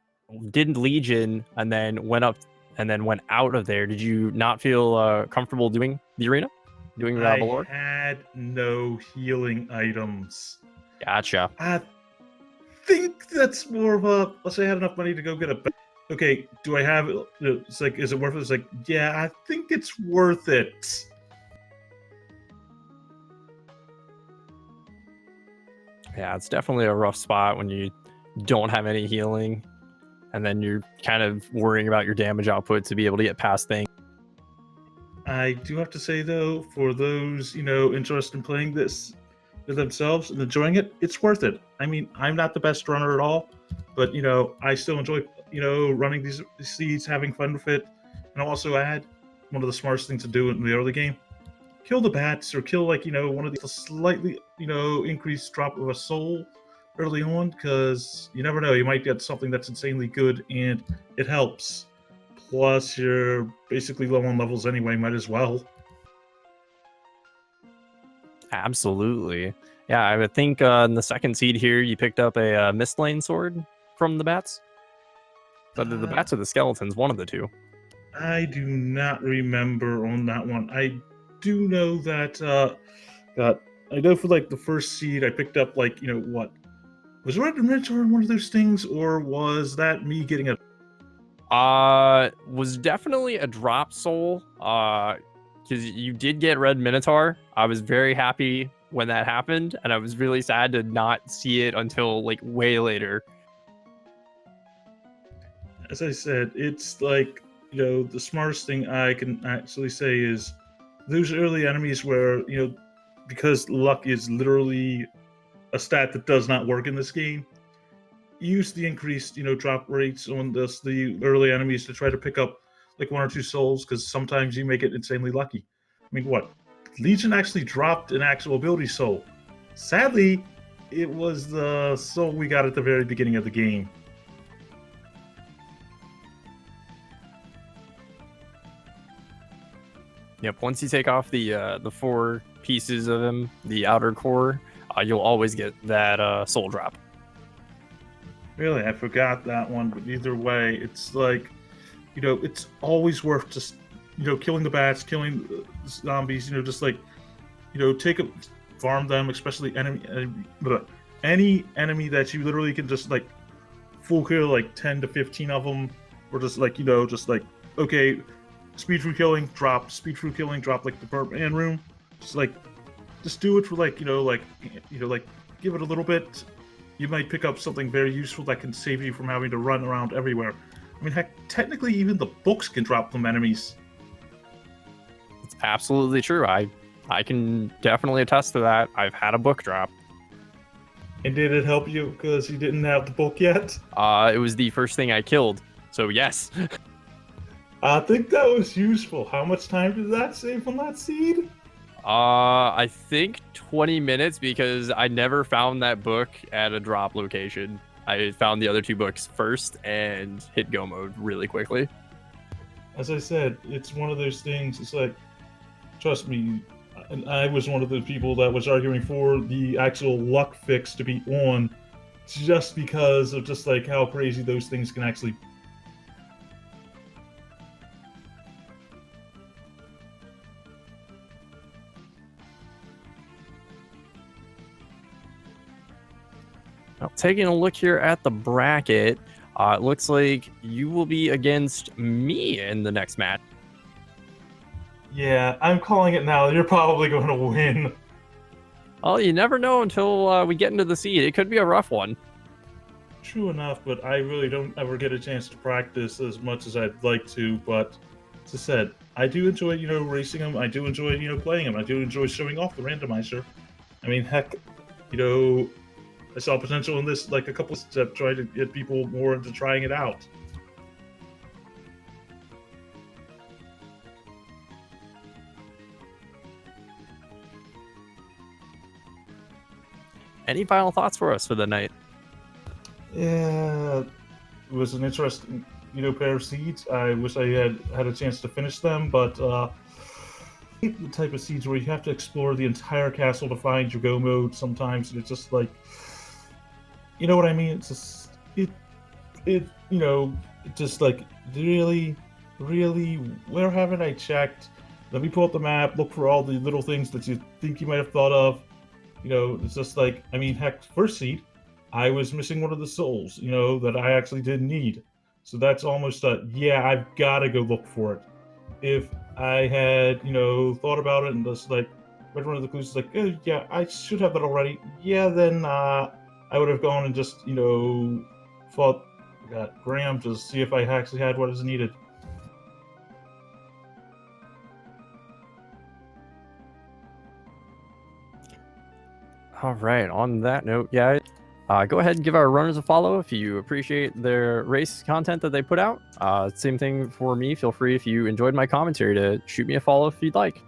did Legion and then went up and then went out of there. Did you not feel comfortable doing the arena? doing I Rabalord? had no healing items. Gotcha. I think that's more of a, let's say I had enough money to go get a, okay, do I have it? It's like, is it worth it? It's like, yeah, I think it's worth it. Yeah, it's definitely a rough spot when you don't have any healing, and then you're kind of worrying about your damage output to be able to get past things. I do have to say though, for those, interested in playing this themselves and enjoying it, it's worth it. I mean, I'm not the best runner at all, but I still enjoy, running these seeds, having fun with it. And I'll also add one of the smartest things to do in the early game: kill the bats or kill one of the slightly, increased drop of a soul early on, because you never know, you might get something that's insanely good and it helps. Plus, you're basically low on levels anyway, might as well. Absolutely. Yeah, I would think in the second seed here, you picked up a Mist Lane sword from the bats. Either the bats or the skeletons, one of the two. I do not remember on that one. I do know that, I know for like the first seed, I picked up like, what? Was Randomizer one of those things, or was that me getting a... Was definitely a drop soul. Because you did get Red Minotaur. I was very happy when that happened, and I was really sad to not see it until like way later. As I said, it's like, the smartest thing I can actually say is those early enemies where, because luck is literally a stat that does not work in this game, use the increased, drop rates on the early enemies to try to pick up like 1 or 2 souls, because sometimes you make it insanely lucky. I mean, what? Legion actually dropped an actual ability soul. Sadly, it was the soul we got at the very beginning of the game. Yep, once you take off the 4 pieces of him, the outer core, you'll always get that soul drop. Really, I forgot that one, but either way, it's like, it's always worth just, killing the bats, killing the zombies, just like, take a farm them, especially any enemy that you literally can just like full kill like 10 to 15 of them, or just like, okay, speed through killing, drop, speed through killing, drop like the Birdman room, just do it for like, give it a little bit. You might pick up something very useful that can save you from having to run around everywhere. I mean, heck, technically even the books can drop them enemies. It's absolutely true. I can definitely attest to that. I've had a book drop. And did it help you because you didn't have the book yet? It was the first thing I killed, so yes. I think that was useful. How much time did that save on that seed? I think 20 minutes, because I never found that book at a drop location. I found the other 2 books first and hit go mode really quickly. As I said, it's one of those things. It's like, trust me, and I was one of the people that was arguing for the actual luck fix to be on, just because of just like how crazy those things can actually be. Now, taking a look here at the bracket, it looks like you will be against me in the next match. Yeah, I'm calling it now. You're probably going to win. Well, you never know until we get into the seed. It could be a rough one. True enough, but I really don't ever get a chance to practice as much as I'd like to. But as I said, I do enjoy, racing them. I do enjoy, playing them. I do enjoy showing off the randomizer. I mean, heck, I saw potential in this, like a couple steps, trying to get people more into trying it out. Any final thoughts for us for the night? Yeah, it was an interesting, pair of seeds. I wish I had a chance to finish them, but the type of seeds where you have to explore the entire castle to find your go mode sometimes, and it's just like, you know what I mean? It's just just like really, where haven't I checked? let me pull up the map, look for all the little things that you think you might have thought of. You know, it's just like, I mean, heck, first seed, I was missing one of the souls, you know, that I actually did need. So that's almost yeah, I've got to go look for it. If I had, you know, thought about it and just like read one of the clues, like, oh, yeah, I should have that already. Yeah, then I would have gone and just, you know, fought Graham to see if I actually had what is needed. All right. On that note, yeah, go ahead and give our runners a follow if you appreciate their race content that they put out. Same thing for me. Feel free if you enjoyed my commentary to shoot me a follow if you'd like.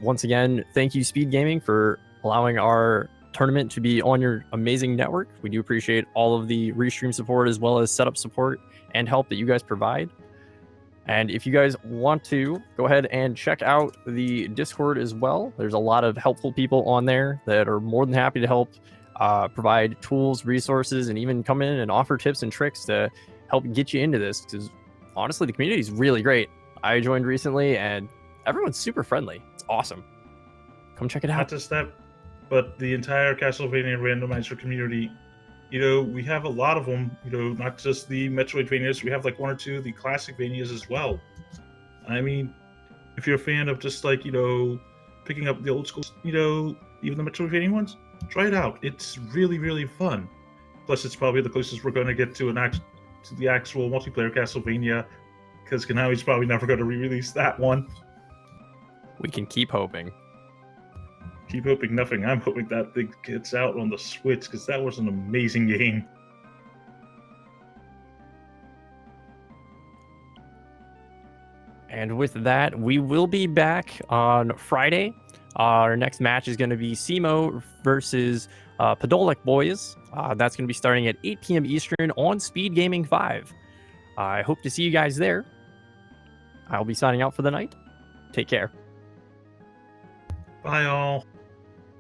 Once again, thank you, Speed Gaming, for allowing our tournament to be on your amazing network. We do appreciate all of the restream support as well as setup support and help that you guys provide. And if you guys want to, go ahead and check out the Discord as well. There's a lot of helpful people on there that are more than happy to help provide tools, resources, and even come in and offer tips and tricks to help get you into this. Because honestly, the community is really great. I joined recently, and everyone's super friendly. It's awesome. Come check it out. Not just that, but the entire Castlevania Randomizer community. You know, we have a lot of them, you know, not just the Metroidvanias. We have like one or two of the classic Vanias as well. I mean, if you're a fan of just like, you know, picking up the old school, you know, even the Metroidvania ones, try it out. It's really, really fun. Plus, it's probably the closest we're going to get to the actual multiplayer Castlevania, because Konami's probably never going to re-release that one. We can keep hoping. Keep hoping nothing. I'm hoping that thing gets out on the Switch, because that was an amazing game. And with that, we will be back on Friday. Our next match is going to be Simo versus Podolak Boys. That's going to be starting at 8 p.m. Eastern on Speed Gaming 5. I hope to see you guys there. I'll be signing out for the night. Take care. Bye, all.